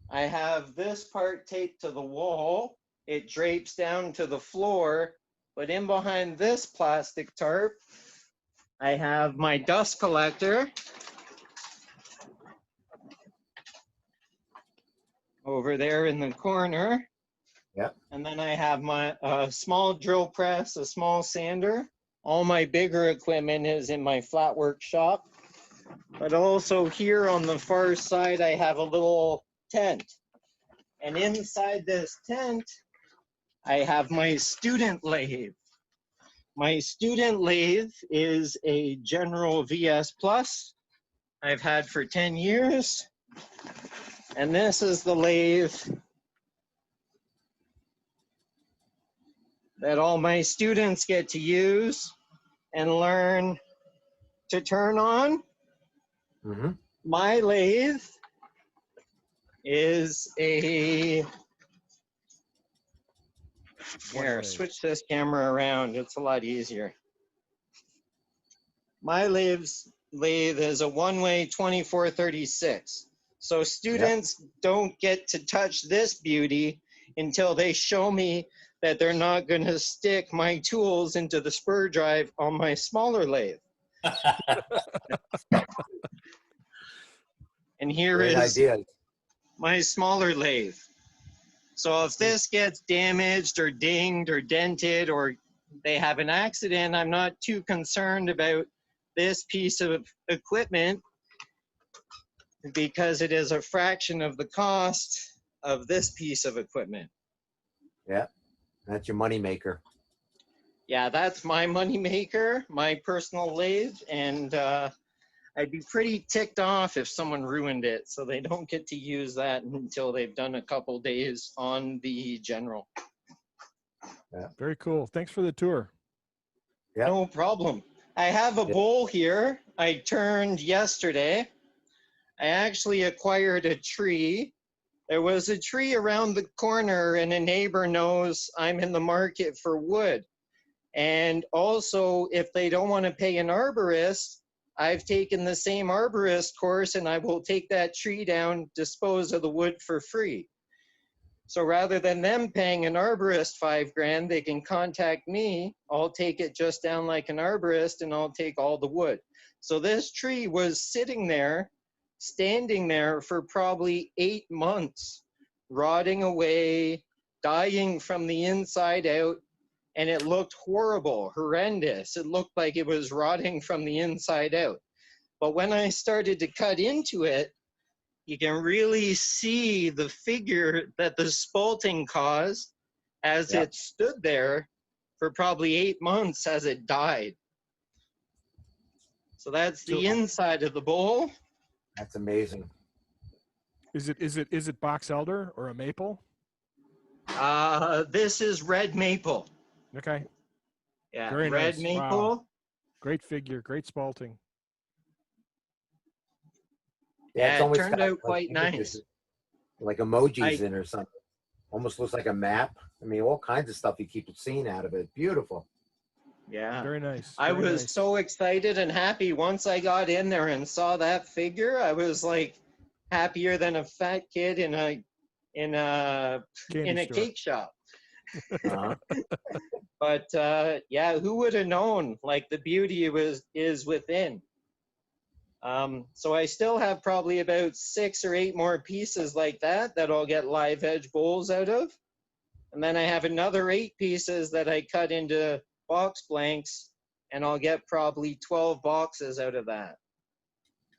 I have this part taped to the wall. It drapes down to the floor, but in behind this plastic tarp, I have my dust collector over there in the corner. Yep. And then I have my small drill press, a small sander. All my bigger equipment is in my flat work shop. But also here on the far side, I have a little tent. And inside this tent, I have my student lathe. My student lathe is a General VS Plus I've had for 10 years. And this is the lathe that all my students get to use and learn to turn on. Mm-hmm. My lathe is a, here, switch this camera around, it's a lot easier. My lathe is a one-way 2436. So students don't get to touch this beauty until they show me that they're not going to stick my tools into the spur drive on my smaller lathe. And here is my smaller lathe. So if this gets damaged or dinged or dented or they have an accident, I'm not too concerned about this piece of equipment because it is a fraction of the cost of this piece of equipment. Yeah, that's your money maker. Yeah, that's my money maker, my personal lathe, and I'd be pretty ticked off if someone ruined it, so they don't get to use that until they've done a couple days on the General. Yeah. Very cool. Thanks for the tour. Yeah. No problem. I have a bowl here I turned yesterday. I actually acquired a tree There was a tree around the corner, and a neighbor knows I'm in the market for wood. And also, if they don't want to pay an arborist, I've taken the same arborist course, and I will take that tree down, dispose of the wood for free. So rather than them paying an arborist $5,000, they can contact me. I'll take it just down like an arborist, and I'll take all the wood. So this tree was sitting there, standing there for probably 8 months, rotting away, dying from the inside out, and it looked horrible, horrendous. It looked like it was rotting from the inside out. But when I started to cut into it, you can really see the figure that the spalting caused as it stood there for probably 8 months as it died. So that's the inside of the bowl. That's amazing. Is it box elder or a maple? This is red maple. Okay. Yeah, Very red nice. maple. Wow. Great figure. Great spalting. Yeah, it's it almost turned got, out like, quite images, nice. like emojis in or something. Almost looks like a map. I mean, all kinds of stuff you keep seeing out of it. Beautiful. Yeah. Very nice. I very was nice. so excited and happy once I got in there and saw that figure. I was like happier than a fat kid in a Candy store. cake shop. But yeah, who would have known like the beauty is within. So I still have probably about 6 or 8 more pieces like that I'll get live edge bowls out of. And then I have another 8 pieces that I cut into box blanks, and I'll get probably 12 boxes out of that.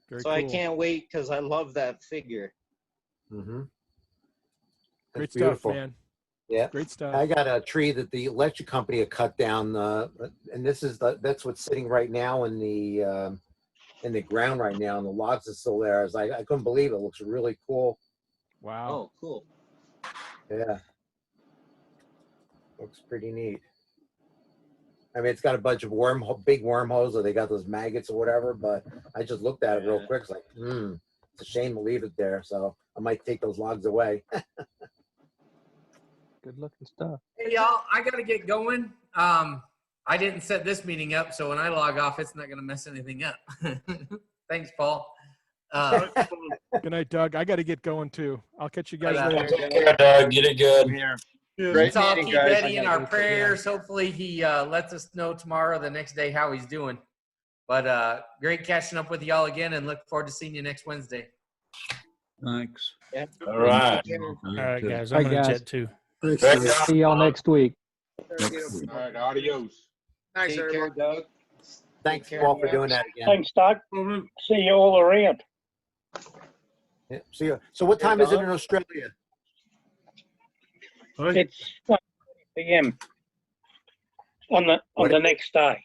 Very so I cool. can't wait because I love that figure. Mm-hmm. Great Beautiful. stuff, man. Yeah. Great stuff. I got a tree that the electric company had cut down, and that's what's sitting right now in the ground right now, and the logs are still there. I couldn't believe it. It looks really cool. Wow. Oh, cool. Yeah. Looks pretty neat. I mean, it's got a bunch of big wormholes, or they got those maggots or whatever, but I just looked at it real quick. It's like, it's a shame to leave it there. So I might take those logs away. Good looking stuff. Hey, y'all, I got to get going. I didn't set this meeting up, so when I log off, it's not going to mess anything up. Thanks, Paul. Good night, Doug. I got to get going too. I'll catch you guys later. Take care, Doug. Get it good. Let's all keep Eddie in our prayers. Hopefully he lets us know tomorrow, the next day, how he's doing. But great catching up with y'all again, and look forward to seeing you next Wednesday. Thanks. Yeah. All right. All right, guys. All I'm right, going to guys. jet too. See y'all next week. All right, adios. Thanks, Take care, everybody. Doug. Thanks, Take care, Paul, for Doug. doing that again. Thanks, Doug. See you all around. Yeah, see you. So what time is it in Australia? It's 1:30 p.m. on the next day.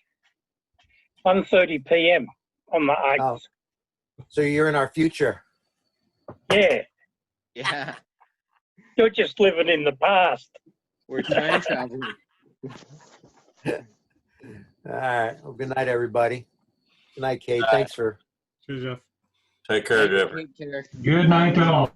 1:30 p.m. on the 8th. Oh. So you're in our future. Yeah, Yeah, you're just living in the past. we're time traveling. All right. Well, good night, everybody. Good night, Kate. Thanks for. Cheers, Jeff. Take care, Jeffrey. Take care. Good night, all.